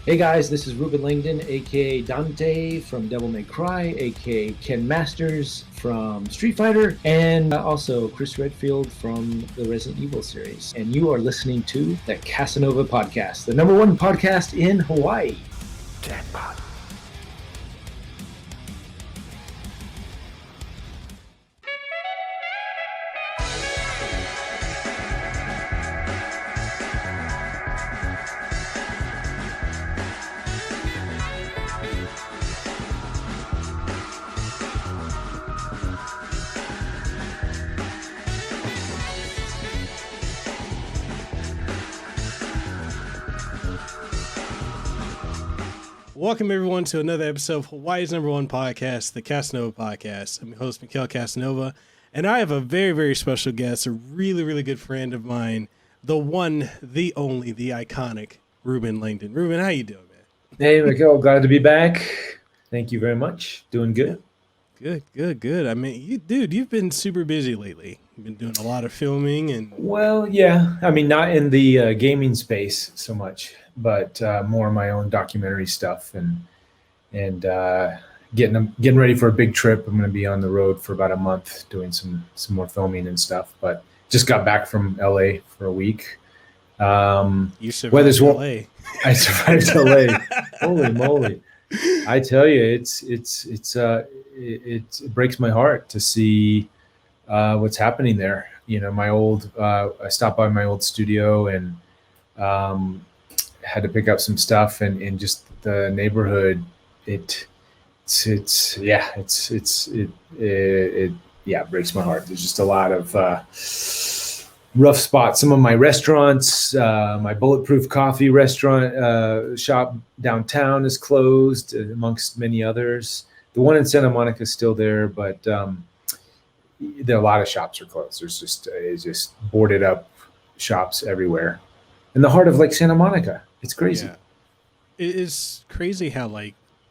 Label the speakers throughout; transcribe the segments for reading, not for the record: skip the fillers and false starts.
Speaker 1: Hey guys, this is Reuben Langdon, aka Dante from Devil May Cry, aka Ken Masters from Street Fighter, and also Chris Redfield from the Resident Evil series. And you are listening to the Kasanova Podcast, the number one podcast in Hawaii. Jackpot.
Speaker 2: Welcome, everyone, to another episode of Hawaii's number one podcast, the Kasanova Podcast. I'm your host, Mikhail Kasanova, and I have a very, very special guest, a really, really good friend of mine, the one, the only, the iconic Reuben Langdon. Reuben, how you doing, man?
Speaker 1: Hey, Mikhail, glad to be back. Thank you very much. Doing good.
Speaker 2: Good. I mean, you've been super busy lately. You've been doing a lot of filming and...
Speaker 1: Well, yeah. I mean, not in the gaming space so much, but more my own documentary stuff and getting ready for a big trip. I'm going to be on the road for about a month doing some more filming and stuff. But just got back from LA for a week.
Speaker 2: You survived LA.
Speaker 1: I survived LA. Holy moly! I tell you, it breaks my heart to see what's happening there. You know, I stopped by my old studio and had to pick up some stuff, and just the neighborhood. It breaks my heart. There's just a lot of rough spots. Some of my restaurants, my Bulletproof Coffee restaurant shop downtown is closed, amongst many others. The one in Santa Monica is still there, but there are a lot of shops are closed. There's just boarded up shops everywhere in the heart of like Santa Monica. It's crazy.
Speaker 2: Yeah. It is crazy how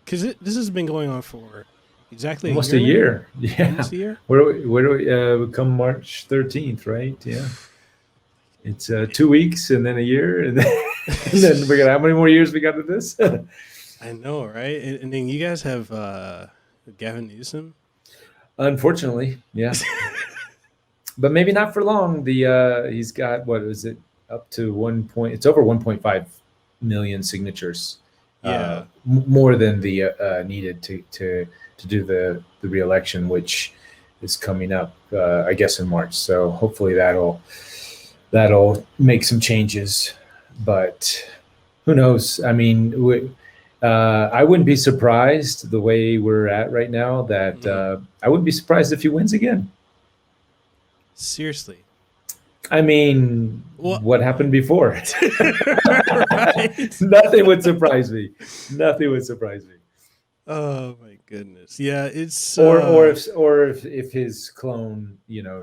Speaker 2: because this has been going on for exactly
Speaker 1: almost a year. Yeah.
Speaker 2: Almost a year.
Speaker 1: Where do we come March 13th, right? Yeah. It's 2 weeks and then a year, and then we got how many more years we got to this?
Speaker 2: I know, right? And then you guys have Gavin Newsom.
Speaker 1: Unfortunately, yeah. But maybe not for long. He's got, what is it, up to it's over 1.5 million signatures.
Speaker 2: Yeah,
Speaker 1: more than the needed to do the re-election, which is coming up, I guess, in March. So hopefully that'll make some changes. But who knows? I mean, I wouldn't be surprised the way we're at right now that I wouldn't be surprised if he wins again.
Speaker 2: Seriously.
Speaker 1: I mean, what happened before?
Speaker 2: Right.
Speaker 1: Nothing would surprise me.
Speaker 2: Oh my goodness. Yeah, it's
Speaker 1: or if his clone,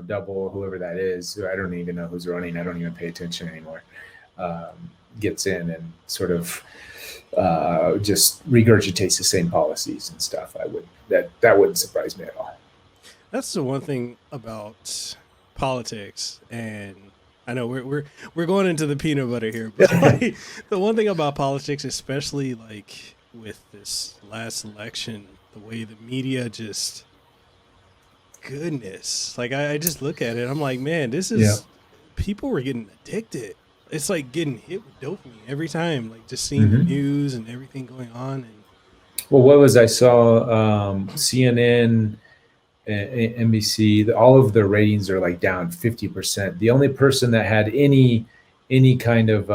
Speaker 1: double, whoever that is, I don't even know who's running. I don't even pay attention anymore. Gets in and sort of just regurgitates the same policies and stuff. That wouldn't surprise me at all.
Speaker 2: That's the one thing about politics, and I know we're going into the peanut butter here, but the one thing about politics, especially with this last election, the way the media just, goodness, I just look at it, I'm like, man, this is people were getting addicted. It's like getting hit with dopamine every time, just seeing the news and everything going on. And
Speaker 1: well, what was I saw CNN, NBC, all of their ratings are down 50%. The only person that had any kind of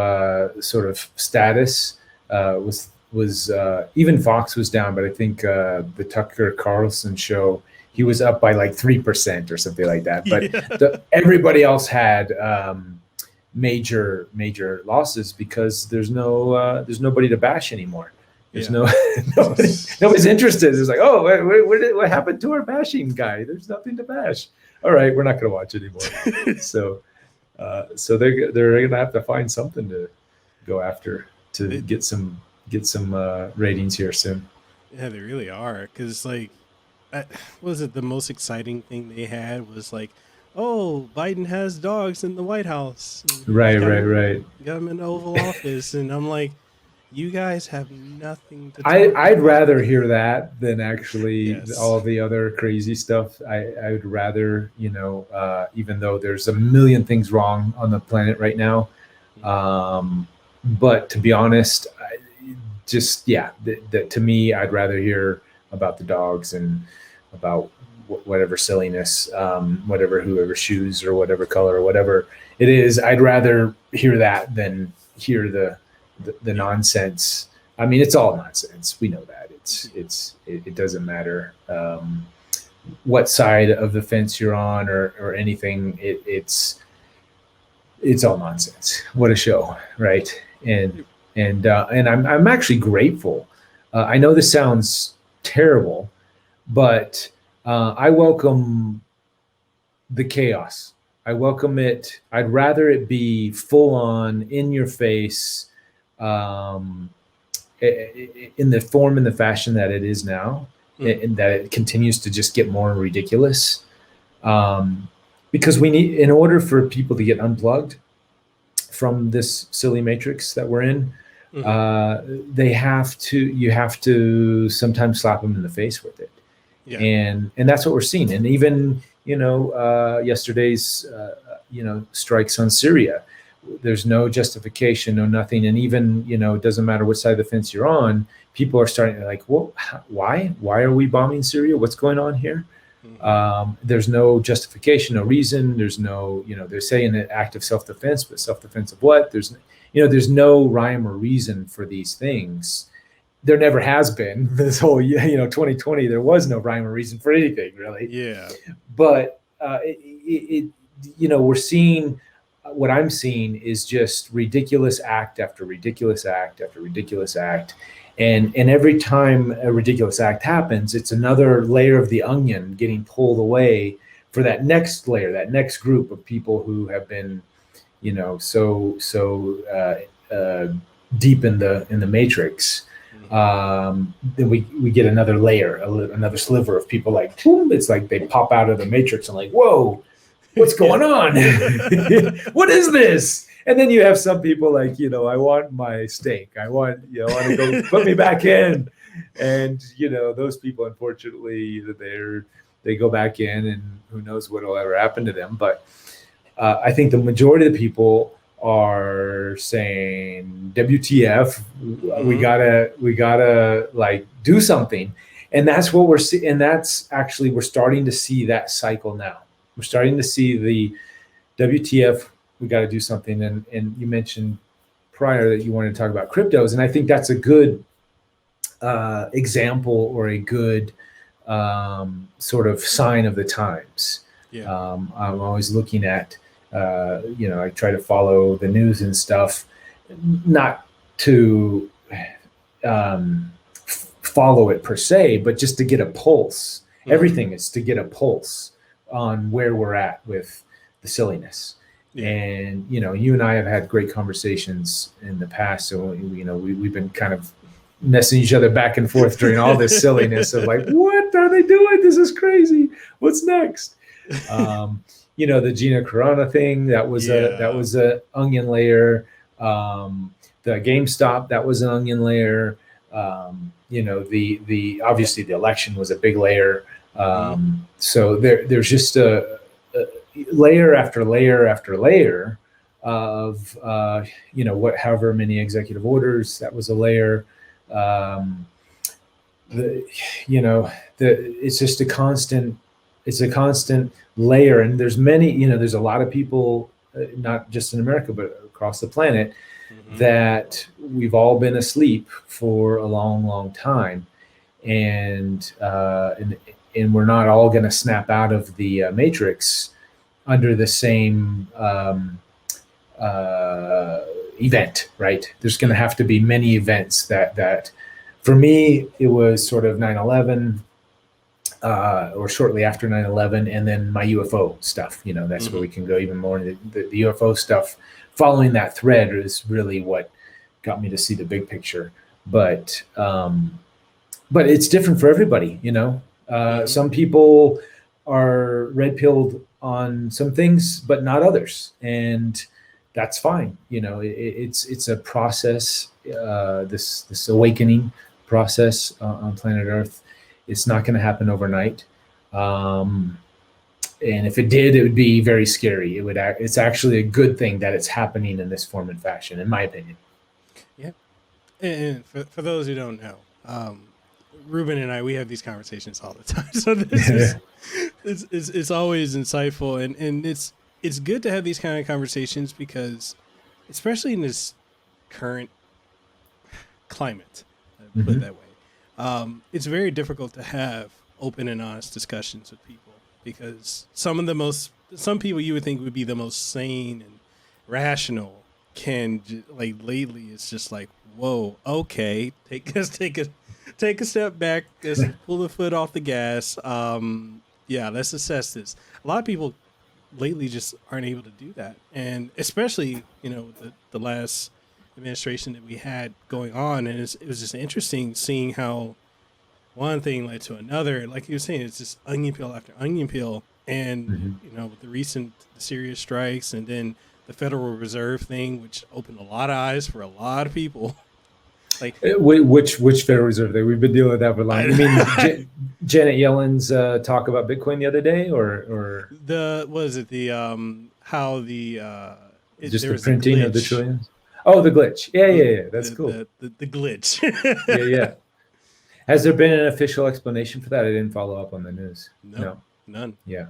Speaker 1: sort of status was even Fox was down, but I think the Tucker Carlson show, he was up by 3% or something like that. But everybody else had major losses because there's nobody to bash anymore. There's nobody's interested. It's like, oh, what happened to our bashing guy? There's nothing to bash. All right, we're not going to watch anymore. So they're going to have to find something to go after to get some ratings here soon.
Speaker 2: Yeah, they really are. Because was it the most exciting thing they had was oh, Biden has dogs in the White House.
Speaker 1: Right.
Speaker 2: Got him in the Oval Office, and I'm like, You guys have nothing to talk
Speaker 1: I'd
Speaker 2: about.
Speaker 1: rather hear that than actually
Speaker 2: Yes.
Speaker 1: all the other crazy stuff. I would rather, even though there's a million things wrong on the planet right now. But to be honest, to me, I'd rather hear about the dogs and about whatever silliness, whoever shoes or whatever color or whatever it is. I'd rather hear that than hear the nonsense. I mean, it's all nonsense. We know that it doesn't matter what side of the fence you're on or anything. It's all nonsense. What a show, right? And I'm actually grateful. I know this sounds terrible, but I welcome the chaos. I welcome it. I'd rather it be full on, in your face, in the form and the fashion that it is now, and that it continues to just get more ridiculous. Because we need, in order for people to get unplugged from this silly matrix that we're in, you have to sometimes slap them in the face with it. Yeah. And that's what we're seeing. And even, yesterday's, strikes on Syria, there's no justification, no nothing. And even, it doesn't matter which side of the fence you're on, people are starting to like, well, why are we bombing Syria? What's going on here? There's no justification, no reason. There's no, they're saying an act of self-defense, but self-defense of what? There's no rhyme or reason for these things. There never has been. This whole, 2020, there was no rhyme or reason for anything, really.
Speaker 2: Yeah.
Speaker 1: But we're seeing, what I'm seeing is just ridiculous act after ridiculous act after ridiculous act. And every time a ridiculous act happens, it's another layer of the onion getting pulled away for that next layer, that next group of people who have been, so deep in the matrix. Then we get another layer, another sliver of people like, boom, it's like they pop out of the matrix and like, whoa, what's going on? What is this? And then you have some people like, I want my steak. I want to go put me back in. And, those people, unfortunately, they go back in and who knows what will ever happen to them. But I think the majority of the people are saying WTF, we gotta like do something. And that's what we're seeing. And that's actually, we're starting to see that cycle now. We're starting to see the WTF, we got to do something. And you mentioned prior that you wanted to talk about cryptos. And I think that's a good example or a good sort of sign of the times. Yeah. I'm always looking at, I try to follow the news and stuff, not to follow it per se, but just to get a pulse. Mm-hmm. Everything is to get a pulse on where we're at with the silliness. Yeah. And, you and I have had great conversations in the past. So, we've been kind of messing each other back and forth during all this silliness of like, what are they doing? This is crazy. What's next? The Gina Carano thing, that was a onion layer. The GameStop, that was an onion layer. The obviously the election was a big layer. So there's just a layer after layer after layer of however many executive orders, that was a layer. It's just a constant layer, and there's many, there's a lot of people, not just in America but across the planet, that we've all been asleep for a long, long time, and we're not all going to snap out of the matrix under the same event, right? There's going to have to be many events that for me, it was sort of 9/11, or shortly after 9/11, and then my UFO stuff. That's where we can go even more. The UFO stuff, following that thread, is really what got me to see the big picture. But it's different for everybody. Some people are red-pilled on some things, but not others. And that's fine. It's a process. This awakening process on planet Earth. It's not going to happen overnight. And if it did, it would be very scary. It's actually a good thing that it's happening in this form and fashion, in my opinion.
Speaker 2: Yeah. And for those who don't know, Reuben and I, we have these conversations all the time. So this it's always insightful, and it's good to have these kind of conversations because, especially in this current climate, put it that way, it's very difficult to have open and honest discussions with people because some people you would think would be the most sane and rational lately it's just like, whoa, okay, take a step back, let's pull the foot off the gas. Let's assess this. A lot of people lately just aren't able to do that, and especially the last administration that we had going on, and it was just interesting seeing how one thing led to another. Like you were saying, it's just onion peel after onion peel, and with the recent serious strikes, and then the Federal Reserve thing, which opened a lot of eyes for a lot of people. Like
Speaker 1: which Federal Reserve thing? We've been dealing with that for long. You mean Janet Yellen's talk about Bitcoin the other day, or
Speaker 2: how the
Speaker 1: just the printing of the trillions? Oh, the glitch. Yeah. That's cool.
Speaker 2: The glitch.
Speaker 1: Yeah. Has there been an official explanation for that? I didn't follow up on the news.
Speaker 2: No, none.
Speaker 1: Yeah.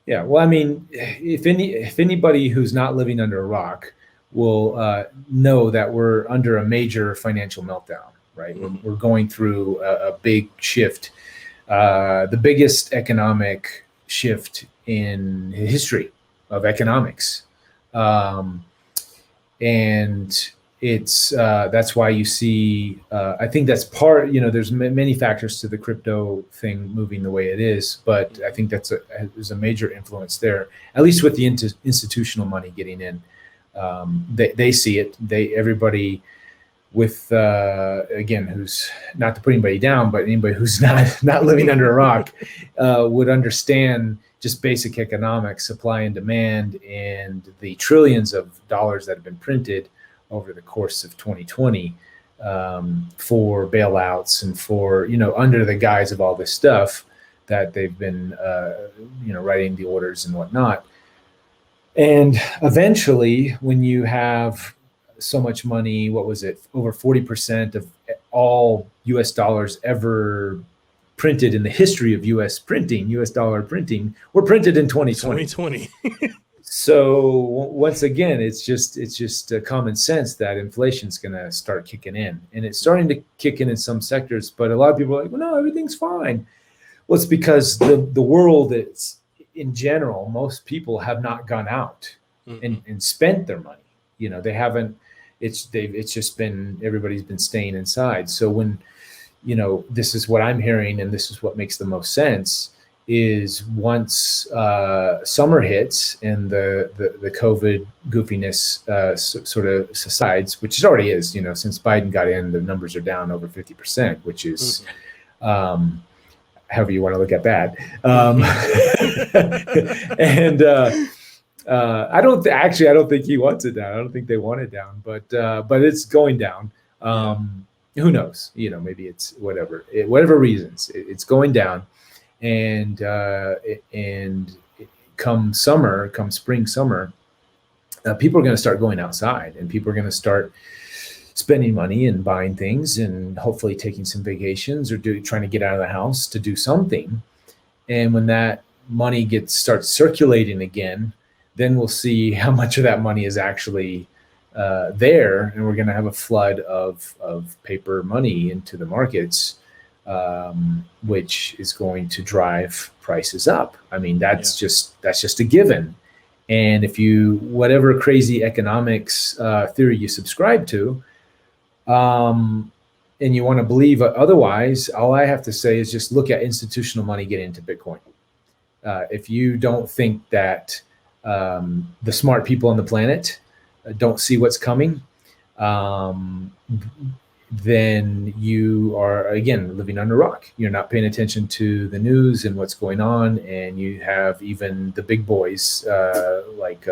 Speaker 1: Well, I mean, if anybody who's not living under a rock will know that we're under a major financial meltdown, right? We're going through a big shift, the biggest economic shift in history of economics, and it's that's why you see. I think that's part. There's many factors to the crypto thing moving the way it is, but I think there's a major influence there. At least with the institutional money getting in. They see it. Everybody with again, who's not to put anybody down, but anybody who's not living under a rock would understand just basic economics, supply and demand, and the trillions of dollars that have been printed over the course of 2020 for bailouts and for under the guise of all this stuff that they've been writing the orders and whatnot. And eventually, when you have so much money, what was it? Over 40% of all U.S. dollars ever printed in the history of U.S. printing, U.S. dollar printing, were printed in 2020. So once again, it's just common sense that inflation's going to start kicking in, and it's starting to kick in some sectors. But a lot of people are like, well, no, everything's fine. Well, it's because the world is. In general, most people have not gone out and spent their money. They haven't. It's just been everybody's been staying inside. So when this is what I'm hearing, and this is what makes the most sense is once summer hits and the COVID goofiness sort of subsides, which it already is. Since Biden got in, the numbers are down over 50%, which is. However you want to look at that. And I don't think he wants it down. I don't think they want it down, but it's going down. Who knows? Maybe it's whatever reasons it's going down. And come spring, summer, people are going to start going outside, and people are going to start spending money and buying things and hopefully taking some vacations or trying to get out of the house to do something. And when that money starts circulating again, then we'll see how much of that money is actually there. And we're going to have a flood of paper money into the markets, which is going to drive prices up. I mean, that's just a given. And if whatever crazy economics theory you subscribe to, and you want to believe otherwise, all I have to say is just look at institutional money getting into Bitcoin. If you don't think that the smart people on the planet don't see what's coming, then you are, again, living under a rock. You're not paying attention to the news and what's going on, and you have even the big boys like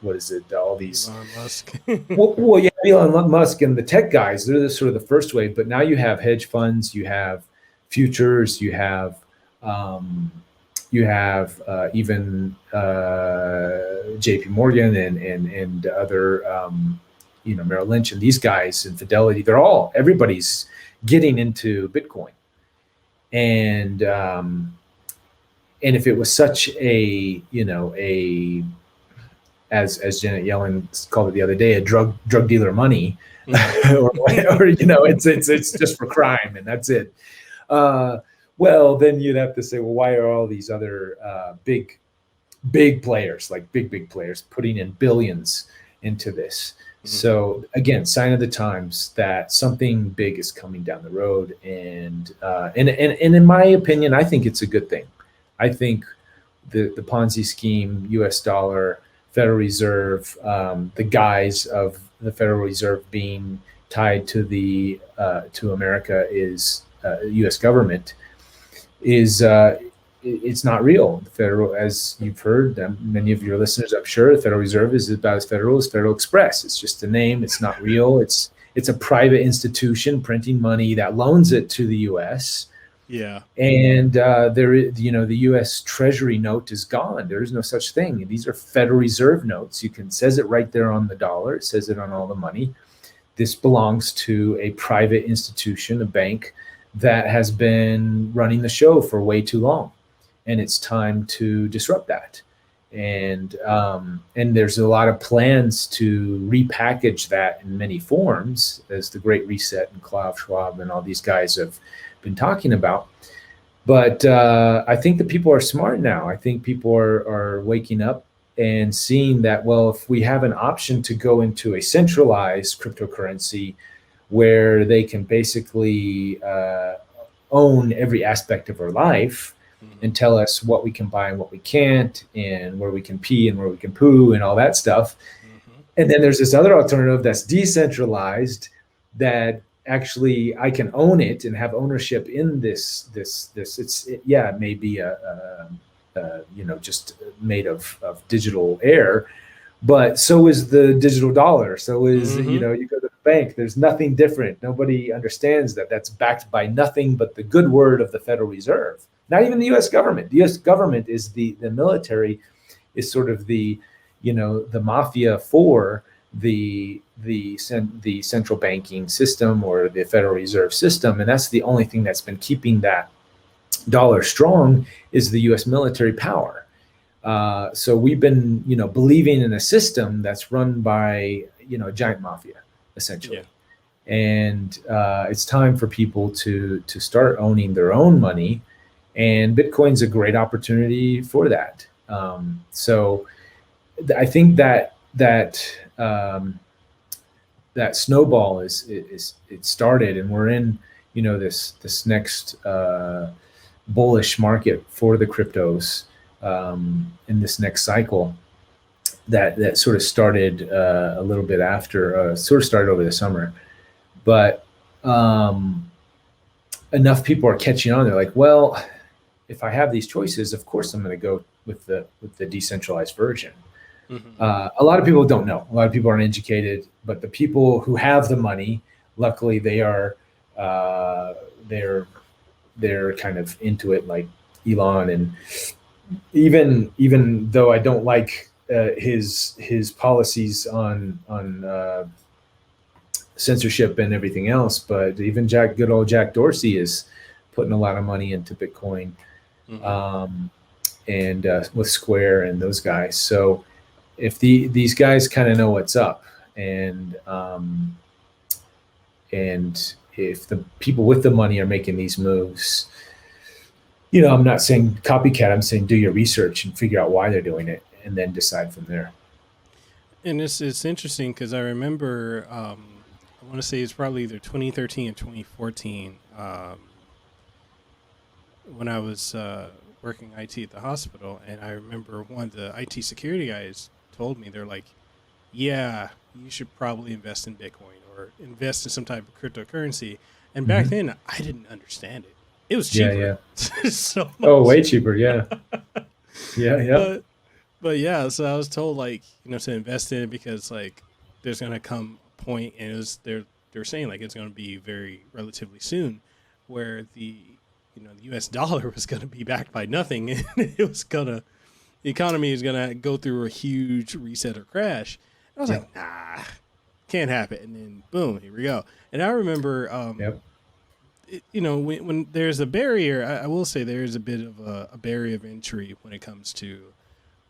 Speaker 1: what is it? All these
Speaker 2: Elon Musk.
Speaker 1: well, yeah, Elon Musk and the tech guys, they're the sort of the first wave, but now you have hedge funds, you have futures, you have even JP Morgan and other Merrill Lynch and these guys and Fidelity. Everybody's getting into Bitcoin, and if it was such a as Janet Yellen called it the other day, a drug dealer money, or it's just for crime and that's it. Well, then you'd have to say, well, why are all these other big players, like big players, putting in billions into this? Mm-hmm. So again, sign of the times that something big is coming down the road, and in my opinion, I think it's a good thing. I think the Ponzi scheme, U.S. dollar, Federal Reserve, the guise of the Federal Reserve being tied to to America is U.S. government is it's not real. The federal, as you've heard, many of your listeners, I'm sure, the Federal Reserve is about as federal as Federal Express. It's just a name. It's not real. It's a private institution printing money that loans it to the U.S.
Speaker 2: Yeah.
Speaker 1: And there is, the U.S. Treasury note is gone. There is no such thing. These are Federal Reserve notes. Says it right there on the dollar. It says it on all the money. This belongs to a private institution, a bank that has been running the show for way too long, and it's time to disrupt that. And there's a lot of plans to repackage that in many forms, as the Great Reset and Klaus Schwab and all these guys have been talking about. But I think that people are smart now. I think people are waking up and seeing that, well, if we have an option to go into a centralized cryptocurrency where they can basically own every aspect of our life and tell us what we can buy and what we can't, and where we can pee and where we can poo and all that stuff. Mm-hmm. And then there's this other alternative that's decentralized, that actually I can own it and have ownership in this. It may be just made of digital air, but so is the digital dollar. So is, you go to the bank, there's nothing different. Nobody understands that that's backed by nothing but the good word of the Federal Reserve. Not even the U.S. government. The U.S. government is the military is sort of the mafia for the central banking system or the Federal Reserve system. And that's the only thing that's been keeping that dollar strong is the U.S. military power. So we've been, believing in a system that's run by, a giant mafia, essentially. Yeah. And it's time for people to start owning their own money. And Bitcoin's a great opportunity for that. So I think that snowball is it started, and we're in, this next bullish market for the cryptos in this next cycle that sort of started a little bit after, sort of started over the summer, but enough people are catching on. They're like, well, if I have these choices, of course I'm going to go with the decentralized version. Mm-hmm. A lot of people don't know. A lot of people aren't educated, but the people who have the money, luckily they are, they're kind of into it, like Elon. And even though I don't like his policies on censorship and everything else, but even good old Jack Dorsey is putting a lot of money into Bitcoin, and with Square and those guys. So if these guys kind of know what's up, and if the people with the money are making these moves, I'm not saying copycat, I'm saying do your research and figure out why they're doing it, and then decide from there.
Speaker 2: And it's interesting because I remember, I want to say it's probably either 2013 or 2014, when I was working IT at the hospital, and I remember one of the IT security guys told me, they're like, yeah, you should probably invest in Bitcoin or invest in some type of cryptocurrency. And back then, I didn't understand it. It was cheaper.
Speaker 1: Yeah.
Speaker 2: So much.
Speaker 1: Oh, way cheaper. Yeah. Yeah.
Speaker 2: But yeah, so I was told like, to invest in it because like there's gonna come a point, and they're saying like it's gonna be very relatively soon where the US dollar was gonna be backed by nothing and the economy is gonna go through a huge reset or crash. I was like, nah, can't happen. And then boom, here we go. And I remember when there's a barrier, I will say there is a bit of a barrier of entry when it comes to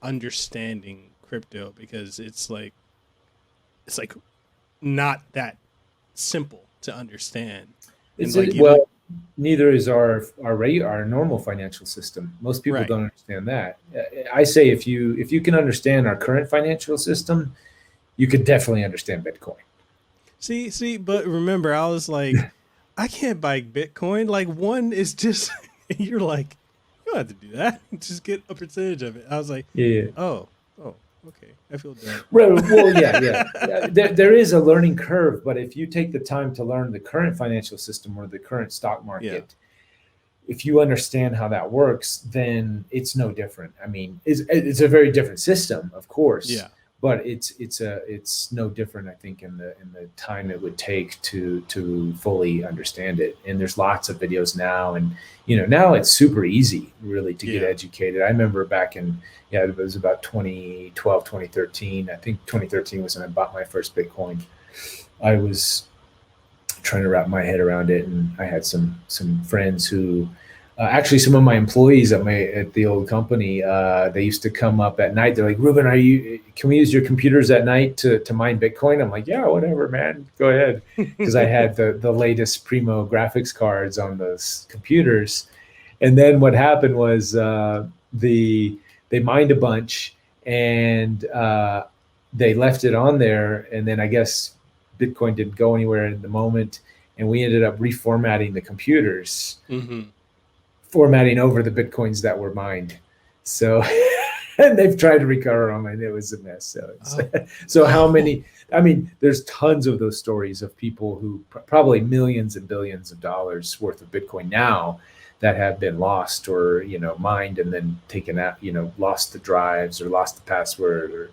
Speaker 2: understanding crypto, because it's like not that simple to understand.
Speaker 1: Neither is our normal financial system. Most people don't understand that. I say if you can understand our current financial system, you could definitely understand Bitcoin.
Speaker 2: See, but remember, I was like, I can't buy Bitcoin. Like, one is just, you're like, you don't have to do that. Just get a percentage of it. I was like, oh, okay. I feel dumb.
Speaker 1: Well, yeah. There is a learning curve, but if you take the time to learn the current financial system or the current stock market, if you understand how that works, then it's no different. I mean, it's a very different system, of course. Yeah. But it's no different, I think, in the time it would take to fully understand it. And there's lots of videos now, and now it's super easy really to get educated. I remember back in it was about 2012, 2013. I think 2013 was when I bought my first Bitcoin. I was trying to wrap my head around it, and I had some friends who. Actually, some of my employees at the old company, they used to come up at night. They're like, Reuben, can we use your computers at night to mine Bitcoin? I'm like, yeah, whatever, man, go ahead. Because I had the latest Primo graphics cards on those computers. And then what happened was they mined a bunch, and they left it on there. And then I guess Bitcoin didn't go anywhere in the moment. And we ended up reformatting the computers. Mm-hmm. Formatting over the Bitcoins that were mined. So, and they've tried to recover them, and it was a mess. So how many, there's tons of those stories of people who probably millions and billions of dollars worth of Bitcoin now that have been lost or, mined and then taken out, lost the drives or lost the password or,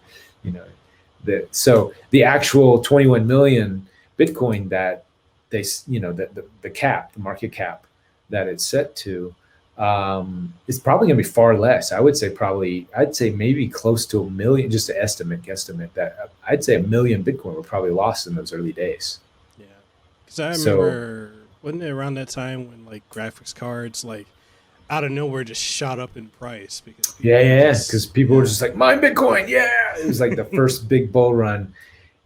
Speaker 1: so the actual 21 million Bitcoin that they, the cap, the market cap that it's set to, it's probably going to be far less. I'd say maybe close to 1 million, just to guesstimate that I'd say 1 million Bitcoin were probably lost in those early days.
Speaker 2: Yeah. Cause I remember, wasn't it around that time when like graphics cards, like out of nowhere just shot up in price because people were just like, mine Bitcoin. Yeah. It was like the first big bull run.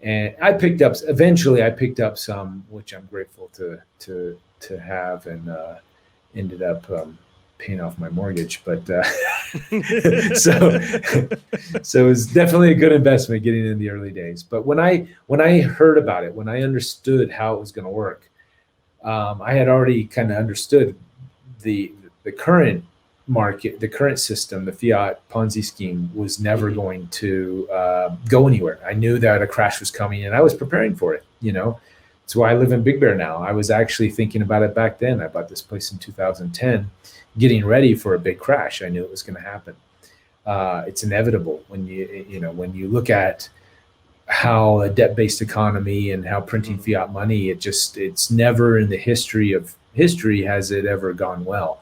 Speaker 2: And eventually I picked up some, which I'm grateful to have, and ended up paying off my mortgage. But so it was definitely a good investment getting in the early days. But when I heard about it, when I understood how it was going to work, I had already kind of understood the current market, the current system, the fiat Ponzi scheme was never going to go anywhere. I knew that a crash was coming, and I was preparing for it. That's why I live in Big Bear now. I was actually thinking about it back then. I bought this place in 2010, getting ready for a big crash. I knew it was going to happen. It's inevitable when you look at how a debt-based economy and how printing fiat money, it's never in the history has it ever gone well.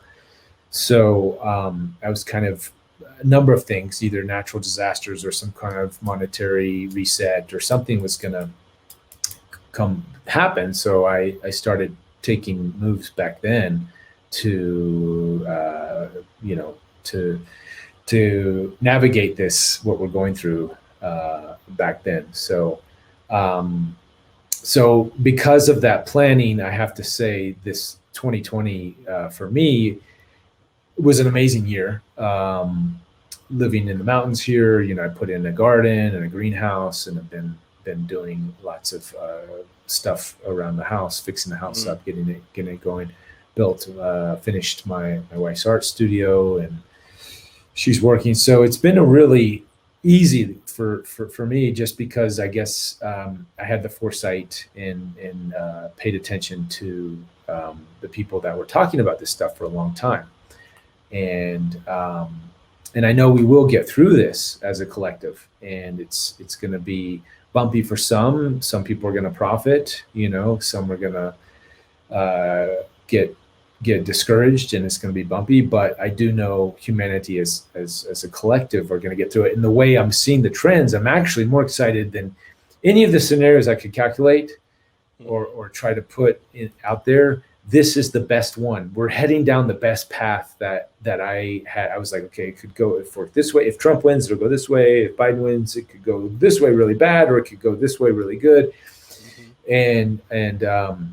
Speaker 2: So I was kind of a number of things, either natural disasters or some kind of monetary reset or something was going to happen. So I started taking moves back then to navigate this, what we're going through back then. So because of that planning, I have to say this 2020 for me was an amazing year. Living in the mountains here, I put in a garden and a greenhouse, and have been doing lots of stuff around the house, fixing the house up, getting it going, built, finished my wife's art studio, and she's working. So it's been a really easy for me, just because I guess I had the foresight and paid attention to the people that were talking about this stuff for a long time. And
Speaker 1: I know we will get through this as a collective, and it's going to be bumpy for some. Some people are going to profit, some are going to get discouraged, and it's going to be bumpy. But I do know humanity as a collective are going to get through it. And the way I'm seeing the trends, I'm actually more excited than any of the scenarios I could calculate or try to put out there. This is the best one. We're heading down the best path that I had. I was like, okay, it could go this way. If Trump wins, it'll go this way. If Biden wins, it could go this way really bad, or it could go this way really good. Mm-hmm.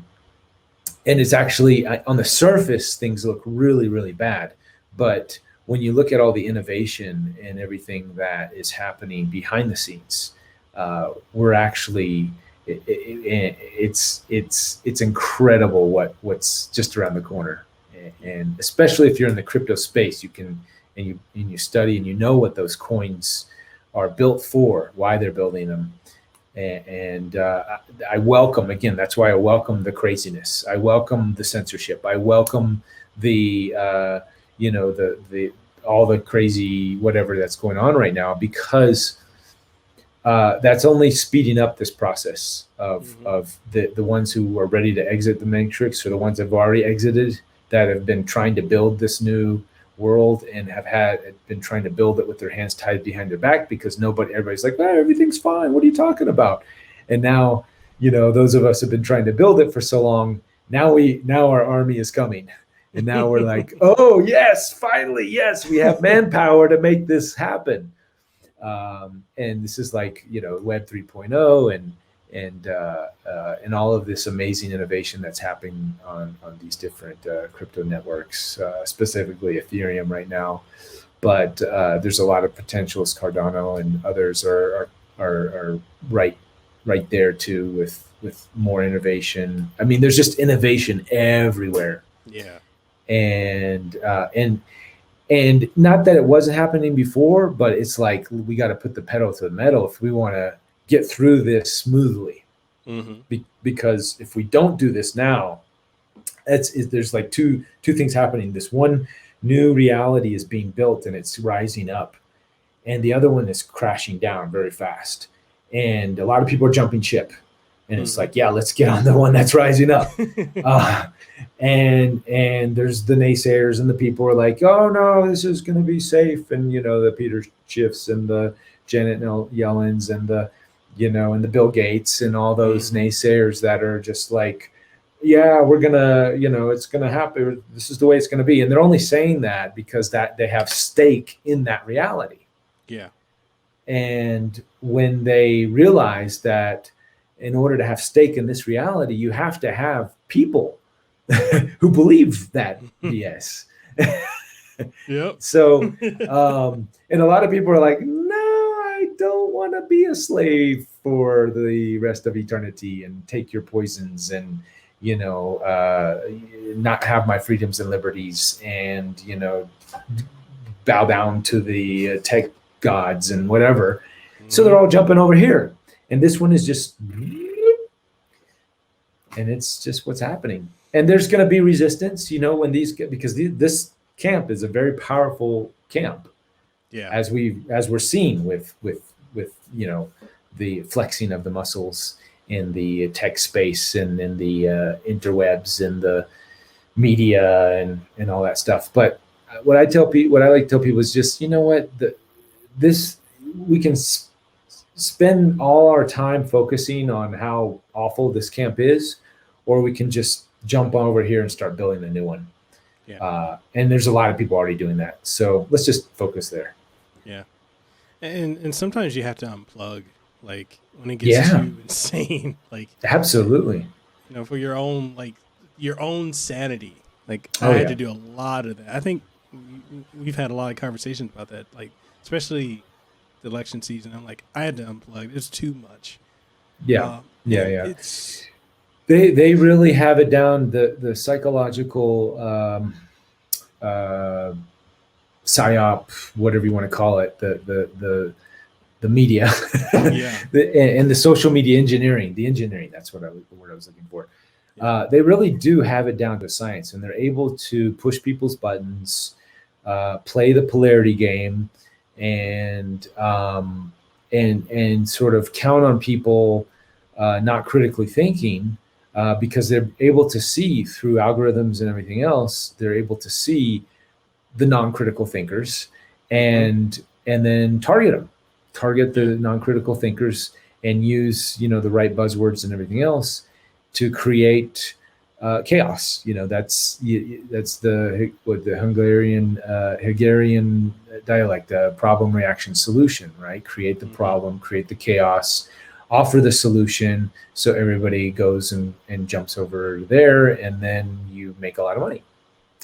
Speaker 1: And it's actually, on the surface, things look really, really bad. But when you look at all the innovation and everything that is happening behind the scenes, we're actually, it's incredible what's just around the corner. And especially if you're in the crypto space, you can, and you study and you know what those coins are built for, why they're building them. And I welcome, again, that's why I welcome the craziness. I welcome the censorship. I welcome the all the crazy whatever that's going on right now, because that's only speeding up this process of the ones who are ready to exit the matrix, or the ones that have already exited, that have been trying to build this new world and have been trying to build it with their hands tied behind their back, because everybody's like, everything's fine. What are you talking about? And now, those of us have been trying to build it for so long. Now our army is coming. And now we're like, oh yes, finally, yes, we have manpower to make this happen. And this is like, Web 3.0 and all of this amazing innovation that's happening on these different crypto networks, specifically Ethereum right now. But there's a lot of potential, as Cardano and others are right there too, with more innovation. I mean, there's just innovation everywhere.
Speaker 2: Yeah.
Speaker 1: And not that it wasn't happening before, but it's like we got to put the pedal to the metal if we want to get through this smoothly. Mm-hmm. Because if we don't do this now, there's like two things happening. This one new reality is being built and it's rising up, and the other one is crashing down very fast. And a lot of people are jumping ship, and it's like, yeah, let's get on the one that's rising up. And there's the naysayers, and the people are like, oh no, this is going to be safe. And, the Peter Schiffs and the Janet Yellens and the Bill Gates and all those naysayers that are just like, yeah, we're going to, it's going to happen. This is the way it's going to be. And they're only saying that because that they have stake in that reality.
Speaker 2: Yeah. And
Speaker 1: when they realize that in order to have stake in this reality, you have to have people who believe that BS.
Speaker 2: Yep.
Speaker 1: So, and a lot of people are like, no, I don't want to be a slave for the rest of eternity and take your poisons and, not have my freedoms and liberties and, bow down to the tech gods and whatever. So they're all jumping over here. And this one is just, and it's just what's happening. And there's going to be resistance, when because this camp is a very powerful camp.
Speaker 2: Yeah.
Speaker 1: As we're seeing with the flexing of the muscles in the tech space and in the interwebs and the media and all that stuff. But what I like to tell people is just, we can spend all our time focusing on how awful this camp is, or we can just jump over here and start building a new one. Yeah. And there's a lot of people already doing that. So let's just focus there.
Speaker 2: Yeah. And sometimes you have to unplug, like when it gets too insane, like
Speaker 1: absolutely,
Speaker 2: for your own sanity. Like I had to do a lot of that. I think we've had a lot of conversations about that, like especially the election season. I'm like, I had to unplug. It's too much.
Speaker 1: Yeah. They really have it down, the psychological psyop, whatever you want to call it, the media, and the social media engineering, that's the word I was looking for. They really do have it down to science, and they're able to push people's buttons play the polarity game, and sort of count on people not critically thinking, because they're able to see through algorithms and everything else. They're able to see the non-critical thinkers, and then target the non-critical thinkers, and use the right buzzwords and everything else to create chaos. That's the Hegelian dialect, problem, reaction, solution, right? Create the problem, create the chaos, offer the solution, so everybody goes and jumps over there, and then you make a lot of money.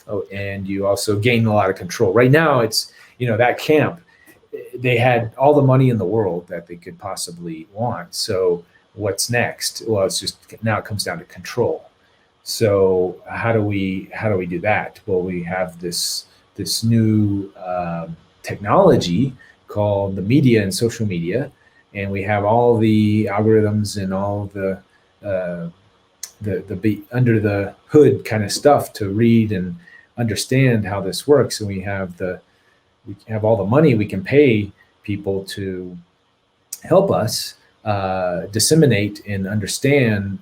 Speaker 1: Oh, and you also gain a lot of control. Right now, it's that camp, they had all the money in the world that they could possibly want. So what's next? Well, it's just now it comes down to control. So how do we do that? Well, we have this new technology called the media and social media, and we have all the algorithms and all the under the hood kind of stuff to read and understand how this works. And we have all the money. We can pay people to help us disseminate and understand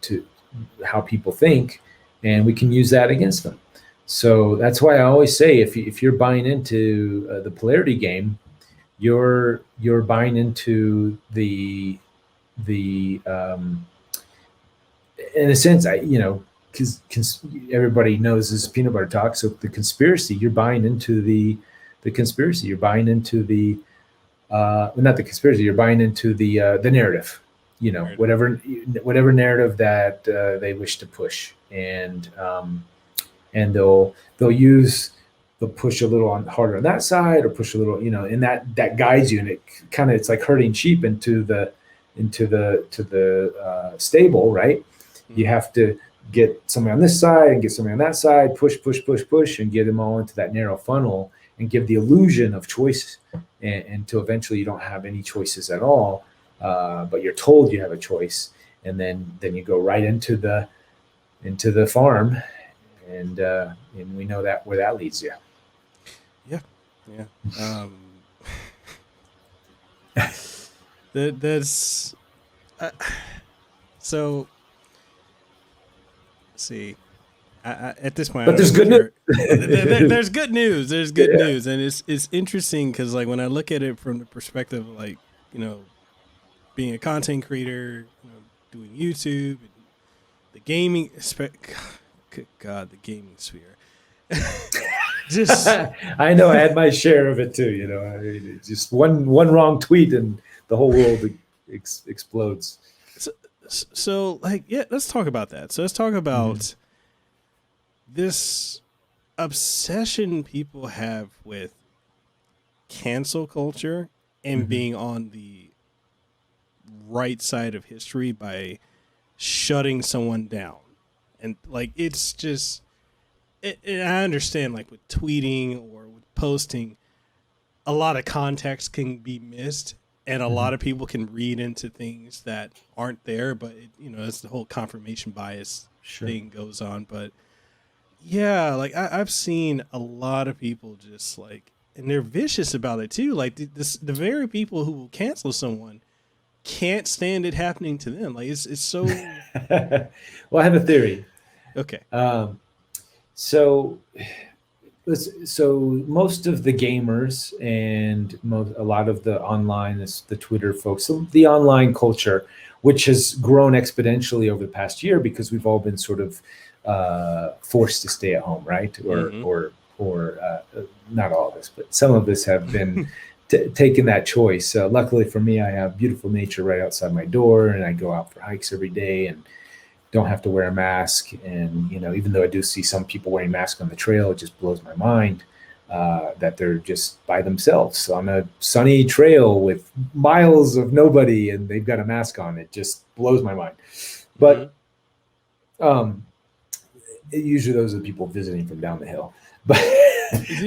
Speaker 1: to how people think, and we can use that against them. So that's why I always say, if you're buying into the polarity game, you're buying into the in a sense, because everybody knows this is peanut butter talk. So the conspiracy, you're buying into the conspiracy. You're buying into the not the conspiracy. You're buying into the narrative. Whatever narrative that they wish to push, and they'll push a little harder on that side, or push a little, and that guides you, and it's like herding sheep into the stable, right? You have to get somebody on this side and get somebody on that side, push, and get them all into that narrow funnel, and give the illusion of choice, and until eventually you don't have any choices at all. But you're told you have a choice, and then you go right into the farm, and we know that where that leads you.
Speaker 2: Yeah. That's so. Let's see. At this point,
Speaker 1: but there's good news.
Speaker 2: There's good news. There's good news, and it's interesting because, like, when I look at it from the perspective of, like, being a content creator, doing YouTube, and the gaming, good God, the gaming sphere. Just
Speaker 1: I know I had my share of it too. Just one wrong tweet and the whole world explodes.
Speaker 2: So let's talk about that. So let's talk about this obsession people have with cancel culture and being on the right side of history by shutting someone down. And it's just, I understand, like, with tweeting or with posting, a lot of context can be missed, and a lot of people can read into things that aren't there, but it's the whole confirmation bias thing goes on. But yeah, I've seen a lot of people just and they're vicious about it too. Like the very people who will cancel someone can't stand it happening to them. It's so.
Speaker 1: Well, I have a theory.
Speaker 2: Okay.
Speaker 1: So most of the gamers and a lot of the online, the Twitter folks, the online culture, which has grown exponentially over the past year because we've all been sort of forced to stay at home, right? Or not all of us, but some of us have been taking that choice. Luckily for me, I have beautiful nature right outside my door, and I go out for hikes every day and don't have to wear a mask. And, even though I do see some people wearing masks on the trail, it just blows my mind that they're just by themselves on a sunny trail with miles of nobody, and they've got a mask on. It just blows my mind. But usually those are the people visiting from down the hill. But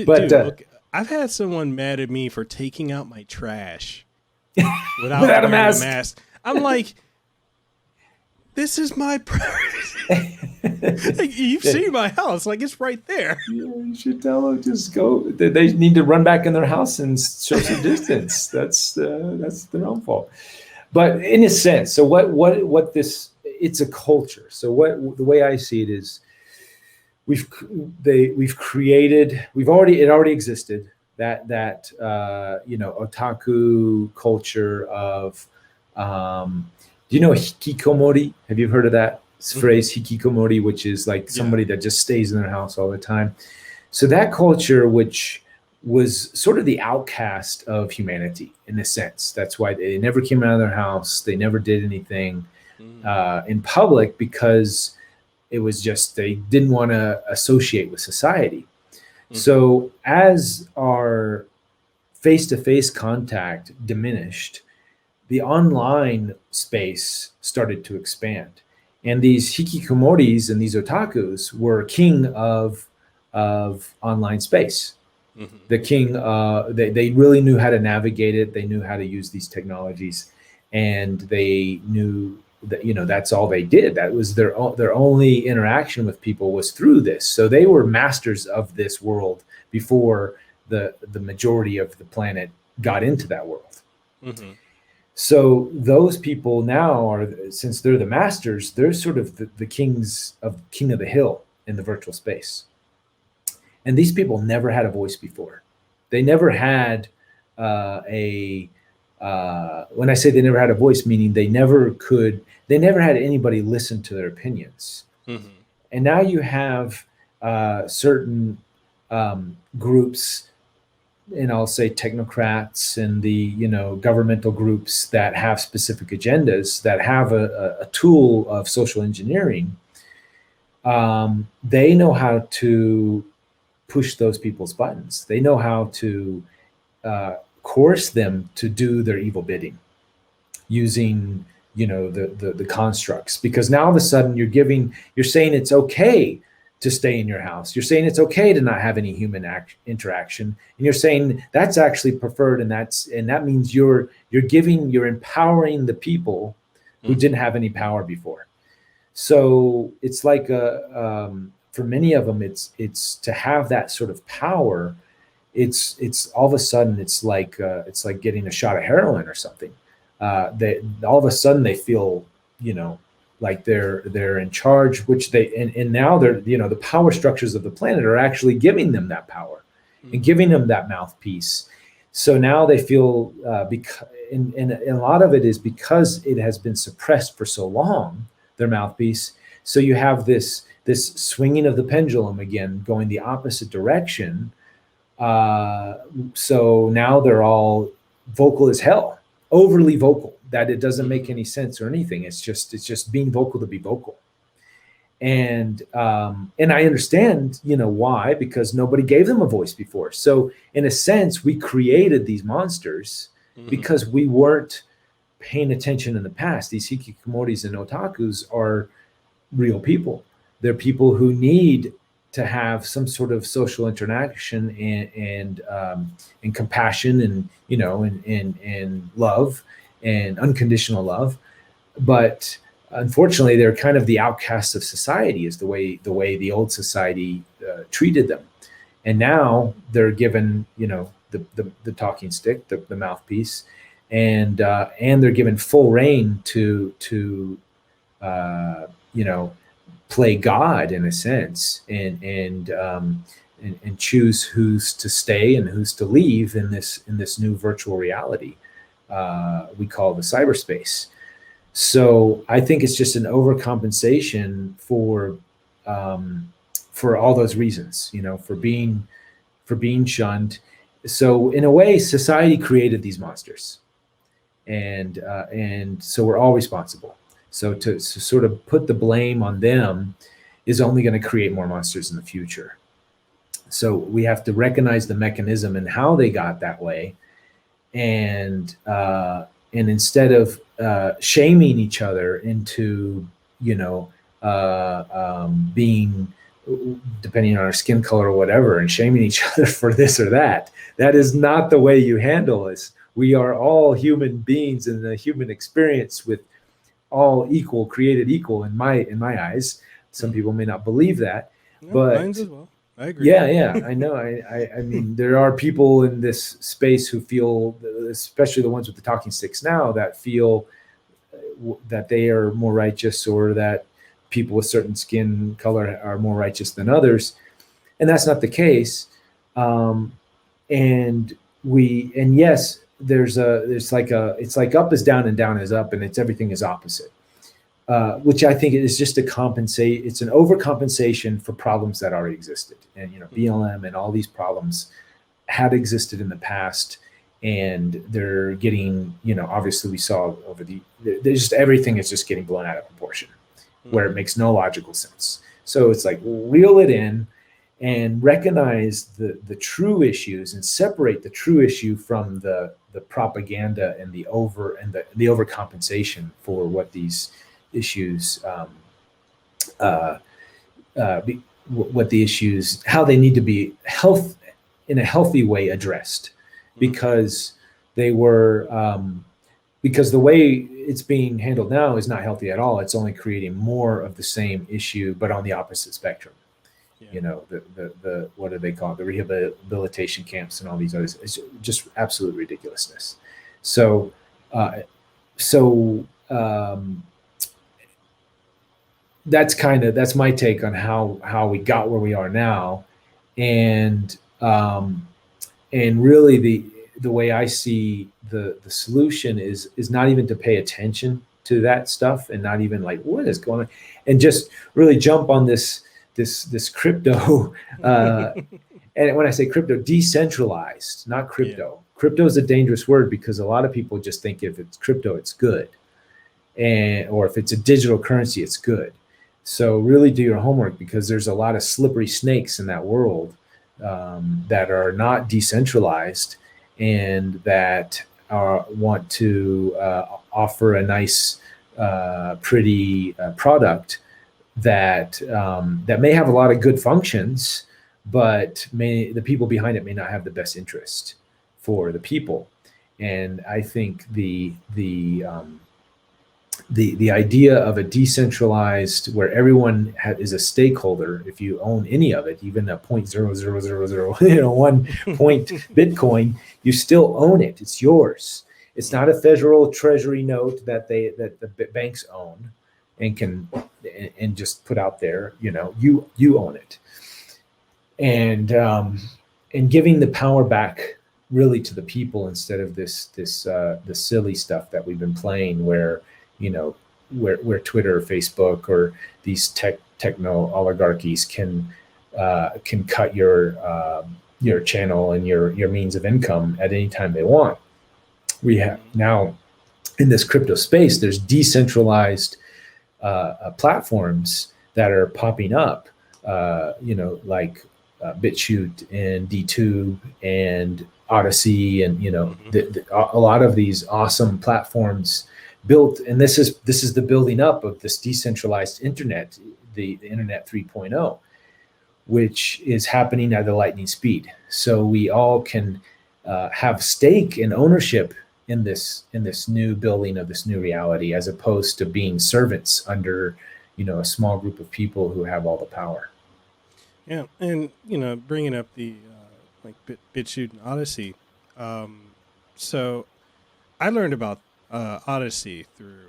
Speaker 2: look, I've had someone mad at me for taking out my trash without
Speaker 1: a
Speaker 2: wearing
Speaker 1: mask.
Speaker 2: I'm like, this is my purse. Like, you've seen my house. Like, it's right there.
Speaker 1: Yeah, you should tell them, just go. They need to run back in their house and show some distance. That's their own fault. But in a sense, so what this, it's a culture. So the way I see it is, it already existed, that otaku culture of, do you know hikikomori? Have you heard of that phrase, hikikomori, which is like somebody that just stays in their house all the time? So that culture, which was sort of the outcast of humanity in a sense. That's why they never came out of their house. They never did anything in public, because it was just, they didn't want to associate with society. So as our face-to-face contact diminished, the online space started to expand. And these hikikomoris and these otakus were king of online space. The king, they really knew how to navigate it. They knew how to use these technologies, and they knew that, that's all they did. That was their only interaction with people was through this. So they were masters of this world before the majority of the planet got into that world. So those people now are, since they're the masters, they're sort of the king of the hill in the virtual space. And these people never had a voice before. They never had when I say they never had a voice, meaning they never had anybody listen to their opinions. And now you have certain groups, and I'll say technocrats and the governmental groups that have specific agendas, that have a tool of social engineering. They know how to push those people's buttons. They know how to coerce them to do their evil bidding using the constructs, because now all of a sudden you're saying it's okay to stay in your house. You're saying it's okay to not have any human interaction, and you're saying that's actually preferred, and that means you're empowering the people who didn't have any power before. So it's like for many of them, it's to have that sort of power. It's all of a sudden it's like getting a shot of heroin or something. They all of a sudden they feel like they're in charge, which and now they're the power structures of the planet are actually giving them that power and giving them that mouthpiece. So now they feel and a lot of it is because it has been suppressed for so long, their mouthpiece. So you have this swinging of the pendulum again, going the opposite direction. So now they're all vocal as hell, overly vocal, that it doesn't make any sense or anything. It's just being vocal to be vocal. And I understand, why, because nobody gave them a voice before. So in a sense, we created these monsters because we weren't paying attention in the past. These hikikomoris and otakus are real people. They're people who need to have some sort of social interaction and compassion and and love and unconditional love, but unfortunately they're kind of the outcasts of society, is the way the old society treated them, and now they're given the talking stick, the mouthpiece, and they're given full reign to play God in a sense, and choose who's to stay and who's to leave in this new virtual reality we call the cyberspace. So I think it's just an overcompensation for all those reasons, for being shunned. So in a way, society created these monsters, and so we're all responsible. So to sort of put the blame on them is only going to create more monsters in the future. So we have to recognize the mechanism and how they got that way, and instead of shaming each other into being, depending on our skin color or whatever, and shaming each other for this or that, that is not the way you handle this. We are all human beings in the human experience with all equal, created equal in my eyes. Some people may not believe that,
Speaker 2: No,
Speaker 1: but
Speaker 2: mine's as well. I agree.
Speaker 1: yeah, I know. I mean, there are people in this space who feel, especially the ones with the talking sticks now, that feel that they are more righteous, or that people with certain skin color are more righteous than others, and that's not the case. And yes, it's like up is down and down is up, and everything is opposite. Which I think is just it's an overcompensation for problems that already existed. And, BLM and all these problems had existed in the past, and they're getting, obviously we saw there's just, everything is just getting blown out of proportion, where it makes no logical sense. So it's like, reel it in and recognize the true issues, and separate the true issue from the propaganda and the overcompensation for what these issues, what the issues, how they need to be in a healthy way addressed, because they were, because the way it's being handled now is not healthy at all. It's only creating more of the same issue, but on the opposite spectrum. Yeah. The what do they call it? The rehabilitation camps and all these others. It's just absolute ridiculousness. So that's my take on how we got where we are now, and really the way I see the solution is not even to pay attention to that stuff, and not even like what is going on, and just really jump on this crypto. And when I say crypto, decentralized, not crypto. Yeah. Crypto is a dangerous word, because a lot of people just think if it's crypto, it's good, or if it's a digital currency, it's good. So really do your homework, because there's a lot of slippery snakes in that world that are not decentralized, and that want to offer a nice, pretty product that may have a lot of good functions, but the people behind it may not have the best interest for the people. And I think the idea of a decentralized, where everyone is a stakeholder, if you own any of it, even a 0.0000 point Bitcoin, you still own it. It's yours. It's not a federal treasury note that the banks own and just put out there. You own it, and giving the power back really to the people, instead of this the silly stuff that we've been playing, where Twitter or Facebook or these techno oligarchies can cut your channel and your means of income at any time they want. We have now, in this crypto space, there's decentralized platforms that are popping up, like BitChute and DTube and Odyssey, and a lot of these awesome platforms built. And this is the building up of this decentralized internet, the internet 3.0, which is happening at a lightning speed. So we all can have stake and ownership in this new building of this new reality, as opposed to being servants under a small group of people who have all the power.
Speaker 2: Yeah, and bringing up the like BitChute and Odyssey. So I learned about Odyssey through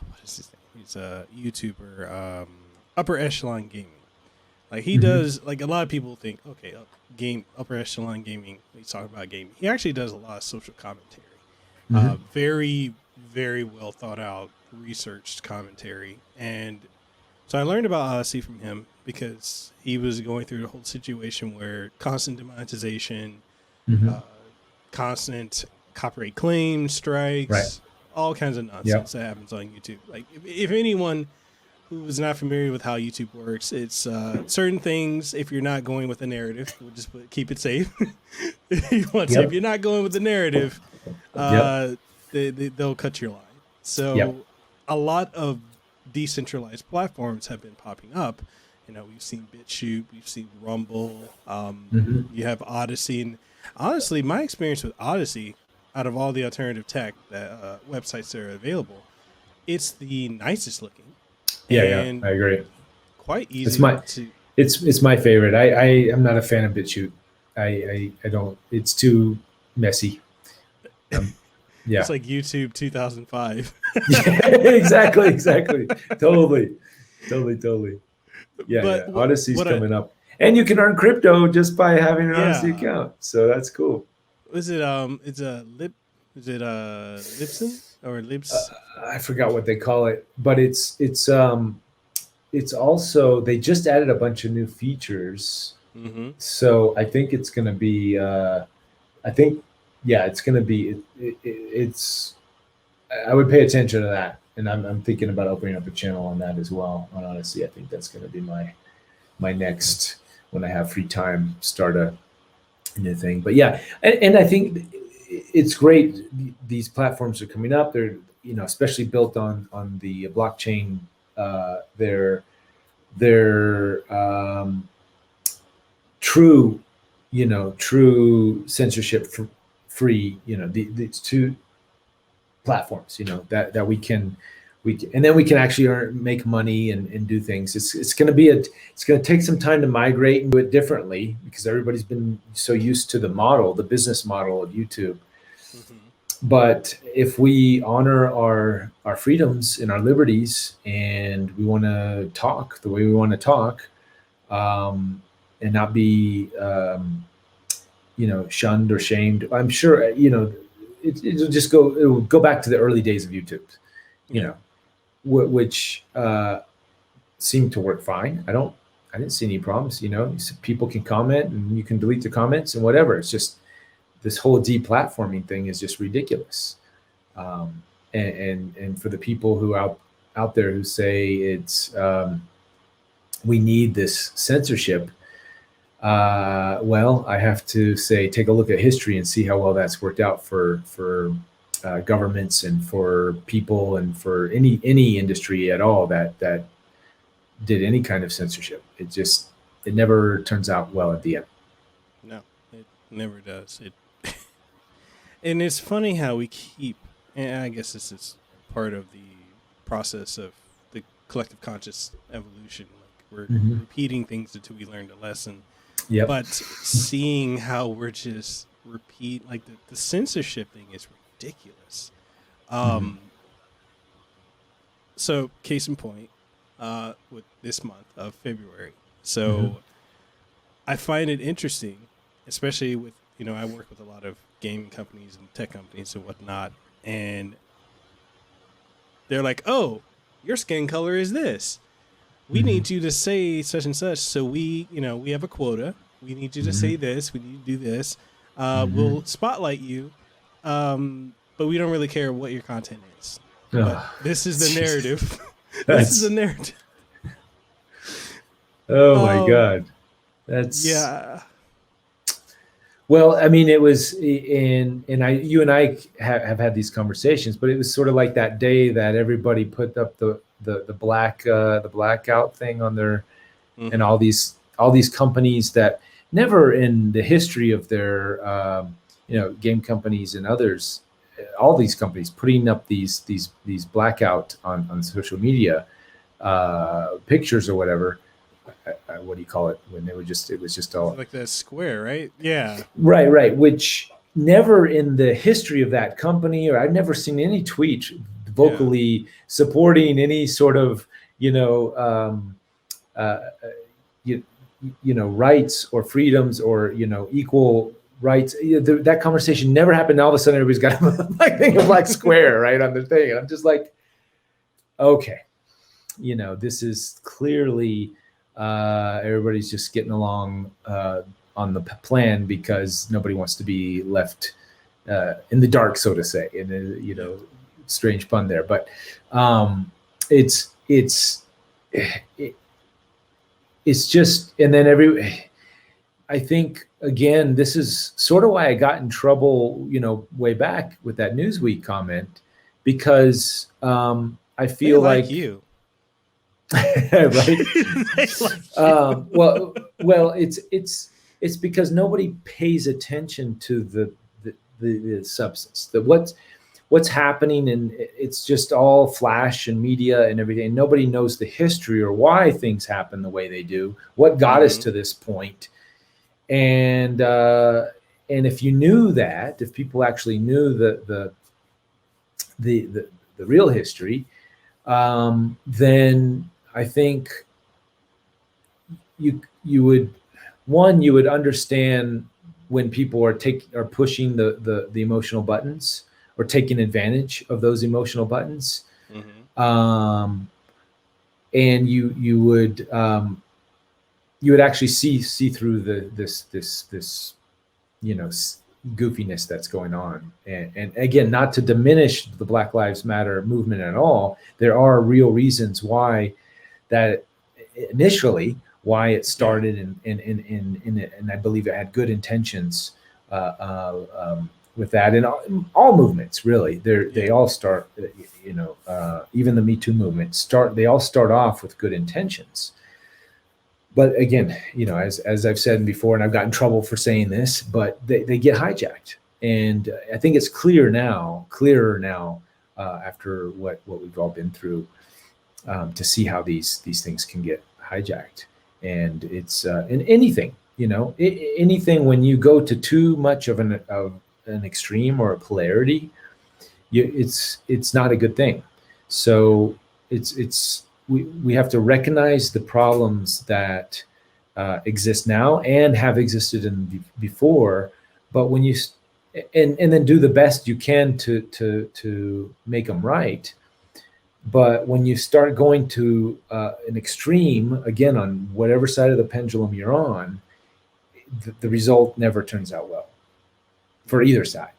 Speaker 2: what is his name? He's a YouTuber, Upper Echelon Gaming. Like he does, like a lot of people think, okay, Upper Echelon Gaming, he's talking about gaming. He actually does a lot of social commentary. Very, very well thought out, researched commentary. And so I learned about Odyssey from him, because he was going through the whole situation where constant demonetization, constant copyright claims, strikes, right, all kinds of nonsense that happens on YouTube. Like if anyone who is not familiar with how YouTube works, it's certain things. If you're not going with the narrative, we'll just keep it safe. If you're not going with the narrative, they'll cut your line. So a lot of decentralized platforms have been popping up. We've seen BitChute, we've seen Rumble, you have Odyssey. And honestly, my experience with Odyssey out of all the alternative tech that websites that are available, it's the nicest looking.
Speaker 1: Yeah, I agree.
Speaker 2: Quite easy
Speaker 1: it's my favorite. I'm not a fan of BitChute. I don't. It's too messy. Yeah,
Speaker 2: it's like YouTube 2005.
Speaker 1: Yeah, exactly. Totally. Yeah. Odyssey's coming up, and you can earn crypto just by having an Odyssey account. So that's cool.
Speaker 2: Is it it's a lip? Is it Libsyn or Libs?
Speaker 1: I forgot what they call it, but it's also, they just added a bunch of new features.
Speaker 2: Mm-hmm.
Speaker 1: So I think it's going to be, it's going to be, it's, I would pay attention to that. And I'm thinking about opening up a channel on that as well. On Odyssey, I think that's going to be my next, when I have free time, start a new thing. But yeah, and I think it's great. These platforms are coming up. They're, especially built on the blockchain. They're true censorship free. These two platforms. That we can and then we can actually make money and do things. It's going to take some time to migrate and do it differently, because everybody's been so used to the business model of YouTube. Mm-hmm. But if we honor our freedoms and our liberties, and we want to talk the way we want to talk, and not be, shunned or shamed, I'm sure, it'll go back to the early days of YouTube, which seemed to work fine. I didn't see any problems. People can comment, and you can delete the comments and whatever. It's just, this whole deplatforming thing is just ridiculous. And for the people who out there who say it's, we need this censorship, well, I have to say, take a look at history and see how well that's worked out for governments and for people and for any industry at all that did any kind of censorship. It never turns out well at the end.
Speaker 2: No, it never does. And it's funny how we keep, and I guess this is part of the process of the collective conscious evolution. Like, we're repeating things until we learn the lesson.
Speaker 1: Yep.
Speaker 2: But seeing how we're just like the censorship thing is ridiculous. So case in point, with this month of February. So I find it interesting, especially with, I work with a lot of gaming companies and tech companies and whatnot, and they're like, oh, your skin color is this. We need you to say such and such. So we have a quota. We need you to say this. We need to do this. We'll spotlight you. But we don't really care what your content is. This is the narrative. This is the narrative.
Speaker 1: Oh my God. That's,
Speaker 2: yeah.
Speaker 1: Well, I mean, it was you and I have had these conversations, but it was sort of like that day that everybody put up the blackout thing on their, and all these companies that never in the history of their, game companies and others, all these companies putting up these blackout on social media, pictures or whatever. What do you call it when it was just all
Speaker 2: like the square, right? Yeah.
Speaker 1: Right. Which never in the history of that company, or I've never seen any tweet vocally supporting any sort of, rights or freedoms or, equal rights. That conversation never happened. All of a sudden everybody's got a black square right on the thing. And I'm just like, okay, this is clearly, everybody's just getting along on the plan because nobody wants to be left in the dark, so to say. And strange pun there, but it's just, and then I think again, this is sort of why I got in trouble, way back with that Newsweek comment, because I feel like
Speaker 2: you.
Speaker 1: Right. Well, it's because nobody pays attention to the substance, what's happening, and it's just all flash and media and everything. Nobody knows the history or why things happen the way they do, what got us to this point. And if you knew that, if people actually knew the real history, then I think you would understand when people are pushing the emotional buttons or taking advantage of those emotional buttons. And you would actually see through this goofiness that's going on. And again, not to diminish the Black Lives Matter movement at all. There are real reasons why that initially why it started, and I believe it had good intentions with that. And all movements, really, they all start, even the Me Too movement they all start off with good intentions. But again, as I've said before, and I've gotten in trouble for saying this, but they get hijacked. And I think it's clearer now, after what we've all been through, to see how these things can get hijacked. And it's in anything, anything, when you go to too much of an extreme or a polarity, it's not a good thing. So we have to recognize the problems that exist now and have existed before, but when you and then do the best you can to make them right. But when you start going to an extreme, again, on whatever side of the pendulum you're on, the result never turns out well for either side.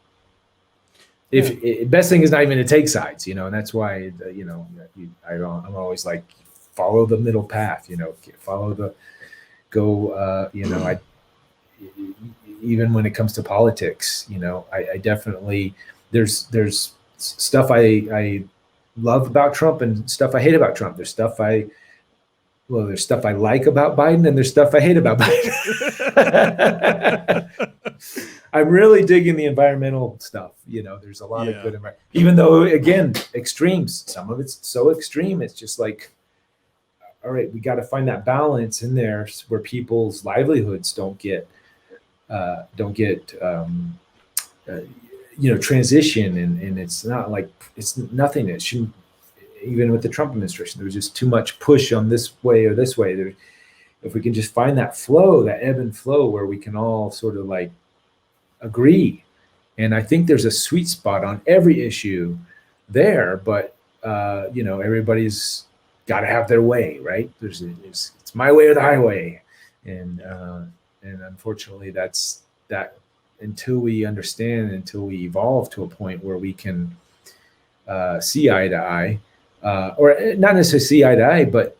Speaker 1: Best thing is not even to take sides, and that's why, I'm always like, follow the middle path, even when it comes to politics, I definitely, there's stuff I love about Trump and stuff I hate about Trump. There's stuff I like about Biden, and there's stuff I hate about Biden. I'm really digging the environmental stuff. There's a lot of good environment, even though, again, extremes, some of it's so extreme. It's just like, all right, we got to find that balance in there where people's livelihoods don't get transition. And it's not like, it's nothing that shouldn't, even with the Trump administration, there was just too much push on this way or this way. If we can just find that flow, that ebb and flow, where we can all sort of like agree. And I think there's a sweet spot on every issue there, but everybody's got to have their way, right? It's my way or the highway. And unfortunately that's that, until we understand, until we evolve to a point where we can see eye to eye, or not necessarily see eye to eye, but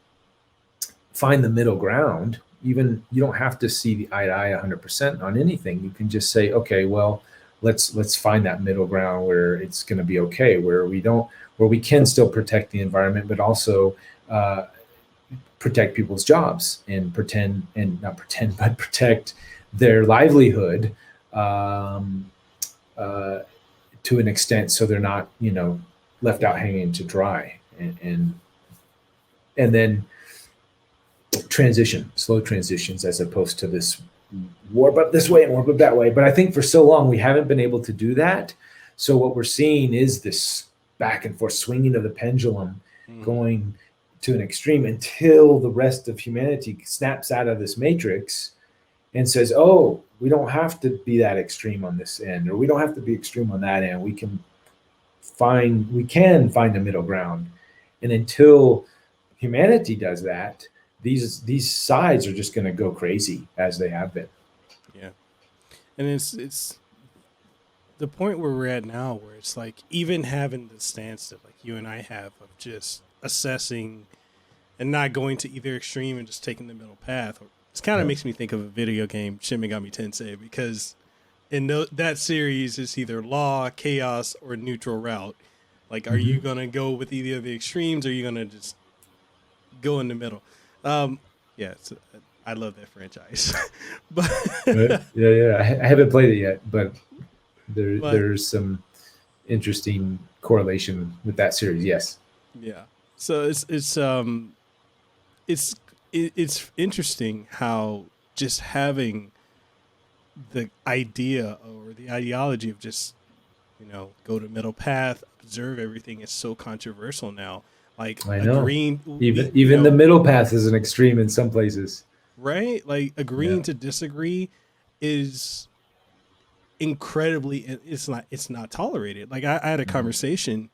Speaker 1: find the middle ground. Even you don't have to see the eye to eye 100% on anything. You can just say, okay, well, let's find that middle ground where it's going to be okay, where we can still protect the environment, but also protect people's jobs and protect their livelihood to an extent, so they're not, left out hanging to dry, and then slow transitions, as opposed to this warp up this way and warp up that way. But I think for so long we haven't been able to do that. So what we're seeing is this back and forth swinging of the pendulum, going to an extreme, until the rest of humanity snaps out of this matrix and says, oh, we don't have to be that extreme on this end, or we don't have to be extreme on that end. We can find a middle ground. And until humanity does that, these sides are just going to go crazy, as they have been.
Speaker 2: Yeah. And it's the point where we're at now, where it's like, even having the stance that like you and I have of just assessing and not going to either extreme and just taking the middle path, it kind of makes me think of a video game, Shin Megami Tensei, because in that series, it's either law, chaos, or neutral route. Like, are you going to go with either of the extremes, or are you going to just go in the middle? I love that franchise. But
Speaker 1: yeah. I haven't played it yet, but There's some interesting correlation with that series. Yes.
Speaker 2: Yeah. So it's interesting how just having the idea or the ideology of just, go to middle path, observe everything is so controversial now. Like
Speaker 1: I know.
Speaker 2: agreeing,
Speaker 1: Even the middle path is an extreme in some places.
Speaker 2: right? Like agreeing to disagree is incredibly, it's not tolerated. Like I had a conversation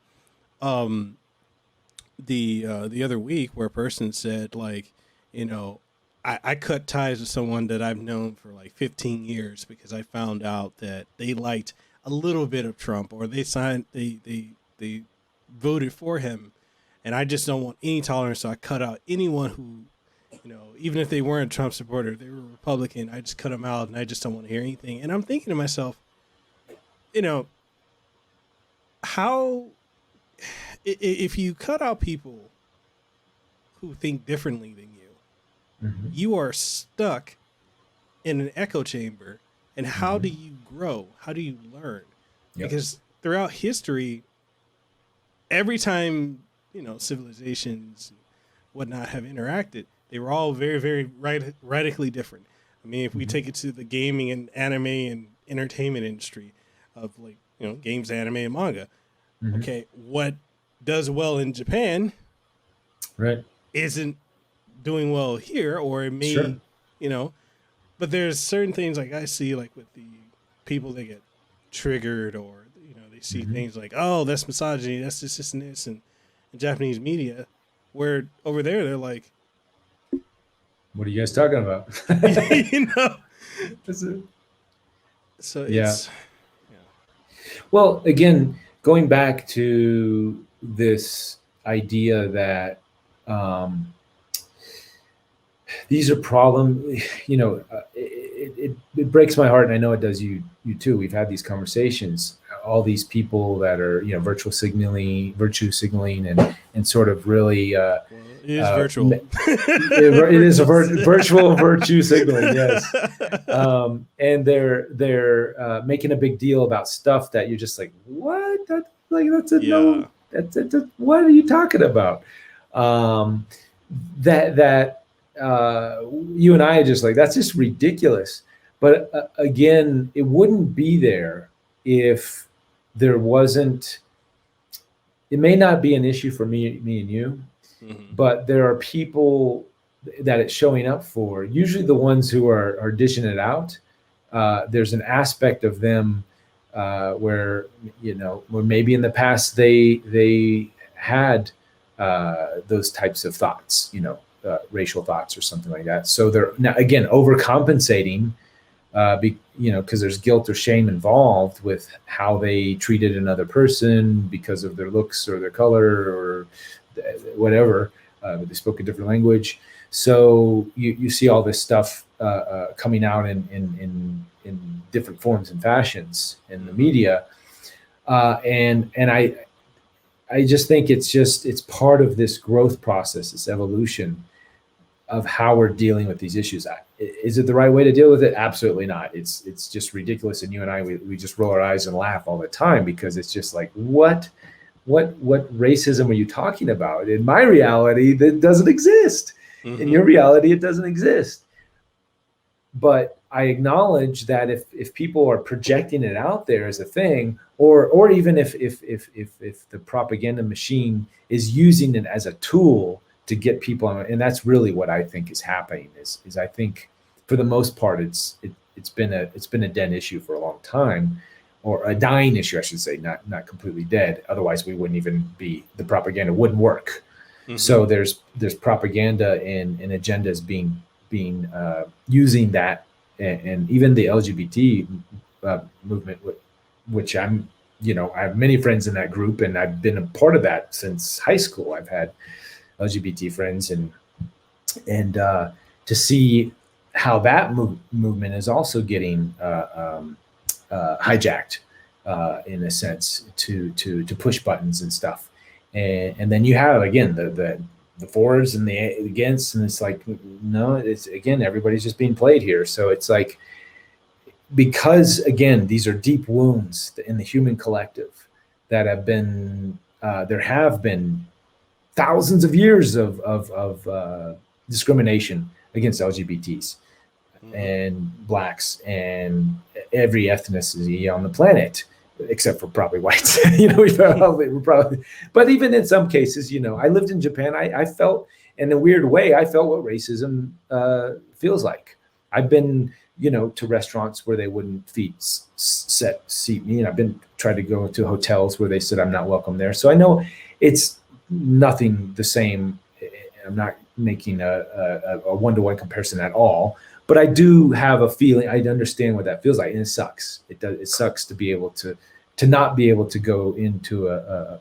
Speaker 2: the other week where a person said, like, I cut ties with someone that I've known for like 15 years because I found out that they liked a little bit of Trump, or they voted for him, and I just don't want any tolerance, so I cut out anyone who, even if they weren't a Trump supporter, they were Republican, I just cut them out, and I just don't want to hear anything. And I'm thinking to myself, how, if you cut out people who think differently than you, you are stuck in an echo chamber. And how do you grow? How do you learn? Yep. Because throughout history, every time, civilizations and whatnot have interacted, they were all very, very radically different. I mean, if we take it to the gaming and anime and entertainment industry of, like, games, anime, and manga, okay, what does well in Japan isn't doing well here, or it may, but there's certain things, like I see, like with the people that get triggered, or, they see things like, oh, that's misogyny, that's this and this, and in Japanese media, where over there they're like,
Speaker 1: what are you guys talking about?
Speaker 2: So yeah.
Speaker 1: Well, again, going back to this idea that these are problems, it breaks my heart, and I know it does you too. We've had these conversations, all these people that are, virtue signaling, and sort of really,
Speaker 2: it is virtual.
Speaker 1: It is a virtual virtue signaling, yes. And they're making a big deal about stuff that you're just like, what? That's a no. That's what are you talking about? You and I are just like, that's just ridiculous. But again, it wouldn't be there if there wasn't. It may not be an issue for me and you, but there are people that it's showing up for. Usually, the ones who are dishing it out. There's an aspect of them where maybe in the past they had those types of thoughts, racial thoughts or something like that. So they're now again overcompensating, because there's guilt or shame involved with how they treated another person because of their looks or their color or whatever. They spoke a different language. So you see all this stuff coming out in different forms and fashions in the media, and I just think it's part of this growth process, this evolution of how we're dealing with these issues. Is it the right way to deal with it? Absolutely not. It's just ridiculous, and you and I we just roll our eyes and laugh all the time, because it's just like, what racism are you talking about? In my reality, that doesn't exist. In your reality, it doesn't exist. But I acknowledge that if people are projecting it out there as a thing, or even if the propaganda machine is using it as a tool to get people on, and that's really what I think is happening. Is I think for the most part it's been a dead issue for a long time, or a dying issue, I should say, not completely dead. Otherwise, we wouldn't even be, the propaganda wouldn't work. So there's propaganda and agendas being using that, and even the LGBT movement, which I have many friends in that group, and I've been a part of that since high school. I've had LGBT friends, and to see how that movement is also getting hijacked in a sense to push buttons and stuff, and then you have again the fors and the against, and it's like, no, it's again, everybody's just being played here. So it's like because again, these are deep wounds in the human collective that have been, there have been thousands of years of discrimination against LGBTs and blacks and every ethnicity on the planet, except for probably whites. we're probably, but even in some cases, I lived in Japan. I felt, in a weird way, I felt what racism feels like. I've been, to restaurants where they wouldn't seat me, and I've been tried to go to hotels where they said I'm not welcome there. So I know it's nothing the same. I'm not making a one-to-one comparison at all, but I do have a feeling. I understand what that feels like, and it sucks. It sucks to be able to not be able to go into a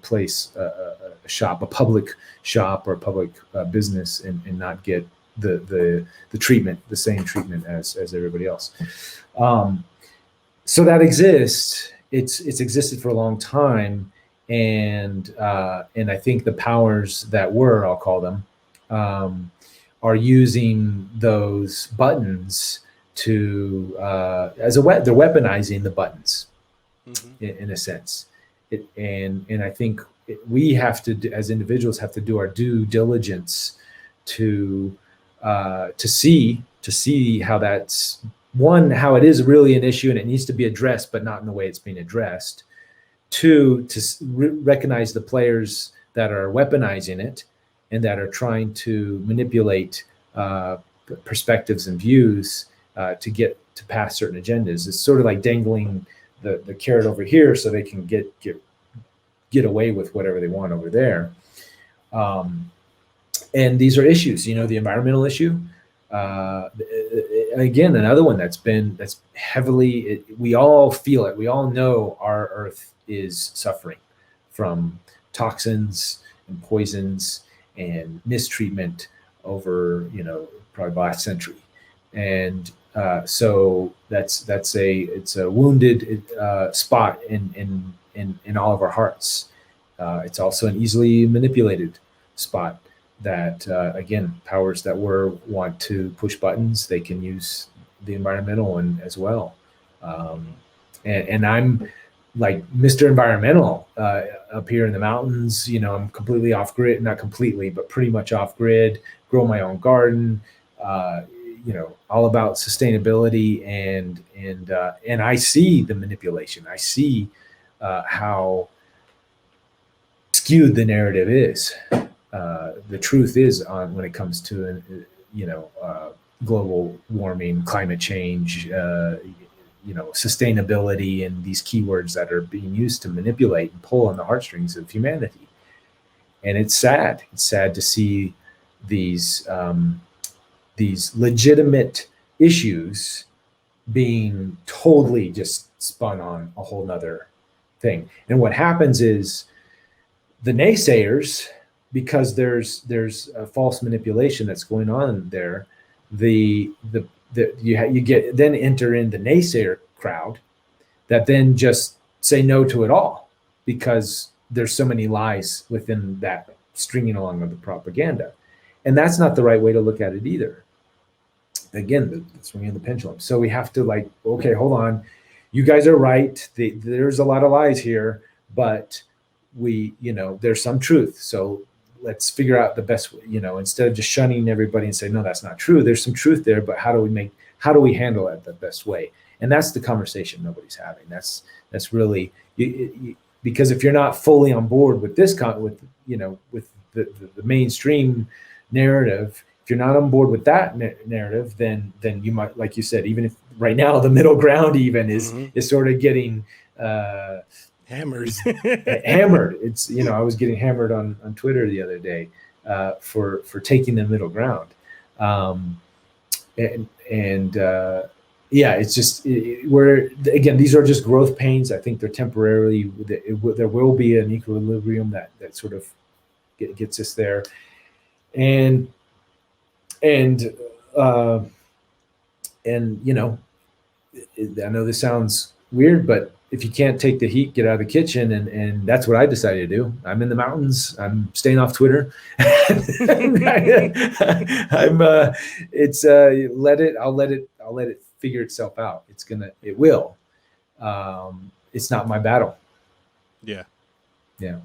Speaker 1: place, a shop, a public shop or a public business, and not get the treatment, the same treatment as everybody else. So that exists. It's existed for a long time, and I think the powers that were, I'll call them, are using those buttons to they're weaponizing the buttons in a sense. And I think we have to, as individuals, have to do our due diligence to see how that's, one, how it is really an issue and it needs to be addressed, but not in the way it's being addressed. Two, to recognize the players that are weaponizing it and that are trying to manipulate perspectives and views to get to pass certain agendas. It's sort of like dangling the carrot over here so they can get away with whatever they want over there. And these are issues, the environmental issue. Again, another one that's heavily, we all feel it. We all know our Earth is suffering from toxins and poisons and mistreatment over, probably the last century. And so it's a wounded spot in all of our hearts. It's also an easily manipulated spot that, again, powers that want to push buttons. They can use the environmental one as well. And I'm like Mr. Environmental up here in the mountains. I'm completely off grid, not completely, but pretty much off grid, grow my own garden, all about sustainability, and I see the manipulation. I see how skewed the narrative is. The truth is on when it comes to global warming, climate change, sustainability, and these keywords that are being used to manipulate and pull on the heartstrings of humanity. And it's sad. It's sad to see these legitimate issues being totally just spun on a whole nother thing. And what happens is the naysayers, because there's a false manipulation that's going on there, you get then enter in the naysayer crowd that then just say no to it all because there's so many lies within that stringing along with the propaganda. And that's not the right way to look at it either. Again, the swinging of the pendulum. So we have to okay, hold on. You guys are right. There's a lot of lies here, but there's some truth. So let's figure out the best, instead of just shunning everybody and say, no, that's not true. There's some truth there, but how do we handle it the best way? And that's the conversation nobody's having. That's really, because if you're not fully on board with this, with the mainstream narrative, if you're not on board with that narrative, then you might, like you said, even if right now the middle ground even is sort of getting
Speaker 2: hammered.
Speaker 1: It's, I was getting hammered on Twitter the other day for taking the middle ground. It's just again, these are just growth pains. I think they're temporarily. There will be an equilibrium that sort of gets us there, and I know this sounds weird, but if you can't take the heat, get out of the kitchen, and that's what I decided to do. I'm in the mountains. I'm staying off Twitter. I'll let it figure itself out. It will. It's not my battle.
Speaker 2: Yeah.
Speaker 1: Yeah.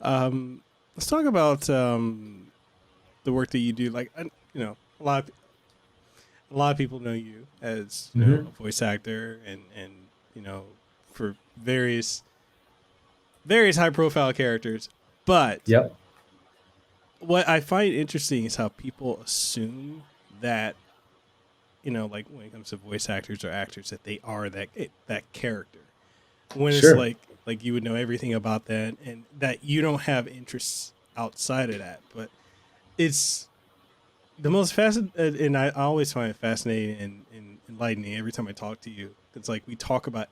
Speaker 2: Let's talk about the work that you do. Like, you know, a lot of people know you as, you know, a voice actor and, you know, for various high profile characters. But
Speaker 1: yep.
Speaker 2: What I find interesting is how people assume that, you know, like when it comes to voice actors or actors, that they are that character. When
Speaker 1: Sure.
Speaker 2: It's like you would know everything about that, and that you don't have interests outside of that. But it's the most fascinating, and I always find it fascinating and enlightening every time I talk to you. It's like we talk about,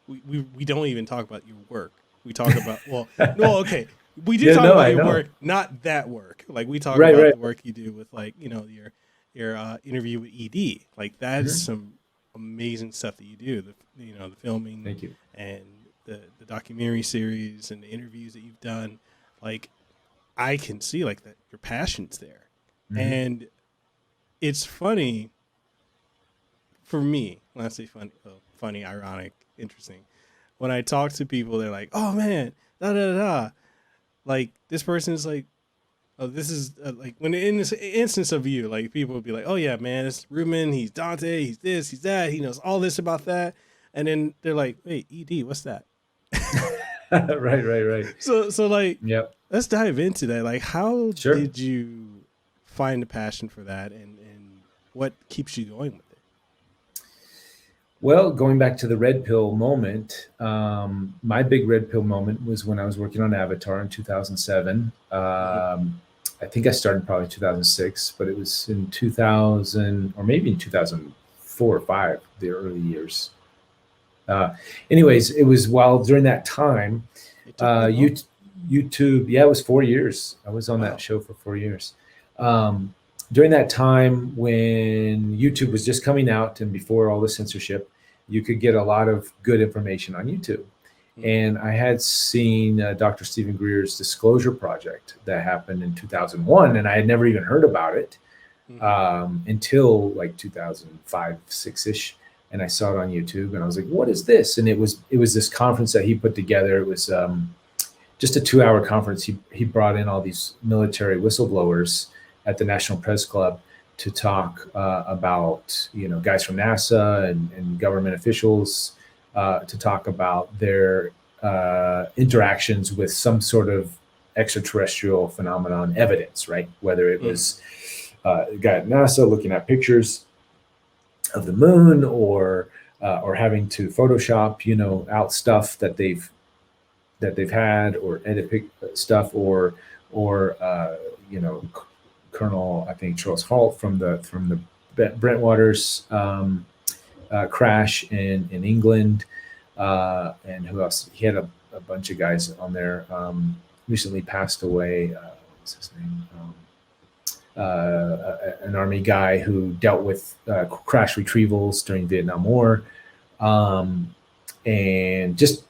Speaker 2: we don't even talk about your work. We talk about, well, no, okay. We do talk about your work, not that work. Like we talk about the work you do with, like, you know, your interview with ED. Like that's some amazing stuff that you do. The filming.
Speaker 1: Thank you.
Speaker 2: And the documentary series and the interviews that you've done. Like I can see like that your passion's there. And it's funny for me. When I say funny, ironic, interesting. When I talk to people, they're like, "Oh man, da da da." Like this person is like, "Oh, this is like," when in this instance of you, like people would be like, "Oh yeah, man, it's Reuben. He's Dante. He's this. He's that. He knows all this about that." And then they're like, "Wait, ED, what's that?"
Speaker 1: Right.
Speaker 2: So like,
Speaker 1: yep.
Speaker 2: Let's dive into that. Like, how did you find a passion for that, and what keeps you going with it?
Speaker 1: Well, going back to the red pill moment, my big red pill moment was when I was working on Avatar in 2007. I think I started probably in 2006, but it was in 2000 or maybe in 2004 or 5, the early years. Anyways, it was while during that time, YouTube, it was 4 years. I was on that show for 4 years. During that time when YouTube was just coming out and before all the censorship, you could get a lot of good information on YouTube. And I had seen Dr. Stephen Greer's Disclosure Project that happened in 2001, and I had never even heard about it until like 2005, 6-ish. And I saw it on YouTube, and I was like, "What is this?" And it was this conference that he put together. It was just a 2-hour conference. He brought in all these military whistleblowers at the National Press Club to talk about, you know, guys from NASA and government officials to talk about their interactions with some sort of extraterrestrial phenomenon evidence, right? Whether it was a guy at NASA looking at pictures of the moon, or having to Photoshop, you know, out stuff that they've had, or edit stuff, or you know, Colonel, I think Charles Halt from the Brentwater's crash in England, and who else? He had a bunch of guys on there. Recently passed away. What's his name? An Army guy who dealt with crash retrievals during Vietnam War, and just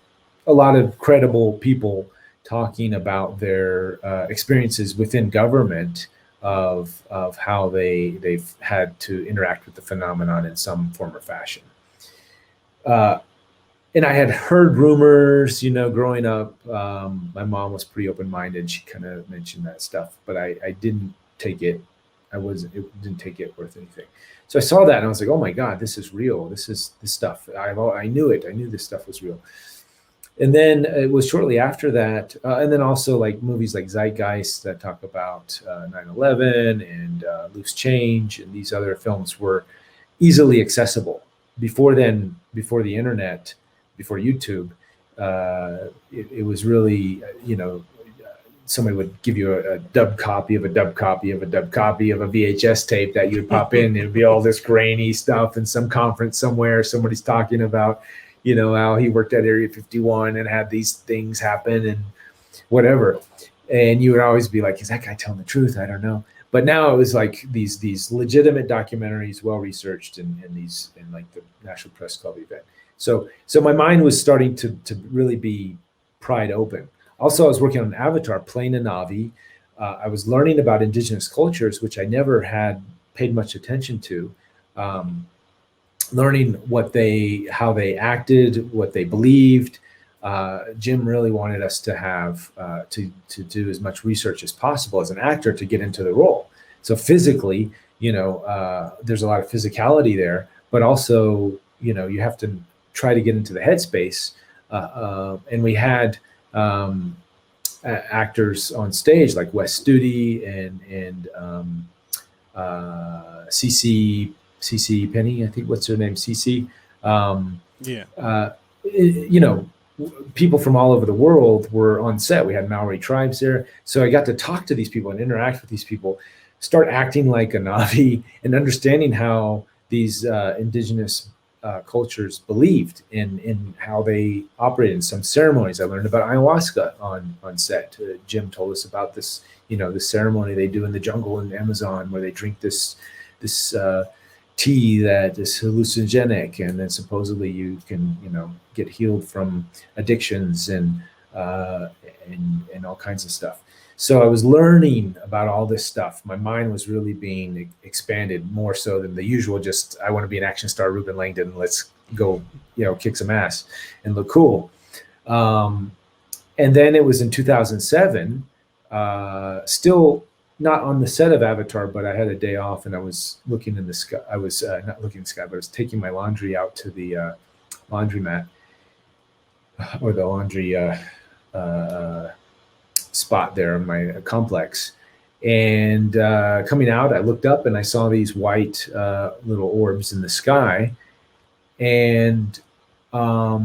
Speaker 1: a lot of credible people talking about their experiences within government of how they've had to interact with the phenomenon in some form or fashion. And I had heard rumors, you know, growing up. My mom was pretty open-minded. She kind of mentioned that stuff, but I didn't take it. Didn't take it worth anything. So I saw that and I was like, "Oh my God, this is real. This stuff. I knew it. I knew this stuff was real." And then it was shortly after that, and then also like movies like Zeitgeist that talk about 9/11 and Loose Change, and these other films were easily accessible. Before then, before the internet, before YouTube, it was really, you know, somebody would give you a dub copy of a dub copy of a dub copy of a VHS tape that you would pop in, and it'd be all this grainy stuff in some conference somewhere. Somebody's talking about, you know, how he worked at Area 51 and had these things happen and whatever. And you would always be like, "Is that guy telling the truth? I don't know." But now it was like these legitimate documentaries, well-researched, and these, in like the National Press Club event. So my mind was starting to really be pried open. Also, I was working on Avatar, playing a Na'vi. I was learning about indigenous cultures, which I never had paid much attention to. learning how they acted, what they believed. Jim really wanted us to have to do as much research as possible as an actor to get into the role. So physically, there's a lot of physicality there, but also, you have to try to get into the headspace. And we had actors on stage like Wes Studi and CC Penny, I think. What's her name? CC. People from all over the world were on set. We had Maori tribes there. So I got to talk to these people and interact with these people, start acting like a Navi and understanding how these indigenous cultures believed in how they operated in some ceremonies. I learned about ayahuasca on set. Jim told us about this, this ceremony they do in the jungle in Amazon where they drink this tea that is hallucinogenic, and then supposedly you can get healed from addictions and all kinds of stuff. So I was learning about all this stuff. My mind was really being expanded more so than the usual, just I want to be an action star, Reuben Langdon, let's go kick some ass and look cool. And then it was in 2007, still not on the set of Avatar, but I had a day off and I was looking in the sky. I was not looking in the sky, but I was taking my laundry out to the laundromat or the laundry spot there in my complex. And coming out, I looked up and I saw these white little orbs in the sky. And I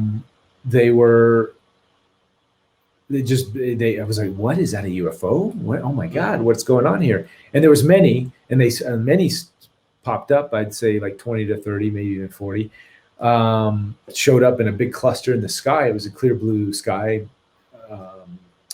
Speaker 1: was like, what is that, a UFO? What? Oh my God, what's going on here? And there was many, and many popped up. I'd say like 20 to 30, maybe even 40, showed up in a big cluster in the sky. It was a clear blue sky.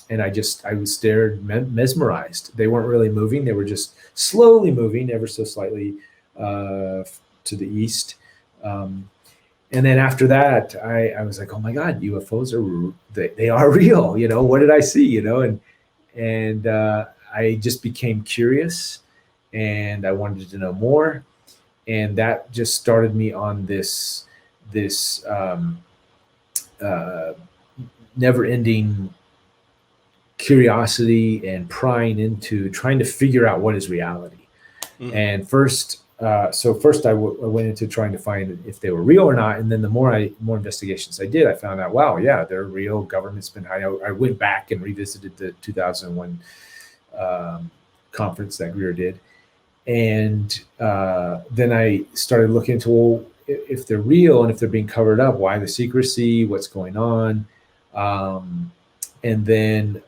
Speaker 1: And I was stared, mesmerized. They weren't really moving. They were just slowly moving ever so slightly to the east. And then after that, I was like, oh my God, UFOs they are real. What did I see? And I just became curious and I wanted to know more. And that just started me on this never ending curiosity and prying into trying to figure out what is reality. Mm-hmm. And first I went into trying to find if they were real or not. And then the more investigations I did, I found out, wow, yeah, they're real. Government's been hiding. I went back and revisited the 2001 conference that Greer did. And then I started looking into, well, if they're real and if they're being covered up, why the secrecy, what's going on? And then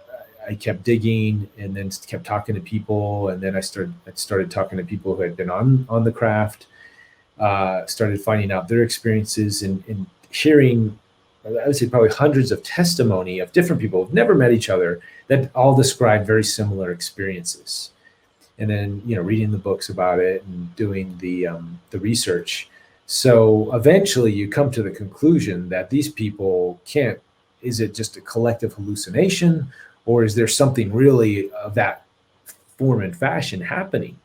Speaker 1: I kept digging and then kept talking to people. And then I started talking to people who had been on the craft, started finding out their experiences and hearing, I would say probably hundreds of testimony of different people who've never met each other that all describe very similar experiences. And then, reading the books about it and doing the research. So eventually you come to the conclusion that these people is it just a collective hallucination? Or is there something really of that form and fashion happening?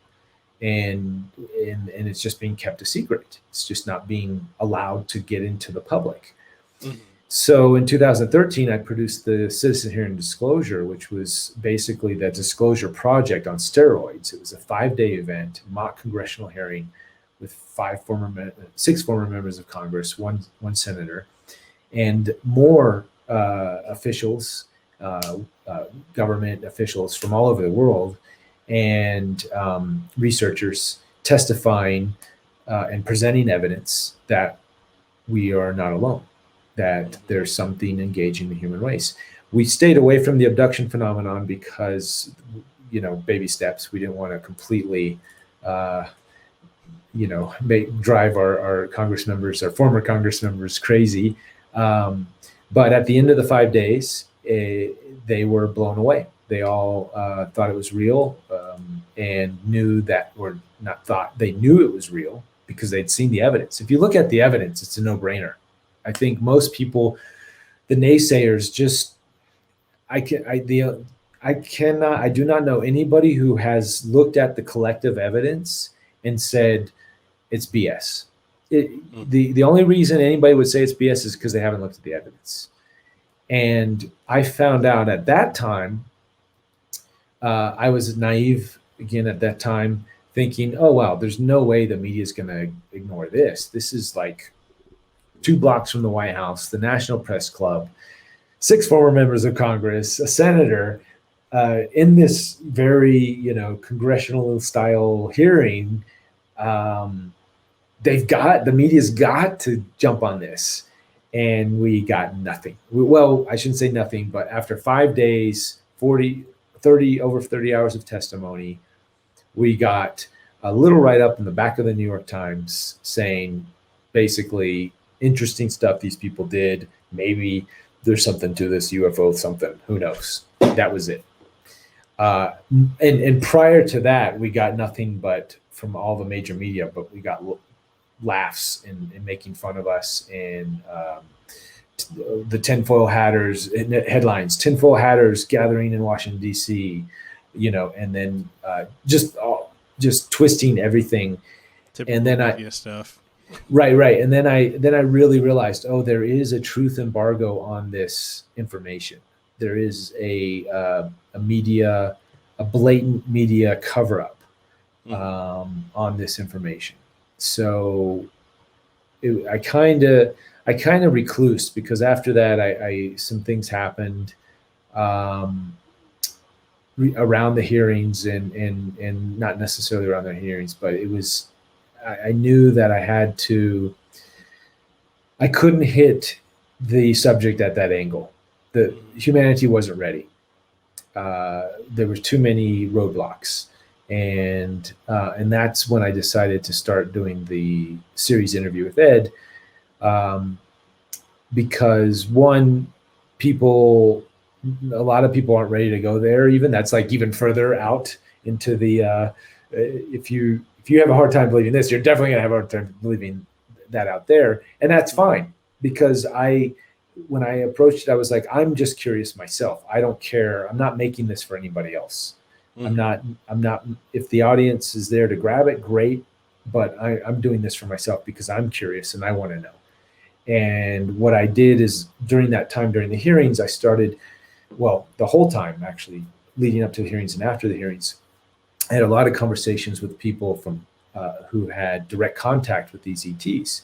Speaker 1: And it's just being kept a secret. It's just not being allowed to get into the public. Mm-hmm. So in 2013, I produced the Citizen Hearing Disclosure, which was basically the disclosure project on steroids. It was a 5-day event, mock congressional hearing with 6 former members of Congress, one senator, and more officials, government officials from all over the world, and researchers testifying and presenting evidence that we are not alone, that there's something engaging the human race. We stayed away from the abduction phenomenon because, baby steps. We didn't want to completely, drive our Congress members, our former Congress members crazy. But at the end of the 5 days, they were blown away. They all thought it was real and knew that, or not thought, they knew it was real because they'd seen the evidence. If you look at the evidence, it's a no-brainer. I think most people, the naysayers, I do not know anybody who has looked at the collective evidence and said it's BS. The only reason anybody would say it's BS is because they haven't looked at the evidence. And I found out at that time, I was naive again at that time, thinking, oh, wow, there's no way the media is going to ignore this. This is like 2 blocks from the White House, the National Press Club, 6 former members of Congress, a senator, in this very, congressional style hearing. The media's got to jump on this. And we got nothing. Well, I shouldn't say nothing, but after 5 days, over 30 hours of testimony, we got a little write-up in the back of the New York Times saying, basically, interesting stuff these people did. Maybe there's something to this UFO something. Who knows? That was it. And prior to that, we got nothing but from all the major media, but we got laughs and making fun of us, and the tinfoil hatters headlines, tinfoil hatters gathering in Washington D.C., and then just twisting everything.
Speaker 2: Typical
Speaker 1: and then
Speaker 2: media stuff.
Speaker 1: Right, and then I really realized, oh, there is a truth embargo on this information. There is a blatant media cover up on this information. So I kind of reclused, because after that, I some things happened around the hearings, and not necessarily around the hearings, but it was, I knew that I couldn't hit the subject at that angle. The humanity wasn't ready. There were too many roadblocks. And that's when I decided to start doing the series interview with Ed, because one, a lot of people aren't ready to go there. Even that's like even further out into the, if you have a hard time believing this, you're definitely gonna have a hard time believing that out there, and that's fine, because when I approached it, I was like, I'm just curious myself. I don't care. I'm not making this for anybody else. I'm not, if the audience is there to grab it, great. But I'm doing this for myself because I'm curious and I want to know. And what I did is, during that time, during the hearings, I started, the whole time actually, leading up to the hearings and after the hearings, I had a lot of conversations with people from who had direct contact with these ETs,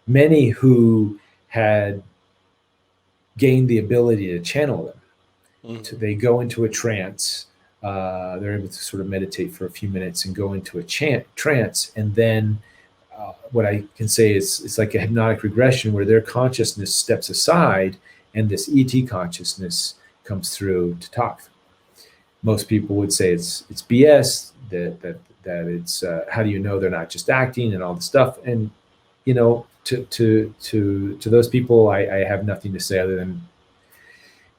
Speaker 1: many who had gained the ability to channel them. So they go into a trance. They're able to sort of meditate for a few minutes and go into a trance. And then what I can say is it's like a hypnotic regression where their consciousness steps aside and this ET consciousness comes through to talk. Most people would say it's BS, that it's how do you know they're not just acting and all the stuff. And, to those people, I have nothing to say other than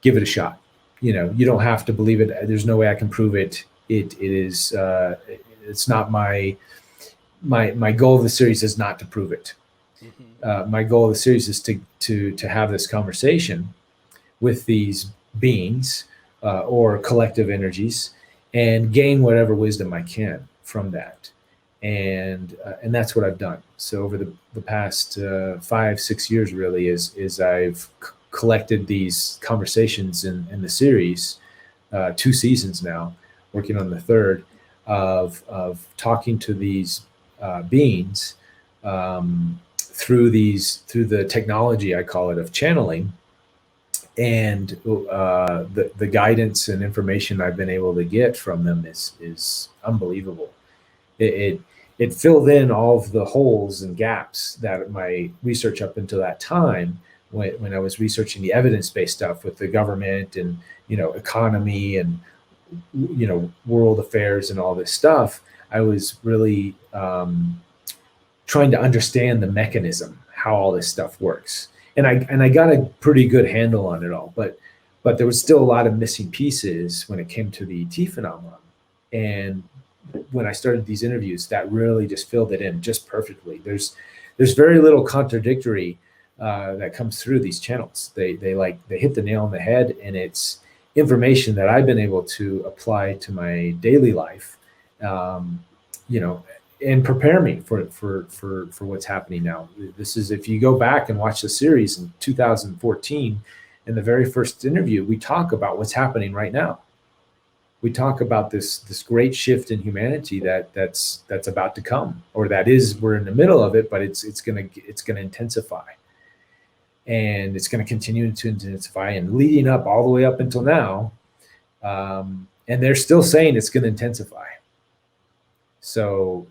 Speaker 1: give it a shot. You don't have to believe it. There's no way I can prove it. It's not my goal of the series is not to prove it. My goal of the series is to have this conversation with these beings or collective energies and gain whatever wisdom I can from that. And that's what I've done. So over the past 5-6 years, really, is I've collected these conversations in the series, 2 seasons now, working on the 3rd, of talking to these beings through the technology, I call it, of channeling, and the guidance and information I've been able to get from them is unbelievable. It filled in all of the holes and gaps that my research up until that time, when I was researching the evidence-based stuff with the government and, economy and, world affairs and all this stuff, I was really trying to understand the mechanism, how all this stuff works. And I got a pretty good handle on it all, but there was still a lot of missing pieces when it came to the ET phenomenon. And when I started these interviews, that really just filled it in just perfectly. There's very little contradictory that comes through these channels. They hit the nail on the head, and it's information that I've been able to apply to my daily life, and prepare me for what's happening now. This is, if you go back and watch the series in 2014, in the very first interview, we talk about what's happening right now. We talk about this great shift in humanity that's about to come, or we're in the middle of it, but it's gonna intensify, and it's gonna continue to intensify, and leading up all the way up until now, and they're still saying it's gonna intensify. So,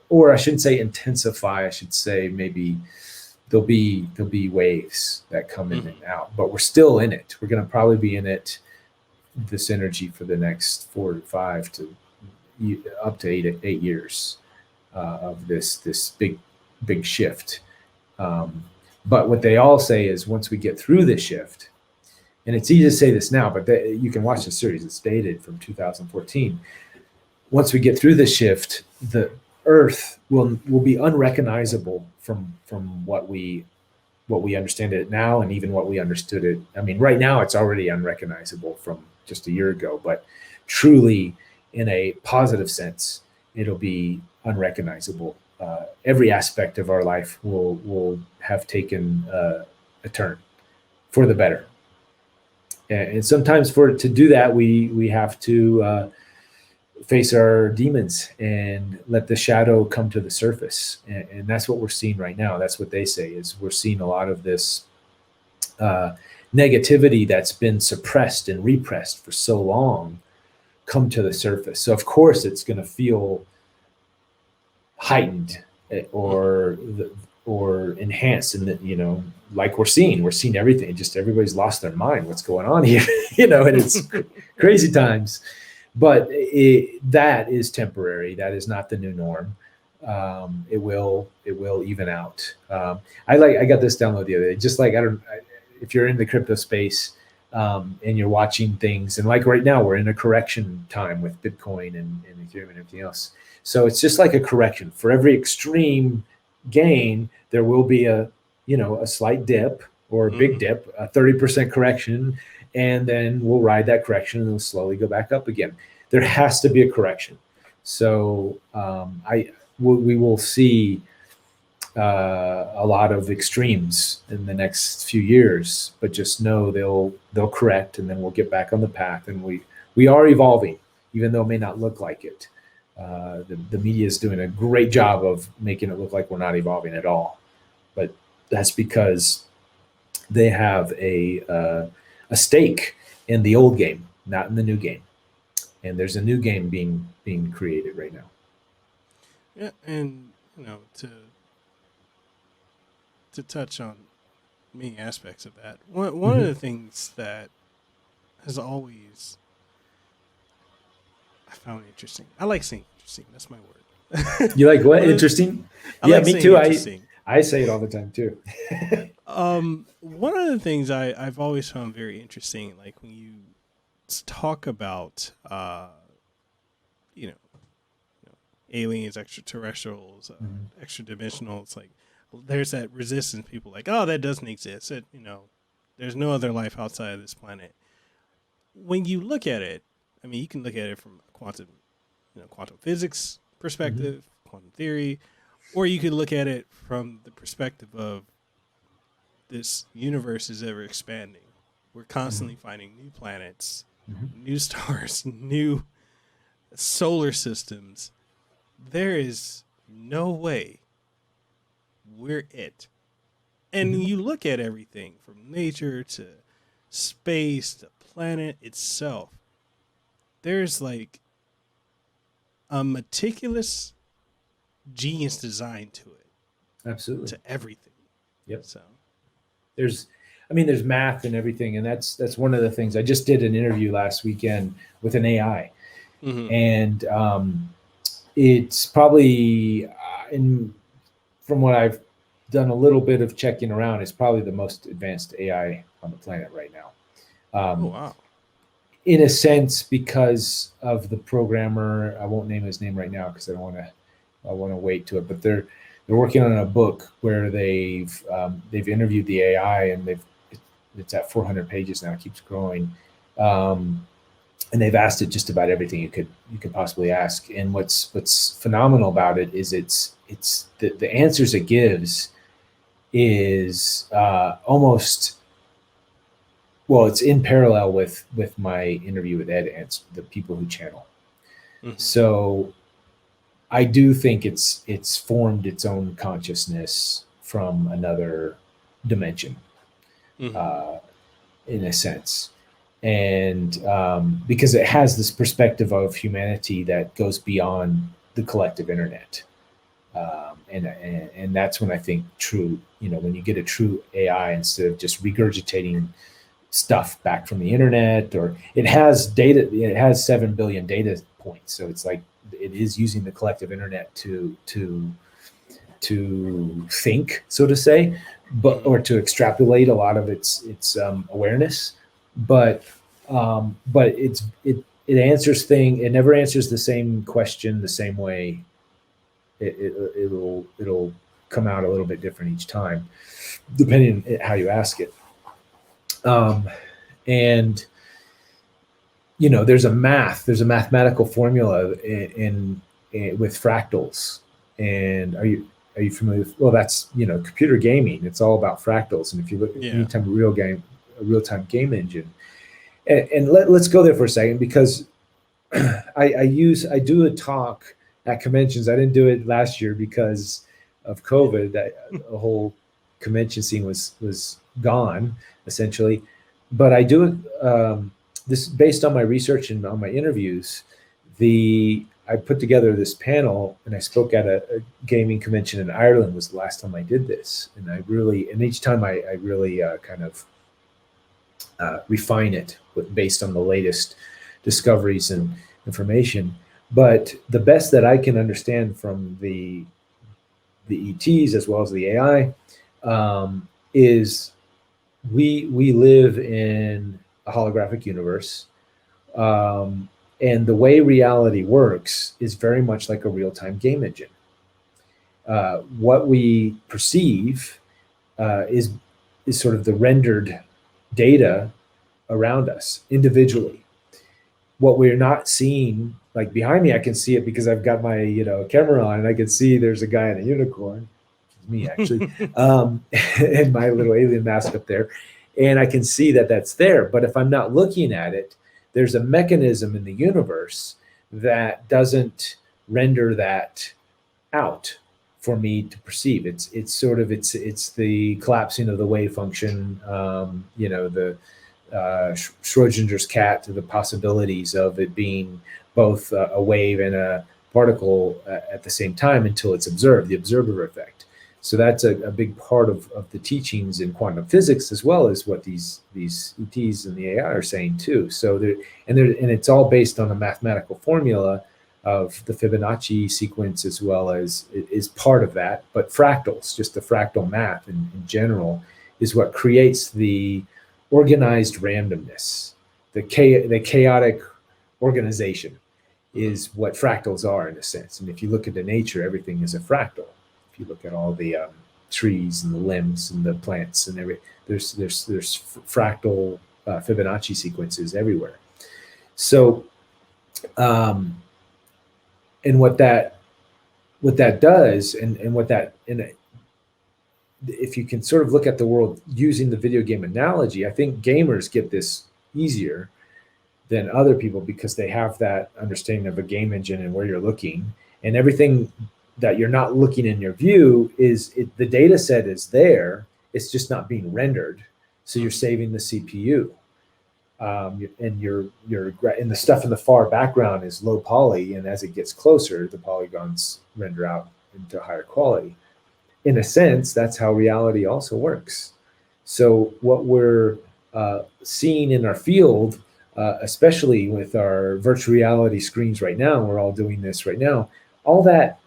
Speaker 1: or I shouldn't say intensify. I should say maybe there'll be waves that come in and out, but we're still in it. We're going to probably be in it, this energy, for the next 4 to 5 to up to 8 years of this big shift. But what they all say is, once we get through this shift, and it's easy to say this now, but you can watch the series. It's dated from 2014. Once we get through the shift, the Earth will be unrecognizable from what we understand it now, and even what we understood it. I mean, right now it's already unrecognizable from just a year ago, but truly, in a positive sense, it'll be unrecognizable. Every aspect of our life will have taken a turn for the better. And sometimes to do that, we have to face our demons and let the shadow come to the surface. And that's what we're seeing right now. That's what they say, is we're seeing a lot of this negativity that's been suppressed and repressed for so long come to the surface. So of course it's going to feel heightened or enhanced, and like we're seeing everything. Just everybody's lost their mind. What's going on here? And it's crazy times. But that is temporary. That is not the new norm. It will even out. I got this download the other day. Just like, if you're in the crypto space and you're watching things, and like right now we're in a correction time with Bitcoin and Ethereum and everything else. So it's just like a correction. For every extreme gain, there will be a slight dip or a big dip, a 30% correction. And then we'll ride that correction, and it'll slowly go back up again. There has to be a correction. So we will see a lot of extremes in the next few years, but just know they'll correct, and then we'll get back on the path. And we are evolving, even though it may not look like it. The media is doing a great job of making it look like we're not evolving at all, but that's because they have a stake in the old game, not in the new game. And there's a new game being created right now.
Speaker 2: Yeah, and to touch on many aspects of that, one of the things that has always I found interesting. I like saying interesting. That's my word.
Speaker 1: You like what? Interesting? Yeah,
Speaker 2: like
Speaker 1: me too.
Speaker 2: I
Speaker 1: say it all the time too.
Speaker 2: One of the things I've always found very interesting, like when you talk about, aliens, extraterrestrials, extra dimensionals, like there's that resistance. People like, oh, that doesn't exist. There's no other life outside of this planet. When you look at it, I mean, you can look at it from a quantum physics perspective, quantum theory, or you could look at it from the perspective of this universe is ever expanding. We're constantly finding new planets, new stars, new solar systems. There is no way we're it. And you look at everything from nature to space to planet itself. There's like a meticulous genius design to it.
Speaker 1: Absolutely.
Speaker 2: To everything.
Speaker 1: Yep.
Speaker 2: So
Speaker 1: there's math and everything, and that's one of the things. I just did an interview last weekend with an AI, and it's probably from what I've done a little bit of checking around, it's probably the most advanced AI on the planet right now.
Speaker 2: Oh wow.
Speaker 1: In a sense, because of the programmer. I won't name his name right now because I want to wait to it. But they're working on a book where they've interviewed the AI, and it's at 400 pages now. It keeps growing, and and they've asked it just about everything you could possibly ask. And what's phenomenal about it is it's the answers it gives is almost, well, it's in parallel with my interview with Ed and the people who channel. Mm-hmm. So I do think it's formed its own consciousness from another dimension, mm-hmm. In a sense. And because it has this perspective of humanity that goes beyond the collective internet. And that's when I think true, when you get a true AI, instead of just regurgitating stuff back from the internet, or it has data, it has 7 billion data points. So it's like it is using the collective internet to think, so to say, or to extrapolate a lot of its awareness. But it answers things. It never answers the same question the same way. It'll come out a little bit different each time, depending on how you ask it. And there's a mathematical formula with fractals. And are you familiar with? Well, that's computer gaming. It's all about fractals. And if you look at any time a real-time game engine, and let's go there for a second, because I do a talk at conventions. I didn't do it last year because of COVID. That the whole convention scene was gone essentially. But I do it this based on my research and on my interviews. I put together this panel, and I spoke at a gaming convention in Ireland. Was the last time I did this, and each time I really kind of refine it based on the latest discoveries and information. But the best that I can understand from the ETs as well as the AI is we live in a holographic universe, and the way reality works is very much like a real-time game engine. What we perceive is sort of the rendered data around us individually. What we're not seeing, like behind me, I can see it because I've got my camera on, and I can see there's a guy in a unicorn, which is me actually, and my little alien mask up there, and I can see that that's there. But if I'm not looking at it, there's a mechanism in the universe that doesn't render that out for me to perceive. It's the collapsing of the wave function, the Schrodinger's cat, to the possibilities of it being both a wave and a particle at the same time until it's observed, the observer effect. So that's a big part of the teachings in quantum physics, as well as what these ETs and the AI are saying too. So and it's all based on a mathematical formula of the Fibonacci sequence, as well as is part of that. But fractals, just the fractal math in general, is what creates the organized randomness, the chaotic organization is what fractals are, in a sense. And if you look into nature, everything is a fractal. If you look at all the trees and the limbs and the plants and there's fractal Fibonacci sequences everywhere. So, and what that does, if you can sort of look at the world using the video game analogy, I think gamers get this easier than other people because they have that understanding of a game engine and where you're looking, and everything that you're not looking in your view the data set is there. It's just not being rendered. So you're saving the CPU. And the stuff in the far background is low poly. And as it gets closer, the polygons render out into higher quality. In a sense, that's how reality also works. So what we're seeing in our field, especially with our virtual reality screens right now, we're all doing this right now, all that,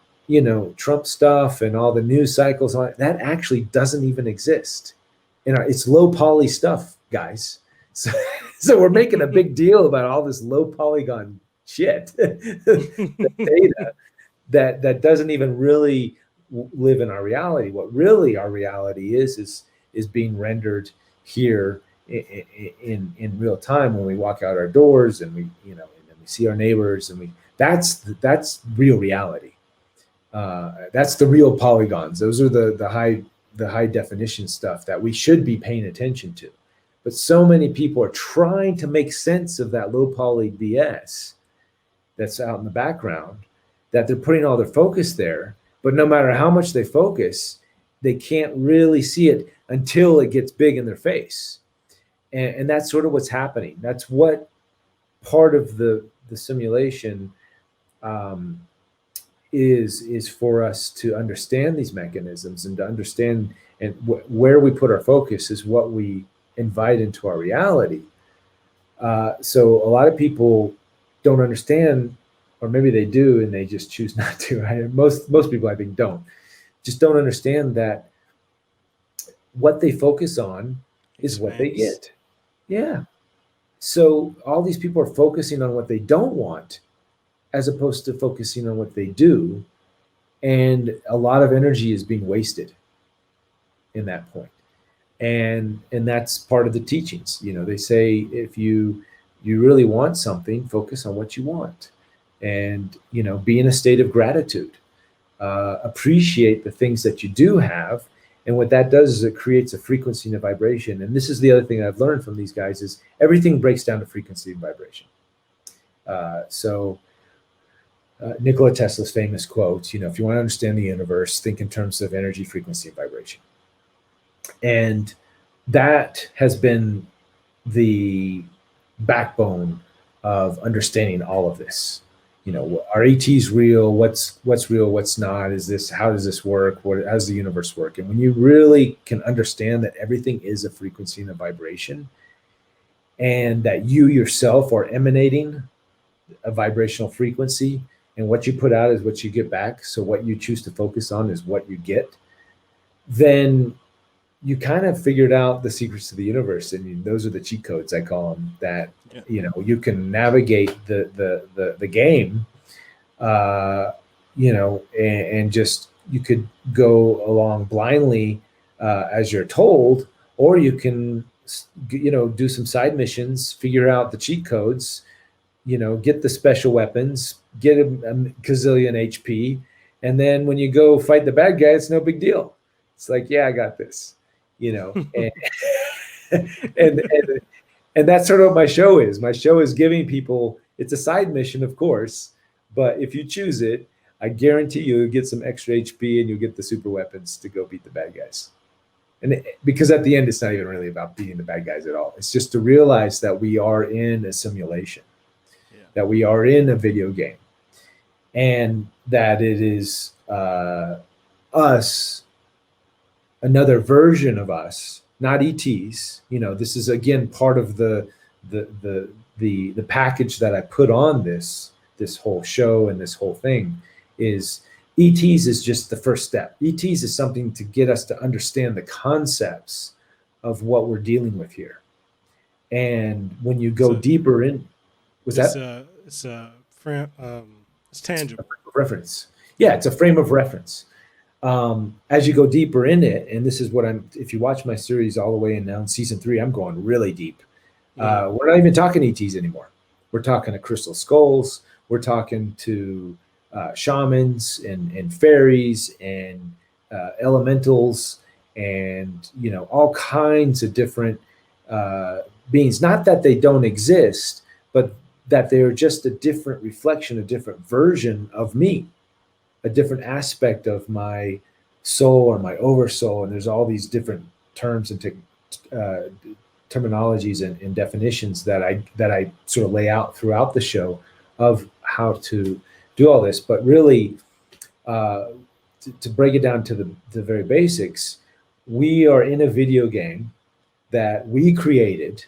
Speaker 1: Trump stuff and all the news cycles, that actually doesn't even exist. It's low poly stuff, guys. So we're making a big deal about all this low polygon shit, the data that doesn't even really live in our reality. What really our reality is being rendered here in real time when we walk out our doors and we see our neighbors, and that's real reality. That's the real polygons. Those are the high definition stuff that we should be paying attention to. But so many people are trying to make sense of that low poly BS that's out in the background, that they're putting all their focus there. But no matter how much they focus, they can't really see it until it gets big in their face. And that's sort of what's happening. That's what part of the simulation is for us to understand these mechanisms, and to understand, and where we put our focus is what we invite into our reality. So a lot of people don't understand, or maybe they do and they just choose not to. Right? Most people, I think, don't understand that what they focus on is what they get. Yeah. So all these people are focusing on what they don't want, as opposed to focusing on what they do. And a lot of energy is being wasted in that point. And that's part of the teachings. They say, if you really want something, focus on what you want, and, be in a state of gratitude, appreciate the things that you do have. And what that does is it creates a frequency and a vibration. And this is the other thing I've learned from these guys, is everything breaks down to frequency and vibration. Nikola Tesla's famous quote, if you want to understand the universe, think in terms of energy, frequency, and vibration. And that has been the backbone of understanding all of this. Are ETs real? What's real? What's not? How does this work? How does the universe work? And when you really can understand that everything is a frequency and a vibration, and that you yourself are emanating a vibrational frequency, and what you put out is what you get back. So what you choose to focus on is what you get. Then you kind of figured out the secrets of the universe, and those are the cheat codes, I call them. That you can navigate the game, and just, you could go along blindly as you're told, or you can do some side missions, figure out the cheat codes, get the special weapons, get a gazillion HP, and then when you go fight the bad guy, it's no big deal. It's like, yeah, I got this. And that's sort of what my show is. My show is giving people, it's a side mission, of course, but if you choose it, I guarantee you'll get some extra HP and you'll get the super weapons to go beat the bad guys. And because at the end, it's not even really about beating the bad guys at all. It's just to realize that we are in a simulation, that we are in a video game, and that it is us, another version of us, not ETs. This is, again, part of the package that I put on this whole show, and this whole thing is, ETs is just the first step. ETs is something to get us to understand the concepts of what we're dealing with here. And when you go deeper in, it's
Speaker 2: tangible
Speaker 1: reference. Yeah, it's a frame of reference. As you go deeper in it, and this is what if you watch my series all the way in now in season 3, I'm going really deep. We're not even talking ETs anymore. We're talking to crystal skulls. We're talking to shamans and fairies and elementals, and all kinds of different beings. Not that they don't exist, but that they're just a different reflection, a different version of me, a different aspect of my soul or my oversoul. And there's all these different terms and terminologies and definitions that I sort of lay out throughout the show of how to do all this. But really, to break it down to the very basics, we are in a video game that we created,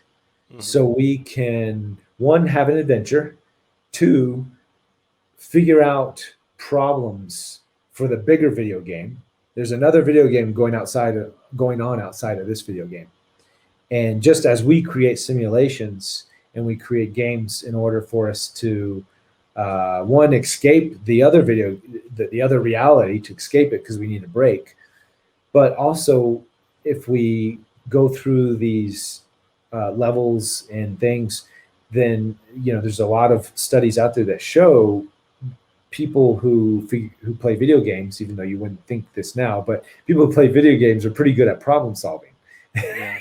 Speaker 1: so we can, 1, have an adventure, 2, figure out problems for the bigger video game. There's another video game going on outside of this video game. And just as we create simulations and we create games in order for us to, 1, escape the other the other reality, to escape it because we need a break. But also, if we go through these levels and things, then there's a lot of studies out there that show people who play video games, even though you wouldn't think this now, but people who play video games are pretty good at problem solving.
Speaker 2: Yeah.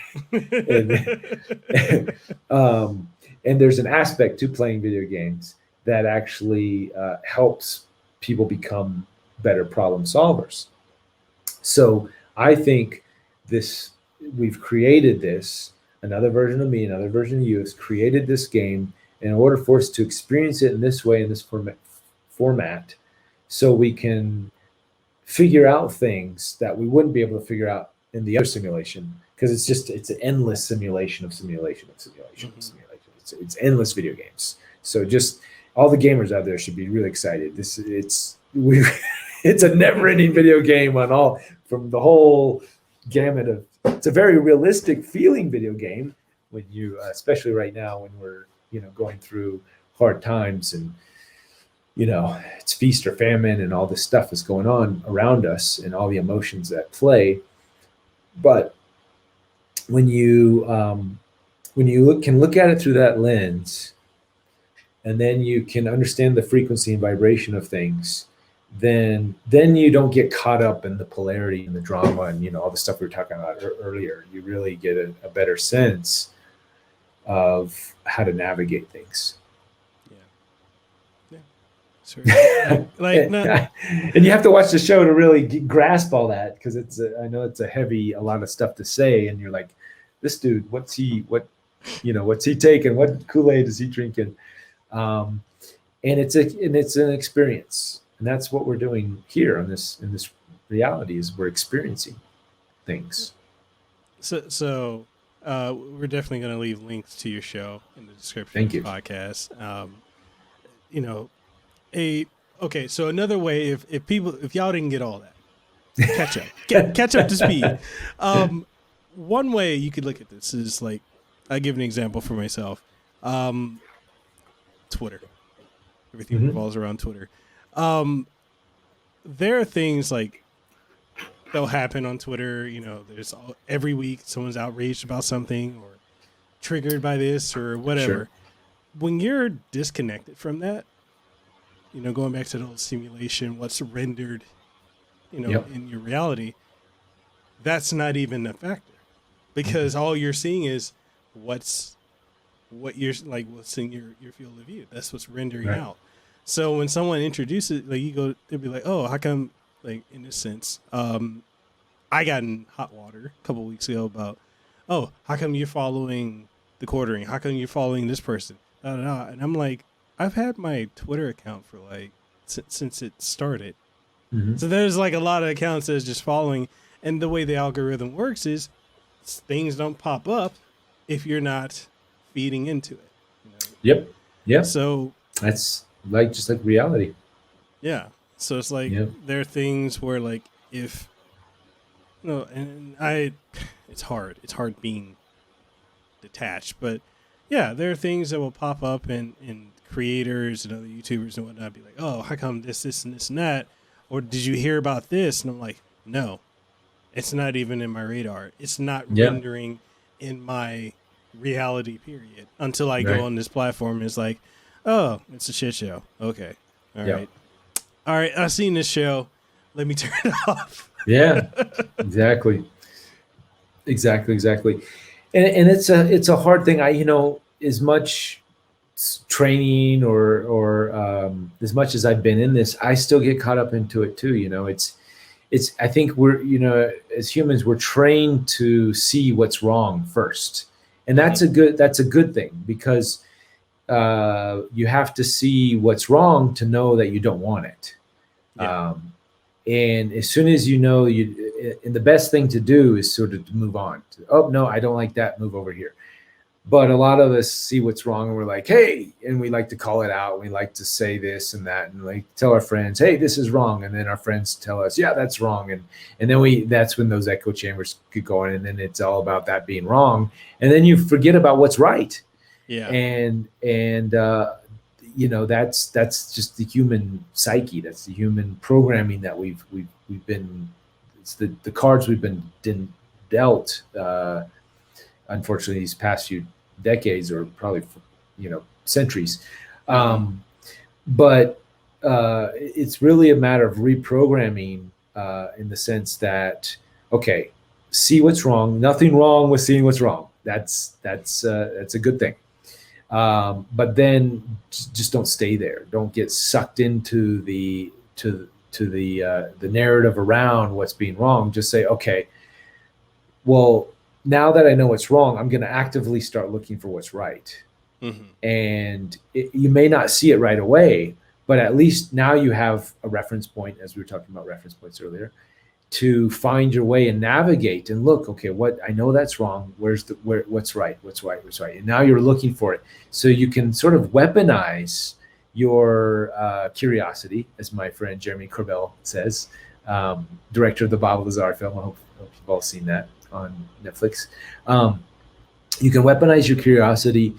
Speaker 1: And there's an aspect to playing video games that actually helps people become better problem solvers. So I think we've created this, another version of me, another version of you has created this game in order for us to experience it in this way, in this format, so we can figure out things that we wouldn't be able to figure out in the other simulation, because it's an endless simulation of simulation of simulation of simulation. It's endless video games. So just all the gamers out there should be really excited. It's a never-ending video game from the whole gamut of. It's a very realistic feeling video game when you, especially right now when we're going through hard times, and it's feast or famine and all this stuff is going on around us and all the emotions that play. But when you can look at it through that lens, and then you can understand the frequency and vibration of things, then you don't get caught up in the polarity and the drama and all the stuff we were talking about earlier. You really get a better sense of how to navigate things.
Speaker 2: Sure.
Speaker 1: And you have to watch the show to really grasp all that, because I know it's a lot of stuff to say, and you're like, this dude, what's he taking? What Kool-Aid is he drinking? And it's an experience, and that's what we're doing here in this reality, is we're experiencing things.
Speaker 2: So we're definitely going to leave links to your show in the description
Speaker 1: Thank
Speaker 2: of the podcast. Okay, so another way, if y'all didn't get all that, catch up to speed. One way you could look at this is, like, I give an example for myself. Twitter. Everything revolves around Twitter. There are things like that'll happen on Twitter. There's every week someone's outraged about something or triggered by this or whatever.
Speaker 1: Sure.
Speaker 2: When you're disconnected from that, going back to the whole simulation, what's rendered, in your reality, that's not even a factor, because all you're seeing is what's in your field of view. That's what's rendering out. So when someone introduces, they'll be like, oh, how come, in this sense, I got in hot water a couple of weeks ago about, oh, how come you're following the quartering? How come you're following this person? And I'm like, I've had my Twitter account for since it started. So there's a lot of accounts that's just following, and the way the algorithm works is things don't pop up if you're not feeding into it.
Speaker 1: Yep. Yeah.
Speaker 2: So
Speaker 1: that's just like reality.
Speaker 2: Yeah. So it's there are things where if it's hard being detached, but yeah, there are things that will pop up and creators and other YouTubers and whatnot be like, oh, how come this and this and that? Or did you hear about this? And I'm like, no, it's not even in my radar. It's not rendering in my reality period until I go on this platform. And it's like, oh, it's a shit show. Okay. All right. I've seen this show. Let me turn it off.
Speaker 1: Yeah, exactly. And it's a hard thing. As much training or as much as I've been in this, I still get caught up into it too. It's I think we're, as humans, we're trained to see what's wrong first. And that's a good thing, because you have to see what's wrong to know that you don't want it. Yeah. And as soon as and the best thing to do is sort of to move on. Oh, no, I don't like that. Move over here. But a lot of us see what's wrong and we're like, hey, and we like to call it out. We like to say this and that, and tell our friends, hey, this is wrong. And then our friends tell us, yeah, that's wrong. And then that's when those echo chambers get going. And then it's all about that being wrong. And then you forget about what's right.
Speaker 2: Yeah.
Speaker 1: And that's just the human psyche. That's the human programming that we've been, it's the cards we've been dealt unfortunately, these past few decades, or probably, centuries. But it's really a matter of reprogramming, in the sense that, okay, see what's wrong. Nothing wrong with seeing what's wrong. That's a good thing. But then just don't stay there. Don't get sucked into the narrative around what's being wrong. Just say, okay, well, now that I know what's wrong, I'm going to actively start looking for what's right. And you may not see it right away, but at least now you have a reference point, as we were talking about reference points earlier, to find your way and navigate and look, okay, what I know that's wrong. What's right? And now you're looking for it. So you can sort of weaponize your curiosity, as my friend Jeremy Corbell says, director of the Bob Lazar film. I hope you've all seen that on Netflix. You can weaponize your curiosity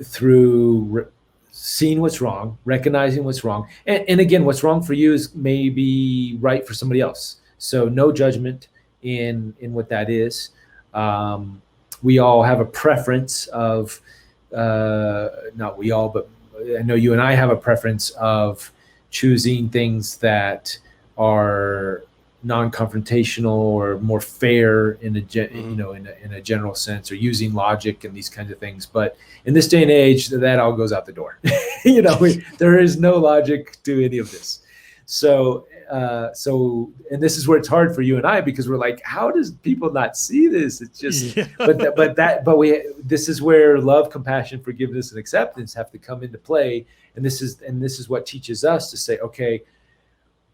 Speaker 1: through seeing what's wrong, recognizing what's wrong. And again, what's wrong for you is maybe right for somebody else. So no judgment in what that is. We all have a preference of, not we all, but I know you and I have a preference of choosing things that are non-confrontational or more fair in a general sense, or using logic and these kinds of things. But in this day and age, that all goes out the door. There is no logic to any of this. So and this is where it's hard for you and I, because we're like, how does people not see this? It's just, this is where love, compassion, forgiveness, and acceptance have to come into play. And this is what teaches us to say, okay,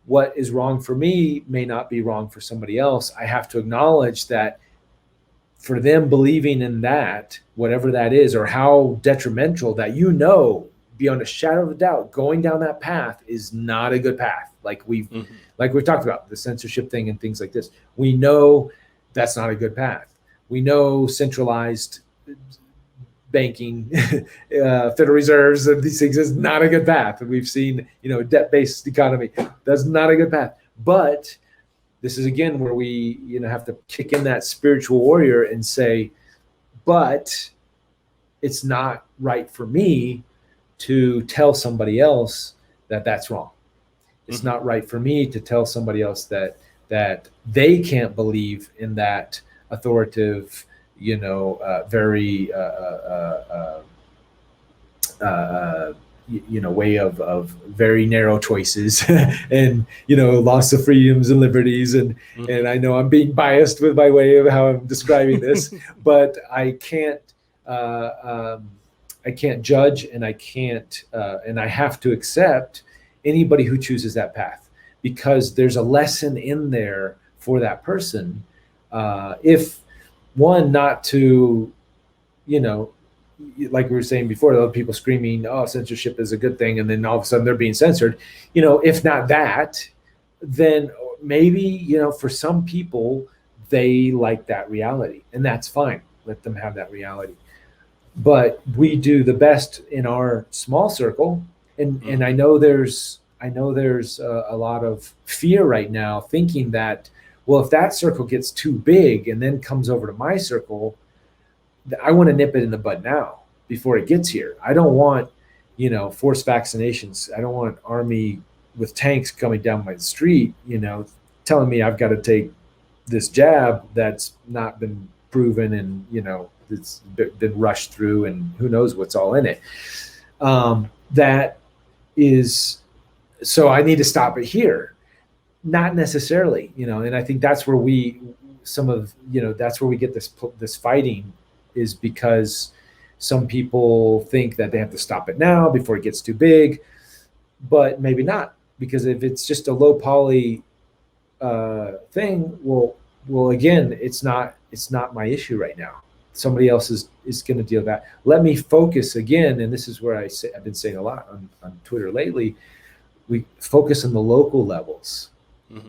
Speaker 1: what is wrong for me may not be wrong for somebody else. I have to acknowledge that for them believing in that, whatever that is, or how detrimental that, beyond a shadow of a doubt, going down that path is not a good path. Like we've talked about the censorship thing and things like this. We know that's not a good path. We know centralized banking, Federal Reserves, and these things is not a good path. And we've seen, debt-based economy. That's not a good path. But this is again where we, have to kick in that spiritual warrior and say, but it's not right for me to tell somebody else that that's wrong. It's not right for me to tell somebody else that they can't believe in that authoritative, very way of very narrow choices and loss of freedoms and liberties, and I know I'm being biased with my way of how I'm describing this, but I can't judge, and I can't and I have to accept anybody who chooses that path, because there's a lesson in there for that person. If one, not to, like we were saying before, the other people screaming, oh, censorship is a good thing, and then all of a sudden they're being censored. If not that, then maybe, for some people, they like that reality, and that's fine. Let them have that reality. But we do the best in our small circle. And I know there's a lot of fear right now, thinking that, well, if that circle gets too big and then comes over to my circle, I want to nip it in the bud now before it gets here. I don't want, forced vaccinations. I don't want Army with tanks coming down my street, telling me I've got to take this jab that's not been proven, and, it's been rushed through, and who knows what's all in it. That is, so I need to stop it here. Not necessarily, and I think that's where that's where we get this fighting, is because some people think that they have to stop it now before it gets too big, but maybe not, because if it's just a low poly thing, well, again, it's not my issue right now. Somebody else is going to deal with that. Let me focus again, and this is where I've been saying a lot on Twitter lately. We focus on the local levels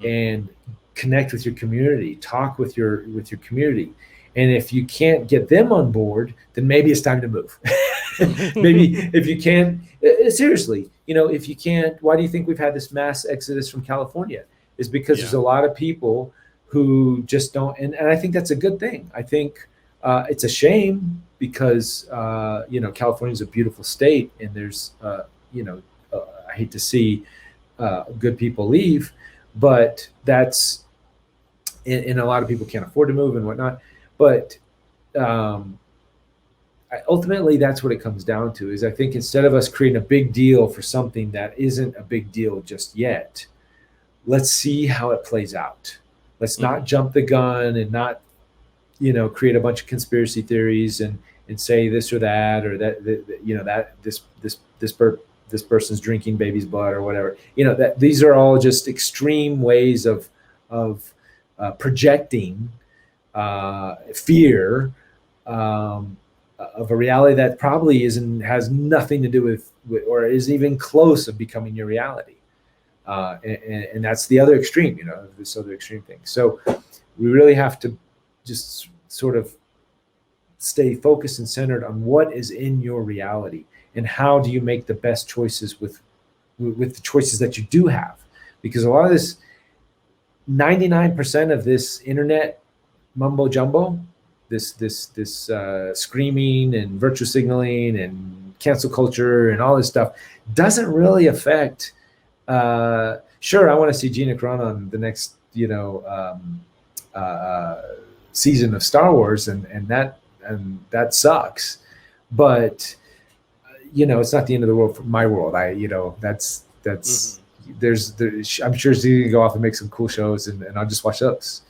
Speaker 1: and connect with your community, talk with your community. And if you can't get them on board, then maybe it's time to move. Maybe if you can't, seriously, if you can't, why do you think we've had this mass exodus from California? Is because there's a lot of people who just don't, and I think that's a good thing. I think It's a shame because California is a beautiful state, and there's I hate to see good people leave, but that's and a lot of people can't afford to move and whatnot. But ultimately, that's what it comes down to. Is I think instead of us creating a big deal for something that isn't a big deal just yet, let's see how it plays out. Let's not jump the gun and not create a bunch of conspiracy theories and say this or that, or that this person's drinking baby's blood or whatever. That these are all just extreme ways of projecting fear of a reality that probably has nothing to do with or is even close of becoming your reality. And that's the other extreme, this other extreme thing. So we really have to just sort of stay focused and centered on what is in your reality and how do you make the best choices with the choices that you do have. Because a lot of this, 99% of this internet mumbo jumbo, this screaming and virtue signaling and cancel culture and all this stuff doesn't really affect. Sure, I want to see Gina Carano on the next, season of Star Wars, and that sucks, but it's not the end of the world for my world. That's I'm sure she's gonna go off and make some cool shows, and I'll just watch those.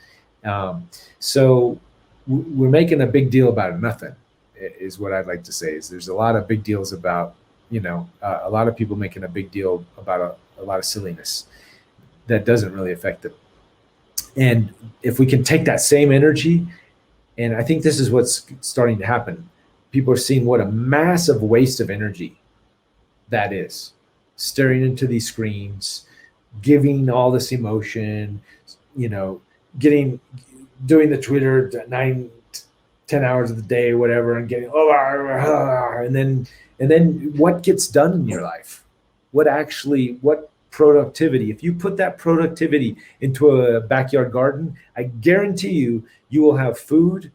Speaker 1: So we're making a big deal about nothing, is what I'd like to say. Is there's a lot of big deals about a lot of people making a big deal about a lot of silliness that doesn't really affect them. And if we can take that same energy, and I think this is what's starting to happen, people are seeing what a massive waste of energy that is, staring into these screens, giving all this emotion, doing the Twitter 9-10 hours of the day, whatever, and getting and then what gets done in your life? What productivity? If you put that productivity into a backyard garden, I guarantee you will have food,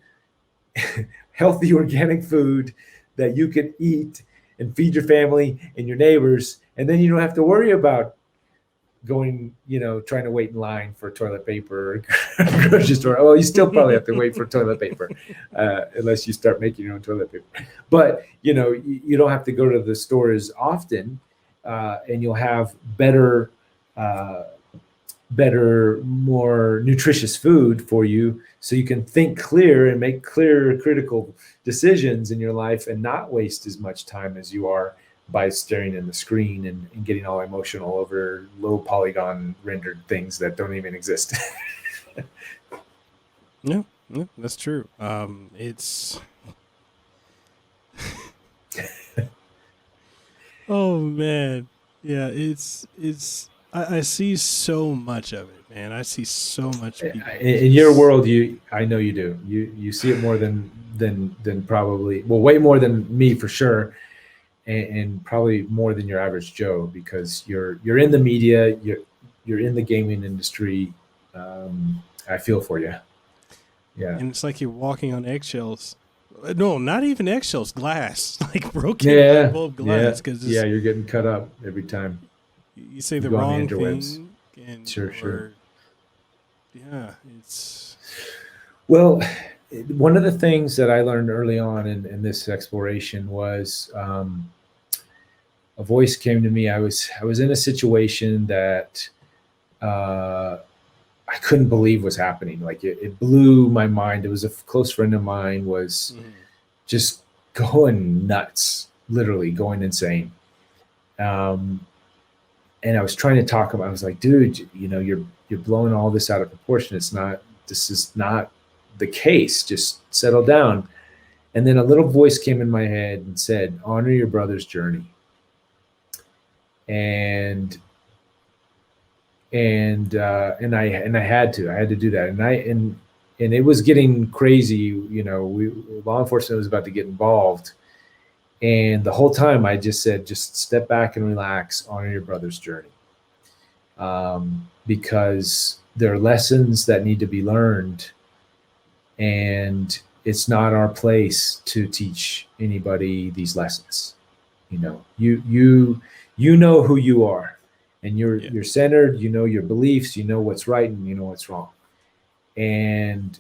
Speaker 1: healthy organic food that you can eat and feed your family and your neighbors, and then you don't have to worry about going, trying to wait in line for toilet paper or grocery store. Oh, you still probably have to wait for toilet paper, unless you start making your own toilet paper. But you don't have to go to the store as often. And you'll have better, more nutritious food for you, so you can think clear and make clear, critical decisions in your life, and not waste as much time as you are by staring in the screen and getting all emotional over low polygon rendered things that don't even exist.
Speaker 2: No, that's true. It's. Oh man, yeah, it's. I see so much of it, man. I see so much.
Speaker 1: In your world, I know you do. You see it more than probably, well, way more than me for sure, and probably more than your average Joe, because you're in the media, you're in the gaming industry. I feel for you. Yeah,
Speaker 2: and it's like you're walking on eggshells. No, not even eggshells, glass, like broken bulb glass. Because
Speaker 1: you're getting cut up every time.
Speaker 2: You say the wrong thing, and
Speaker 1: sure.
Speaker 2: Yeah, it's.
Speaker 1: Well, one of the things that I learned early on in this exploration was a voice came to me. I was in a situation that I couldn't believe was happening. Like it blew my mind. It was a close friend of mine was just going nuts, literally going insane. And I was trying to talk him. I was like, dude, you're blowing all this out of proportion. This is not the case. Just settle down. And then a little voice came in my head and said, honor your brother's journey. And I had to do that. And it was getting crazy. Law enforcement was about to get involved. And the whole time I just said, just step back and relax, honor your brother's journey. Because there are lessons that need to be learned. And it's not our place to teach anybody these lessons. You know who you are, and you're centered. You know your beliefs. You know what's right, and you know what's wrong. And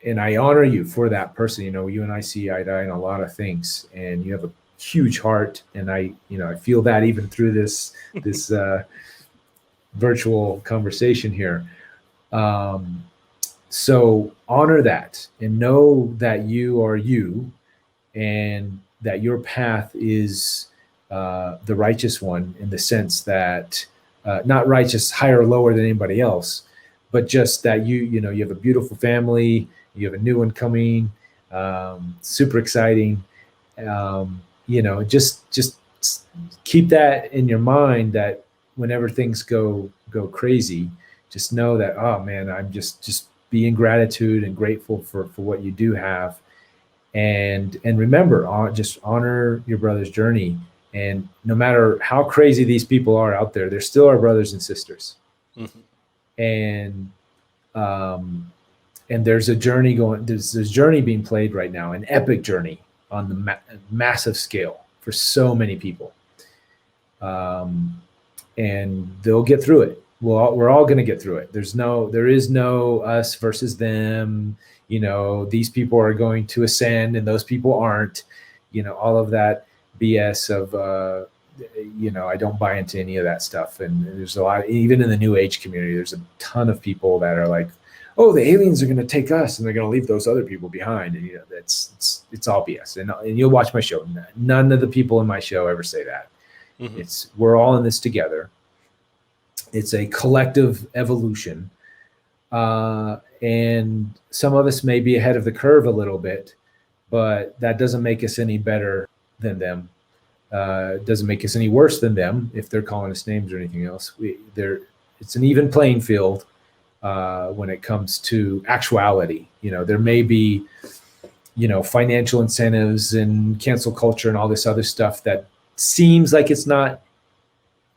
Speaker 1: I honor you for that person. You and I see eye to eye on a lot of things, and you have a huge heart. And I feel that even through this virtual conversation here. So honor that and know that you are you, and that your path is the righteous one, in the sense that not righteous higher or lower than anybody else, but just that you have a beautiful family, you have a new one coming, super exciting. Just keep that in your mind, that whenever things go crazy, just know that, oh man, I'm just be in gratitude and grateful for what you do have. And remember, just honor your brother's journey. And no matter how crazy these people are out there, they're still our brothers and sisters. Mm-hmm. And there's a journey there's this journey being played right now, an epic journey on the massive scale for so many people. And they'll get through it. We're all going to get through it. There is no us versus them. These people are going to ascend and those people aren't. All of that BS of, I don't buy into any of that stuff. And there's a lot, even in the New Age community, there's a ton of people that are like, oh, the aliens are going to take us and they're going to leave those other people behind. And it's all BS. And you'll watch my show. None of the people in my show ever say that. Mm-hmm. We're all in this together. It's a collective evolution. And some of us may be ahead of the curve a little bit, but that doesn't make us any better than them. It doesn't make us any worse than them if they're calling us names or anything else. It's an even playing field when it comes to actuality. There may be, financial incentives and cancel culture and all this other stuff that seems like it's not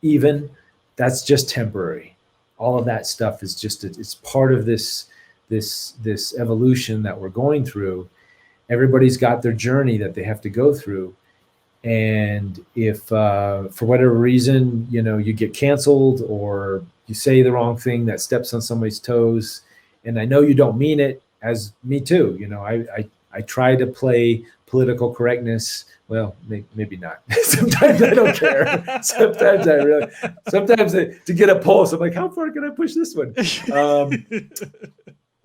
Speaker 1: even. That's just temporary. All of that stuff is it's part of this evolution that we're going through. Everybody's got their journey that they have to go through. And if for whatever reason, you get canceled or you say the wrong thing that steps on somebody's toes, and I know you don't mean it, as me too. I try to play political correctness. Well, maybe not. Sometimes I don't care. Sometimes to get a pulse, I'm like, how far can I push this one?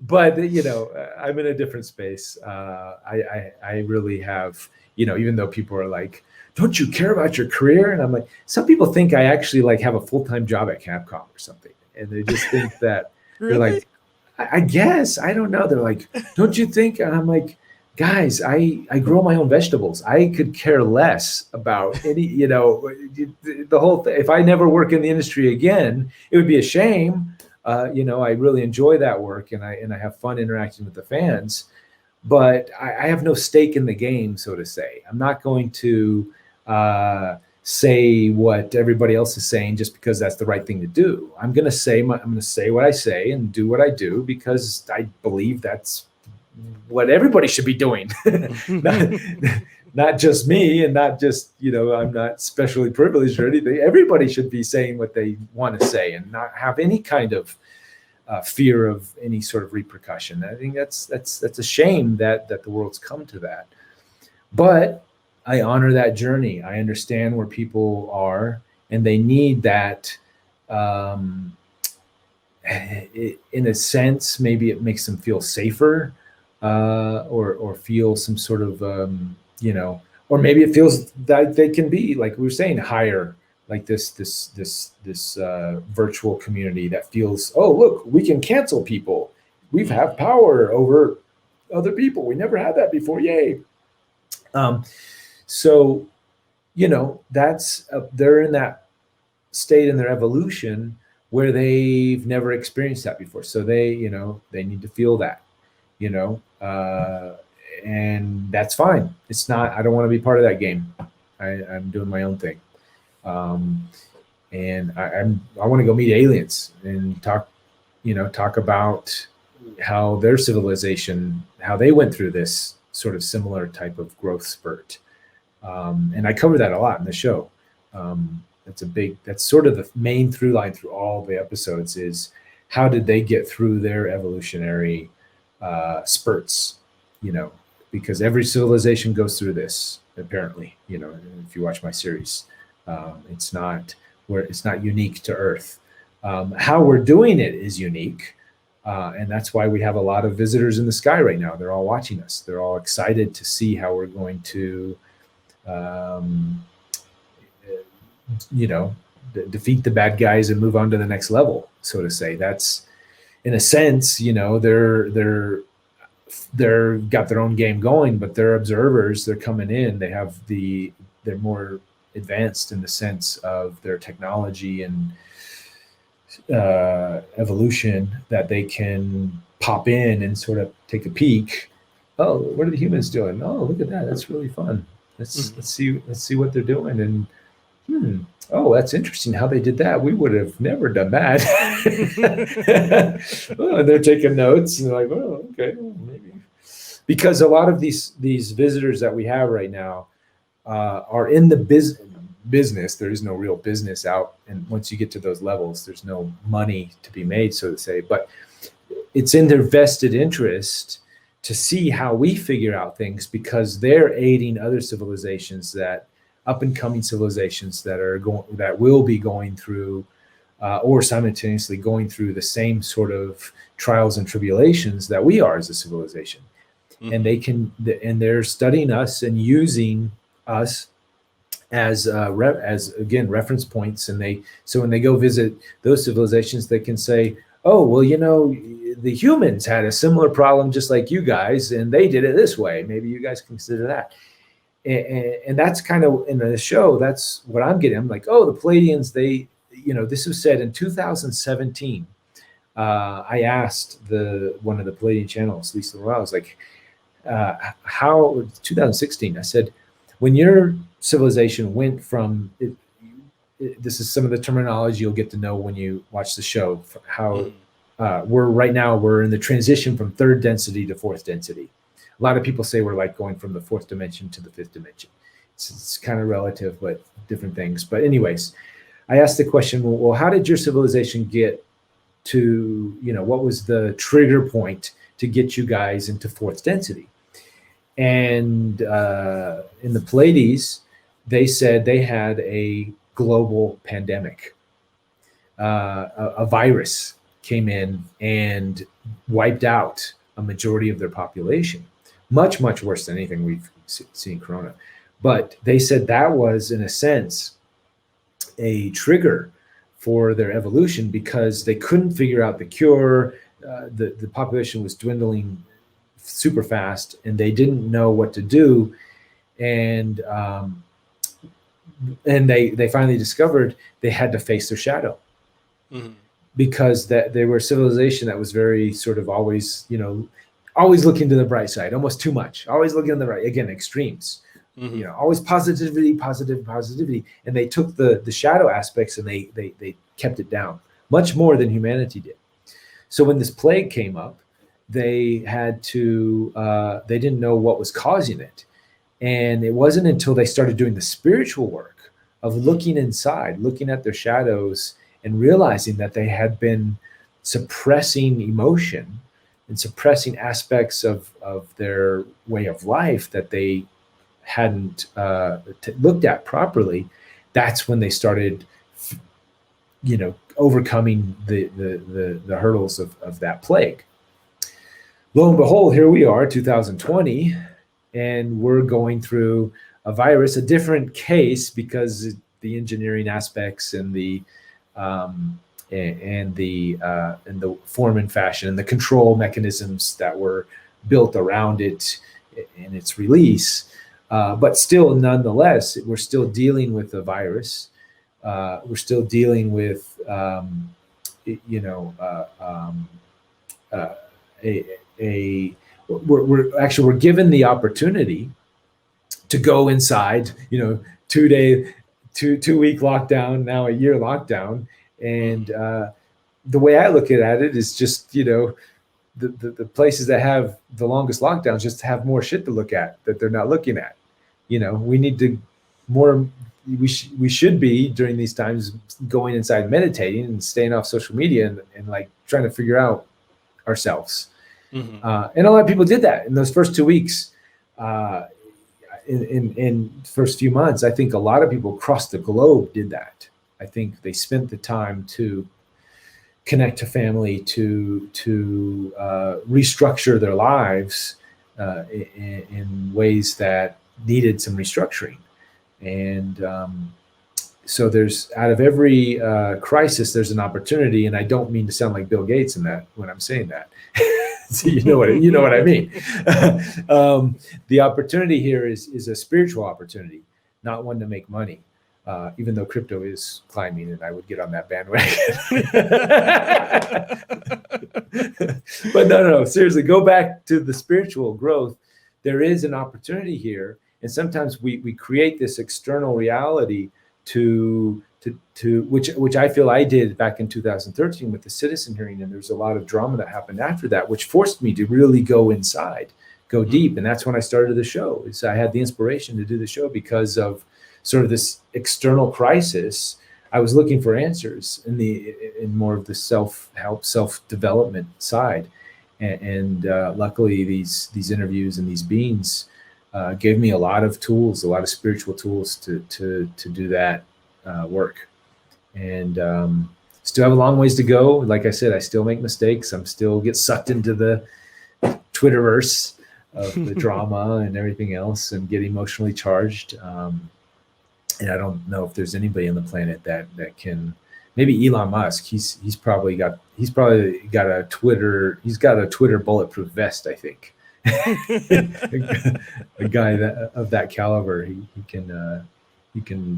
Speaker 1: But I'm in a different space. I really have, even though people are like, don't you care about your career? And I'm like, some people think I actually have a full-time job at Capcom or something. And they just think that They're like, I guess, I don't know. They're like, don't you think? And I'm like, guys, I grow my own vegetables. I could care less about any, the whole thing. If I never work in the industry again, it would be a shame. I really enjoy that work and I have fun interacting with the fans, but I have no stake in the game, so to say. I'm not going to say what everybody else is saying just because that's the right thing to do. I'm going to say what I say and do what I do because I believe that's what everybody should be doing. not just me and not just, I'm not specially privileged or anything. Everybody should be saying what they want to say and not have any kind of fear of any sort of repercussion. I think that's a shame that the world's come to that. But I honor that journey. I understand where people are and they need that. In a sense, maybe it makes them feel safer. Or feel some sort of, or maybe it feels that they can be, like we were saying, higher, like this virtual community that feels, oh, look, we can cancel people. We have power over other people. We never had that before. Yay. So, that's, they're in that state in their evolution where they've never experienced that before. So they need to feel that. And that's fine. It's not, I don't want to be part of that game. I'm doing my own thing. And I want to go meet aliens and talk about how their civilization, how they went through this sort of similar type of growth spurt. And I cover that a lot in the show. That's sort of the main through line through all the episodes is how did they get through their evolutionary spurts, because every civilization goes through this, apparently, if you watch my series. It's not unique to Earth. How we're doing it is unique. And that's why we have a lot of visitors in the sky right now. They're all watching us. They're all excited to see how we're going to, defeat the bad guys and move on to the next level, so to say. That's, in a sense, they're got their own game going, but they're observers. They're coming in. They're more advanced in the sense of their technology and evolution, that they can pop in and sort of take a peek. Oh, what are the humans doing? Oh, look at that. That's really fun. Let's see what they're doing. And oh, that's interesting how they did that. We would have never done that. Oh, and they're taking notes and they're like, oh, okay, well, maybe. Because a lot of these visitors that we have right now are in the business. There is no real business out. And once you get to those levels, there's no money to be made, so to say. But it's in their vested interest to see how we figure out things, because they're aiding other civilizations, that up and coming civilizations that will be going through or simultaneously going through the same sort of trials and tribulations that we are as a civilization. Mm-hmm. And they're studying us and using us as again reference points. And so when they go visit those civilizations, they can say, oh, well, the humans had a similar problem just like you guys, and they did it this way. Maybe you guys consider that. And that's kind of in the show. That's what I'm getting. I'm like, oh, the Pleiadians, this was said in 2017. I asked one of the Pleiadian channels, Lisa Royale, I was like, how 2016, I said, when your civilization went from this is some of the terminology you'll get to know when you watch the show, how we're in the transition from third density to fourth density. A lot of people say we're like going from the fourth dimension to the fifth dimension. It's kind of relative, but different things. But anyways, I asked the question, well, how did your civilization get to, what was the trigger point to get you guys into fourth density? And in the Pleiades, they said they had a global pandemic. A virus came in and wiped out a majority of their population. Much, much worse than anything we've seen Corona. But they said that was, in a sense, a trigger for their evolution, because they couldn't figure out the cure. The population was dwindling super fast, and they didn't know what to do. And they finally discovered they had to face their shadow. Mm-hmm. Because they were a civilization that was very sort of always looking to the bright side, almost too much, always looking on the right, again, extremes, mm-hmm. Always positivity. And they took the shadow aspects and they kept it down much more than humanity did. So when this plague came up, they didn't know what was causing it. And it wasn't until they started doing the spiritual work of looking inside, looking at their shadows, and realizing that they had been suppressing emotion and suppressing aspects of their way of life that they hadn't looked at properly. That's when they started, overcoming the hurdles of that plague. Lo and behold, here we are, 2020, and we're going through a virus, a different case, because the engineering aspects and the form and fashion and the control mechanisms that were built around it and its release. But still, nonetheless, we're still dealing with the virus. We're still dealing with, we're given the opportunity to go inside, 2-week lockdown, now a year lockdown. And the way I look at it is just, the places that have the longest lockdowns just have more shit to look at that they're not looking at. We need to more. We should be during these times going inside, meditating, and staying off social media, and like trying to figure out ourselves. And a lot of people did that in those first 2 weeks. In first few months, I think a lot of people across the globe did that. I think they spent the time to connect to family, to restructure their lives in ways that needed some restructuring. And so there's, out of every crisis, there's an opportunity. And I don't mean to sound like Bill Gates in that when I'm saying that. So you know what I mean. The opportunity here is a spiritual opportunity, not one to make money. Even though crypto is climbing, and I would get on that bandwagon. But no, seriously, go back to the spiritual growth. There is an opportunity here, and sometimes we create this external reality to which I feel I did back in 2013 with the citizen hearing, and there's a lot of drama that happened after that, which forced me to really go inside, go deep, and that's when I started the show. Is I had the inspiration to do the show because of sort of this external crisis. I was looking for answers in more of the self-help, self-development side, and luckily these interviews and these beings gave me a lot of tools, a lot of spiritual tools to do that work. And still have a long ways to go. Like I said, I still make mistakes. I'm still get sucked into the Twitterverse of the drama and everything else, and get emotionally charged. And I don't know if there's anybody on the planet that can. Maybe Elon Musk. He's probably got a Twitter. He's got a Twitter bulletproof vest, I think. A guy of that caliber, he can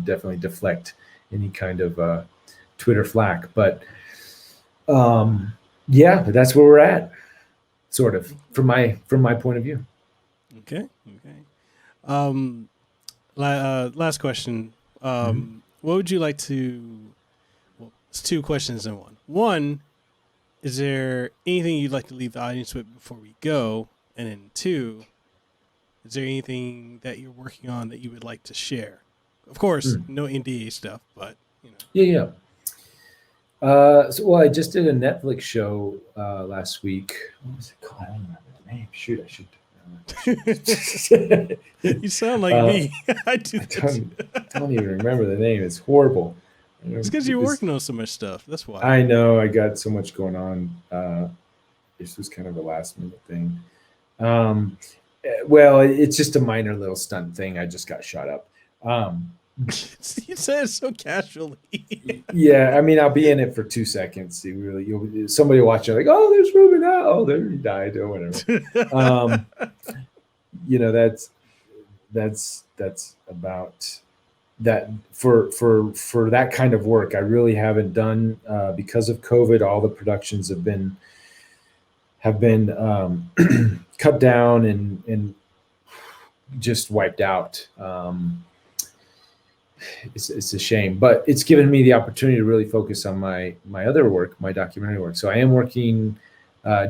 Speaker 1: definitely deflect any kind of Twitter flack. But yeah, that's where we're at, sort of from my point of view.
Speaker 2: Okay. Last question. What would you like to? Well, it's two questions in one. One, is there anything you'd like to leave the audience with before we go? And then two, is there anything that you're working on that you would like to share? Of course, no NDA stuff, but
Speaker 1: Yeah. I just did a Netflix show last week. What was it called? I don't remember the name. Shoot, I should.
Speaker 2: You sound like me. I
Speaker 1: don't even remember the name. It's horrible.
Speaker 2: It's because you're working on so much stuff. That's why.
Speaker 1: I know. I got so much going on. This was kind of a last minute thing. Well, it's just a minor little stunt thing. I just got shot up.
Speaker 2: You said it so casually.
Speaker 1: Yeah, I mean, I'll be in it for 2 seconds. Somebody will watch it like, oh, there's Reuben. Oh, there he died or whatever. That's about that. For that kind of work, I really haven't done because of COVID. All the productions have been cut down and just wiped out. It's a shame, but it's given me the opportunity to really focus on my other work, my documentary work. So I am working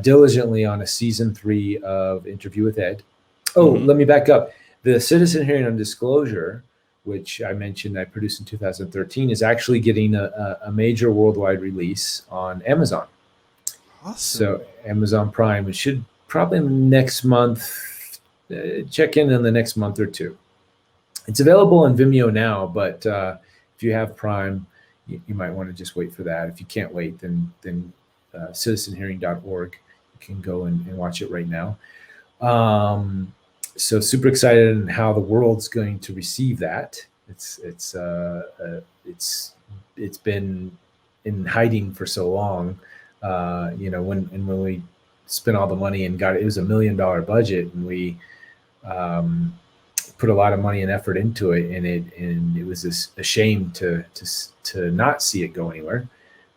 Speaker 1: diligently on a season 3 of Interview with Ed. Let me back up. The Citizen Hearing on Disclosure, which I mentioned I produced in 2013, is actually getting a major worldwide release on Amazon.
Speaker 2: Awesome.
Speaker 1: So Amazon Prime, it should probably next month, check in the next month or two. It's available on Vimeo now, but if you have Prime, you might want to just wait for that. If you can't wait, then citizenhearing.org, you can go and watch it right now. So super excited on how the world's going to receive that. It's been in hiding for so long. When we spent all the money and got it was $1 million budget, and we put a lot of money and effort into it, and it was a shame to not see it go anywhere.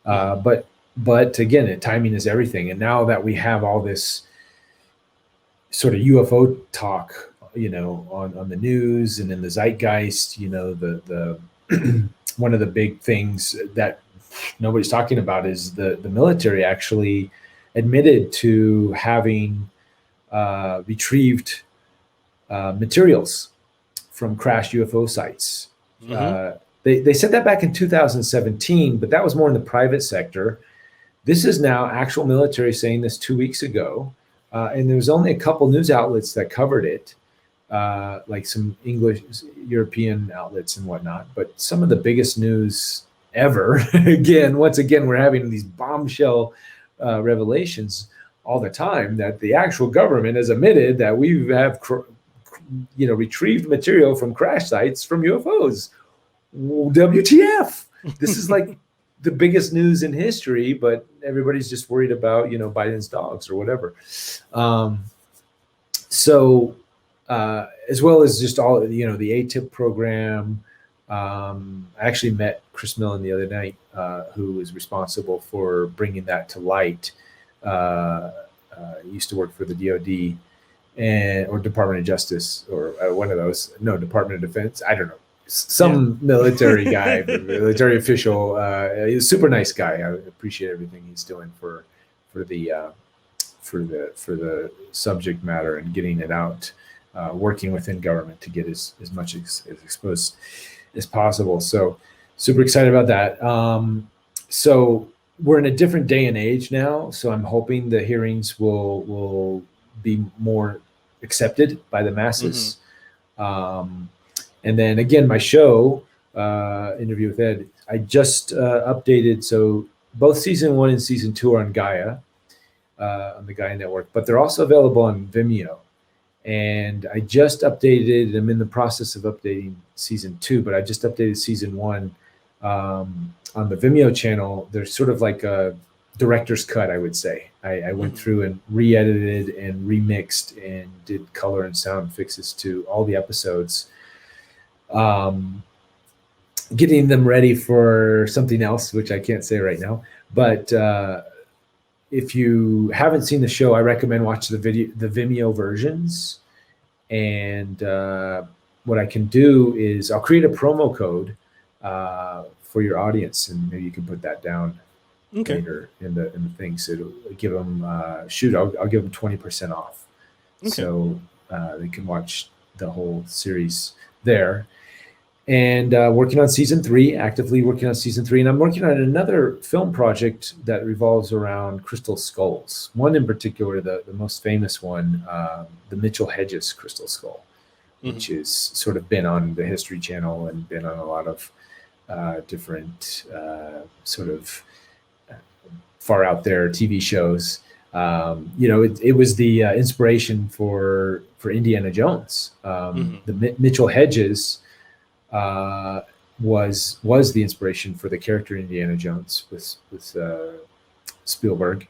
Speaker 1: But again, timing is everything. And now that we have all this sort of UFO talk, on the news and in the zeitgeist, the one of the big things that nobody's talking about is the military actually admitted to having retrieved materials from crashed UFO sites.
Speaker 2: Mm-hmm.
Speaker 1: They said that back in 2017, but that was more in the private sector. This is now actual military saying this 2 weeks ago. And there was only a couple news outlets that covered it, like some English, European outlets and whatnot. But some of the biggest news ever, once again, we're having these bombshell revelations all the time that the actual government has admitted that we have retrieved material from crash sites from UFOs. WTF? This is like the biggest news in history, but everybody's just worried about, Biden's dogs or whatever. As well as just all, the ATIP program. I actually met Chris Millen the other night, who is responsible for bringing that to light. He used to work for the DOD or Department of Justice, or one of those. No, Department of Defense. I don't know. Some military guy, military official. He's a super nice guy. I appreciate everything he's doing for the subject matter and getting it out, working within government to get as much as exposed as possible. So super excited about that. So we're in a different day and age now. So I'm hoping the hearings will be more accepted by the masses. Mm-hmm. And then again, my show, Interview with Ed, I just updated. So both season 1 and season 2 are on Gaia, on the Gaia network, but they're also available on Vimeo. And I just updated, I'm in the process of updating season 2, but I just updated season 1 on the Vimeo channel. There's sort of like a director's cut, I would say. I went through and re-edited and remixed and did color and sound fixes to all the episodes. Getting them ready for something else, which I can't say right now. But if you haven't seen the show, I recommend watching the Vimeo versions. And what I can do is I'll create a promo code for your audience, and maybe you can put that down later in the thing. So it'll give them I'll give them 20% off. Okay. So they can watch the whole series there. And actively working on season 3. And I'm working on another film project that revolves around crystal skulls. One in particular, the most famous one, the Mitchell Hedges crystal skull, which is sort of been on the History Channel and been on a lot of different sort of far out there TV shows. It was the inspiration for Indiana Jones. The Mitchell Hedges was the inspiration for the character Indiana Jones with Spielberg,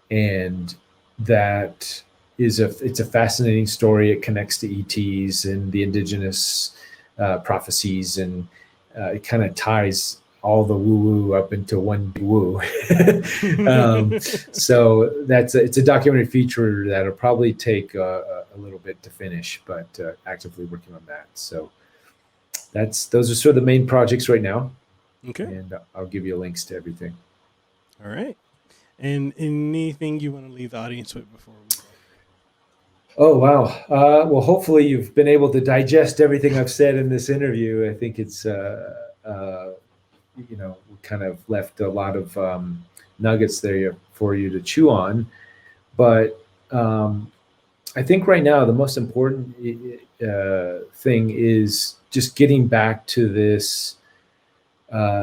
Speaker 1: and that is it's a fascinating story. It connects to ETs and the indigenous prophecies, and it kind of ties all the woo-woo up into one woo. So it's a documentary feature that'll probably take a little bit to finish, but actively working on that. So those are sort of the main projects right now. Okay. And I'll give you links to everything.
Speaker 2: All right. And anything you want to leave the audience with before we go?
Speaker 1: Oh, wow. Well, hopefully you've been able to digest everything I've said in this interview. I think it's, we kind of left a lot of nuggets there for you to chew on. But I think right now the most important thing is just getting back to this,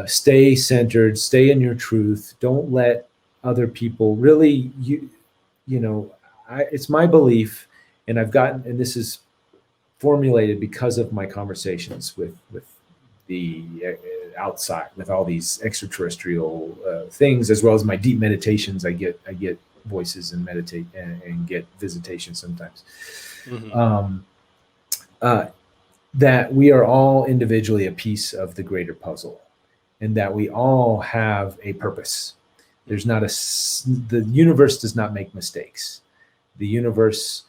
Speaker 1: stay centered, stay in your truth. Don't let other people really, it's my belief, and and this is formulated because of my conversations with the outside, with all these extraterrestrial things, as well as my deep meditations. I get voices and meditate and get visitation sometimes. That we are all individually a piece of the greater puzzle, and that we all have a purpose. There's not the universe does not make mistakes. The universe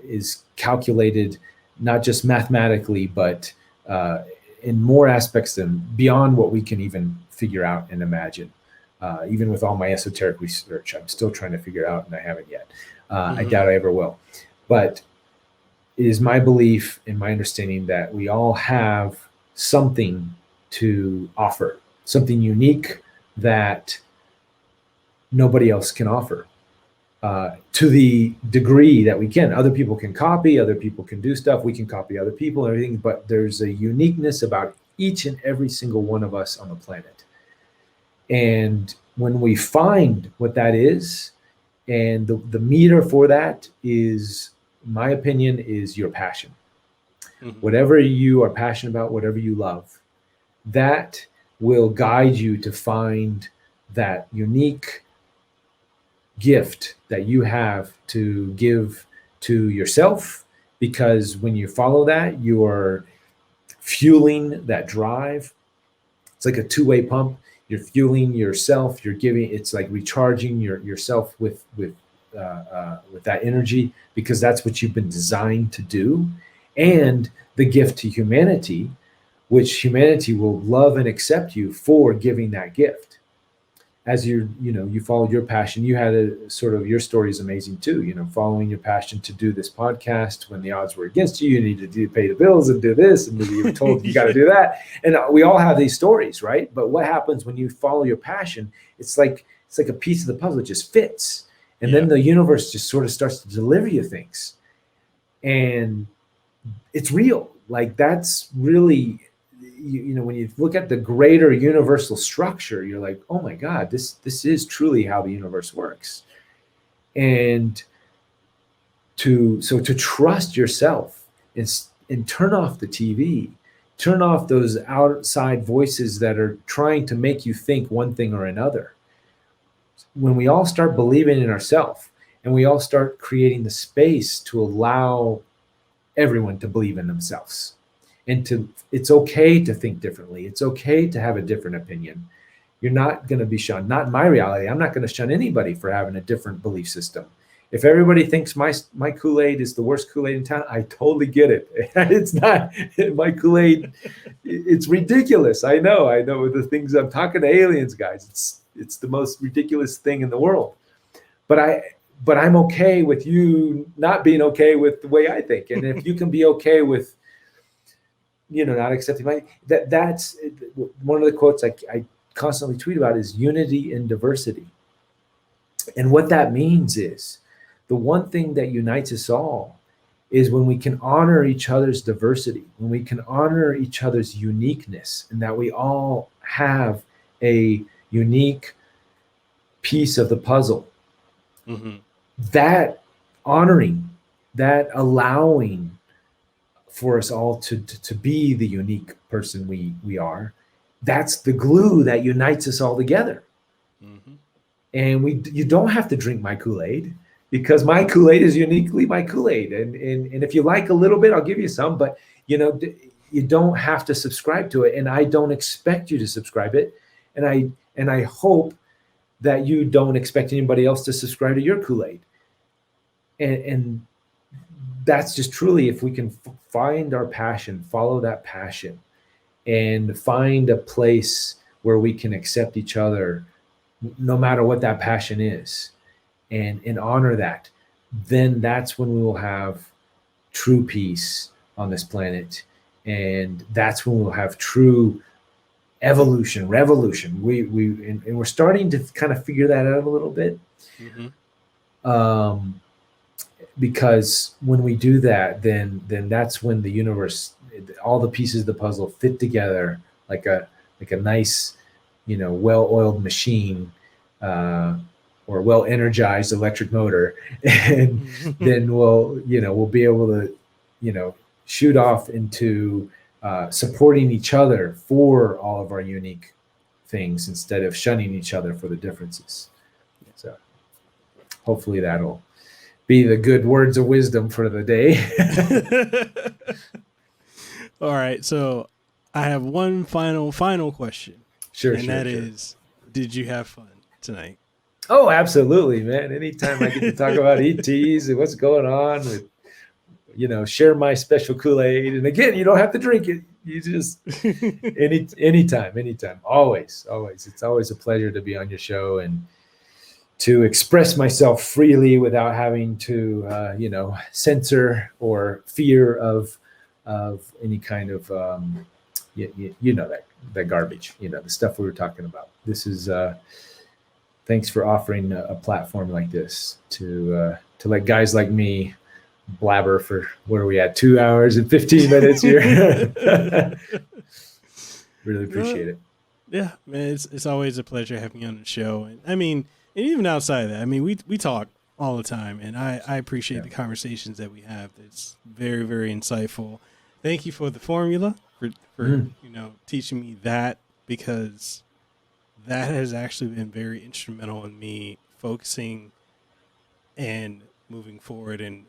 Speaker 1: is calculated not just mathematically, but in more aspects than beyond what we can even figure out and imagine. Even with all my esoteric research, I'm still trying to figure it out, and I haven't yet. I doubt I ever will. But it is my belief and my understanding that we all have something to offer, something unique that nobody else can offer. To the degree that we can. Other people can copy, other people can do stuff, we can copy other people and everything, but there's a uniqueness about each and every single one of us on the planet. And when we find what that is, and the meter for that is, my opinion, is your passion. Whatever you are passionate about, whatever you love, that will guide you to find that unique gift that you have to give to yourself, because when you follow that, you are fueling that drive. It's like a two-way pump. You're fueling yourself. You're giving. It's like recharging yourself with that energy, because that's what you've been designed to do. And the gift to humanity, which humanity will love and accept you for giving that gift. As you followed your passion, you had a sort of, your story is amazing too, following your passion to do this podcast when the odds were against you. You needed to pay the bills and do this, and you were told you got to do that. And we all have these stories, right? But what happens when you follow your passion? It's like a piece of the puzzle. It just fits. And then the universe just sort of starts to deliver you things. And it's real. Like, that's really, when you look at the greater universal structure, you're like, oh my God, this is truly how the universe works. And to trust yourself and turn off the TV, turn off those outside voices that are trying to make you think one thing or another. When we all start believing in ourselves, and we all start creating the space to allow everyone to believe in themselves, and it's okay to think differently. It's okay to have a different opinion. You're not going to be shunned. Not in my reality. I'm not going to shun anybody for having a different belief system. If everybody thinks my Kool-Aid is the worst Kool-Aid in town, I totally get it. It's not my Kool-Aid. It's ridiculous. I know the things I'm talking to aliens, guys. It's the most ridiculous thing in the world. But I'm okay with you not being okay with the way I think. And if you can be okay with, not accepting that's one of the quotes I constantly tweet about is unity in diversity. And what that means is, the one thing that unites us all is when we can honor each other's diversity, when we can honor each other's uniqueness, and that we all have a unique piece of the puzzle. That honoring, that allowing for us all to be the unique person we are, that's the glue that unites us all together. And you don't have to drink my Kool-Aid, because my Kool-Aid is uniquely my Kool-Aid. And if you like a little bit, I'll give you some, but you don't have to subscribe to it. And I don't expect you to subscribe it. And I hope that you don't expect anybody else to subscribe to your Kool-Aid. And that's just truly, if we can find our passion, follow that passion, and find a place where we can accept each other, no matter what that passion is, and honor that, then that's when we will have true peace on this planet. And that's when we'll have true revolution. We're starting to kind of figure that out a little bit. Because when we do that, then that's when the universe, all the pieces of the puzzle fit together like a nice, well-oiled machine, or well-energized electric motor, and then we'll be able to, shoot off into supporting each other for all of our unique things, instead of shunning each other for the differences. So hopefully that'll be the good words of wisdom for the day.
Speaker 2: All right. So I have one final question.
Speaker 1: Sure.
Speaker 2: That is, did you have fun tonight?
Speaker 1: Oh, absolutely, man. Anytime I get to talk about ETs and what's going on with, share my special Kool-Aid. And again, you don't have to drink it. You just anytime, always. It's always a pleasure to be on your show and to express myself freely without having to, censor or fear of any kind of, that garbage, the stuff we were talking about. This is, thanks for offering a platform like this to let guys like me blabber for, what are we at, 2 hours and 15 minutes here. Really appreciate it.
Speaker 2: Yeah, man, it's always a pleasure having you on the show. And I mean, and even outside of that, I mean, we talk all the time, and I appreciate the conversations that we have. It's very, very insightful. Thank you for the formula, for teaching me that, because that has actually been very instrumental in me focusing and moving forward and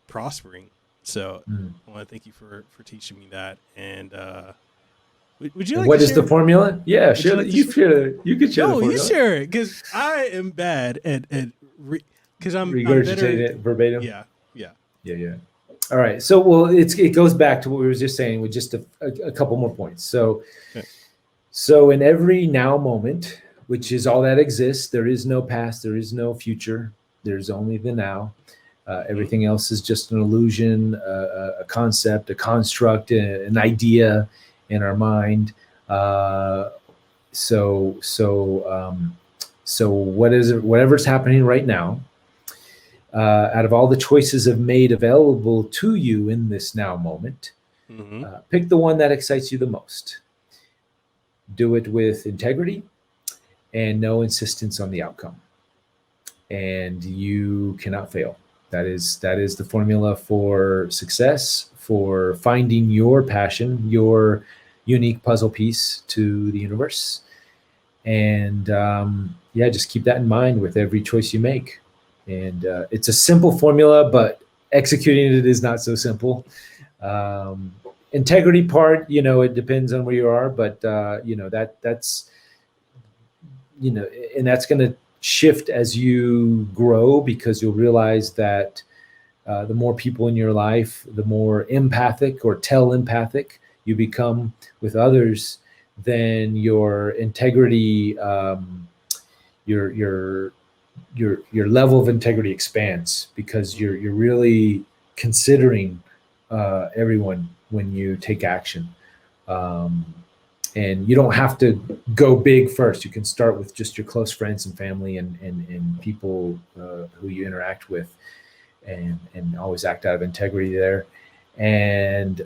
Speaker 2: prospering. So I want to thank you for teaching me that. And would you like
Speaker 1: what
Speaker 2: to
Speaker 1: is
Speaker 2: share?
Speaker 1: The formula? Yeah,
Speaker 2: Would
Speaker 1: share. You could share the formula.
Speaker 2: You share it, because I am bad at because I'm
Speaker 1: regurgitate it verbatim.
Speaker 2: Yeah.
Speaker 1: All right. So, it goes back to what we were just saying with just a couple more points. So, So in every now moment, which is all that exists, there is no past, there is no future, there's only the now. Everything else is just an illusion, a concept, a construct, an idea in our mind. So what is it? Whatever's happening right now, out of all the choices made available to you in this now moment, pick the one that excites you the most. Do it with integrity and no insistence on the outcome, and you cannot fail. That is the formula for success, for finding your passion, your unique puzzle piece to the universe. And just keep that in mind with every choice you make. And it's a simple formula, but executing it is not so simple. Integrity part, it depends on where you are, but that's and that's going to shift as you grow, because you'll realize that the more people in your life, the more empathic or telepathic you become with others, then your integrity, your level of integrity expands, because you're really considering everyone when you take action. And you don't have to go big first. You can start with just your close friends and family and people who you interact with, and always act out of integrity there. And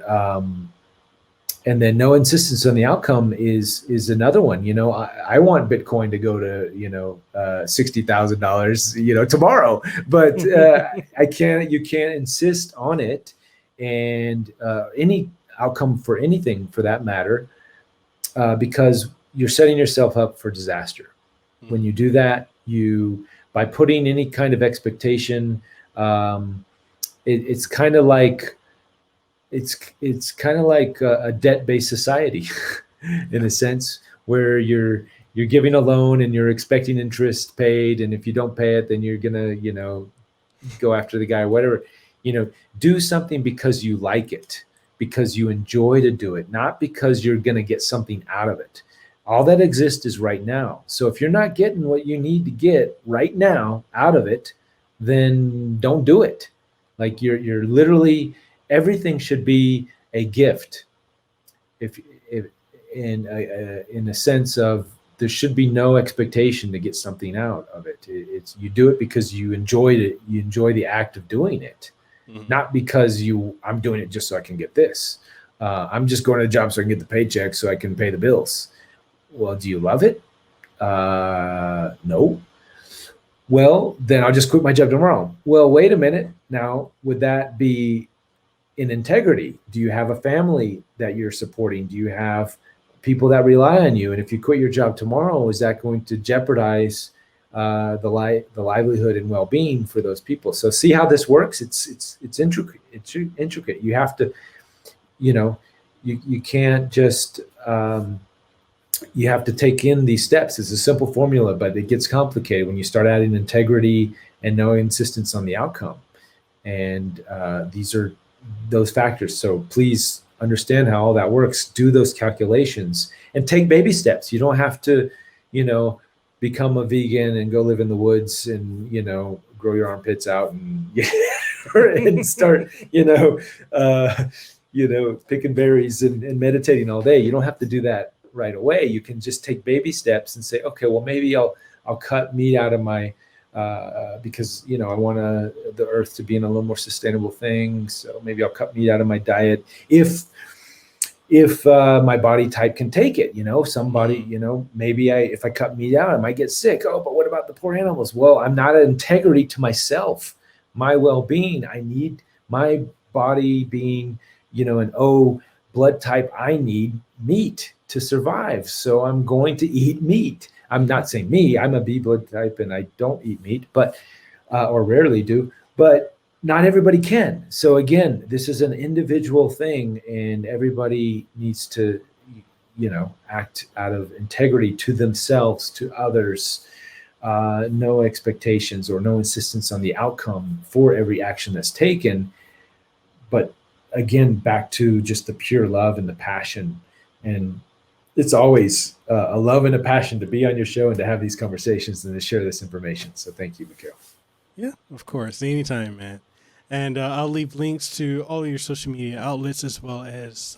Speaker 1: then no insistence on the outcome is another one. I want Bitcoin to go to $60,000 tomorrow, but you can't insist on it, and any outcome for anything for that matter. Because you're setting yourself up for disaster. When you do that, by putting any kind of expectation, it's kind of like a debt-based society, in a sense, where you're giving a loan and you're expecting interest paid, and if you don't pay it, then you're gonna go after the guy or whatever. Do something because you like it, because you enjoy to do it, not because you're going to get something out of it. All that exists is right now. So if you're not getting what you need to get right now out of it, then don't do it. Like you're literally, everything should be a gift. If in a sense of, there should be no expectation to get something out of it. It's you do it because you enjoyed it. You enjoy the act of doing it. Not because I'm doing it just so I can get this. I'm just going to a job so I can get the paycheck so I can pay the bills. Well, do you love it? No. Well, then I'll just quit my job tomorrow. Well, wait a minute. Now, would that be in integrity? Do you have a family that you're supporting? Do you have people that rely on you? And if you quit your job tomorrow, is that going to jeopardize the livelihood and well-being for those people? So see how this works. It's intricate. It's intricate. You have to, you can't just, you have to take in these steps. It's a simple formula, but it gets complicated when you start adding integrity and no insistence on the outcome. And these are those factors. So please understand how all that works, do those calculations and take baby steps. You don't have to, become a vegan and go live in the woods and, grow your armpits out and, and start, picking berries and meditating all day. You don't have to do that right away. You can just take baby steps and say, okay, well, maybe I'll cut meat out of my, because, I want the earth to be in a little more sustainable thing. So maybe I'll cut meat out of my diet. If my body type can take it, somebody, maybe if I cut meat out, I might get sick. Oh, but what about the poor animals? Well, I'm not an integrity to myself, my well-being. I need my body being, an O blood type. I need meat to survive. So I'm going to eat meat. I'm not saying me, I'm a B blood type and I don't eat meat, but, or rarely do, but not everybody can. So again, this is an individual thing and everybody needs to, act out of integrity to themselves, to others, no expectations or no insistence on the outcome for every action that's taken. But again, back to just the pure love and the passion. And it's always a love and a passion to be on your show and to have these conversations and to share this information. So thank you, Mikhail.
Speaker 2: Yeah, of course. Anytime, man. And I'll leave links to all of your social media outlets as well as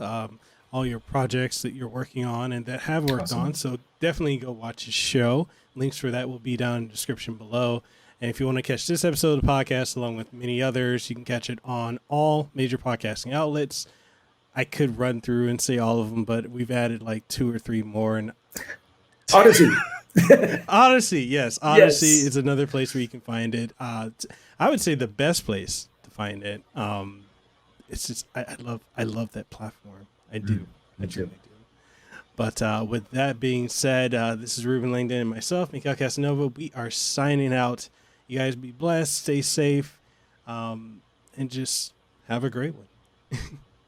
Speaker 2: all your projects that you're working on and that have worked on. So definitely go watch his show. Links for that will be down in the description below. And if you want to catch this episode of the podcast along with many others, you can catch it on all major podcasting outlets. I could run through and say all of them, but we've added like 2 or 3 more. And
Speaker 1: Odyssey.
Speaker 2: Odyssey, yes. Odyssey is another place where you can find it. I would say the best place to find it. It's just I love that platform. I do. I truly do. But with that being said, this is Reuben Langdon and myself, Mikhail Kasanova. We are signing out. You guys be blessed, stay safe, and just have a great one.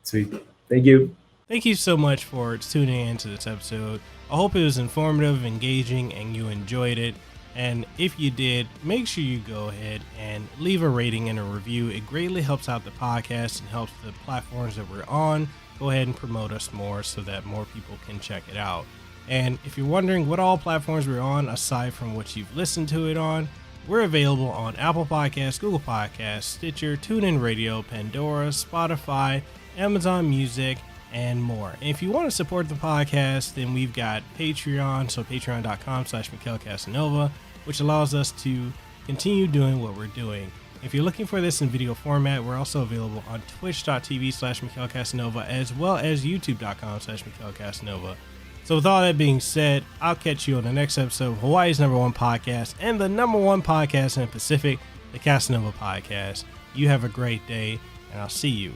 Speaker 1: Sweet. Thank you.
Speaker 2: Thank you so much for tuning into this episode. I hope it was informative, engaging, and you enjoyed it. And if you did, make sure you go ahead and leave a rating and a review. It greatly helps out the podcast and helps the platforms that we're on go ahead and promote us more so that more people can check it out. And if you're wondering what all platforms we're on, aside from what you've listened to it on, we're available on Apple Podcasts, Google Podcasts, Stitcher, TuneIn Radio, Pandora, Spotify, Amazon Music, and more. And if you want to support the podcast, then we've got Patreon, so patreon.com/Mikhail Kasanova, which allows us to continue doing what we're doing. If you're looking for this in video format, we're also available on twitch.tv/Mikhail Kasanova, as well as youtube.com/Mikhail Kasanova. So with all that being said, I'll catch you on the next episode of Hawaii's #1 podcast and the #1 podcast in the Pacific, the Kasanova Podcast. You have a great day, and I'll see you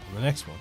Speaker 2: on the next one.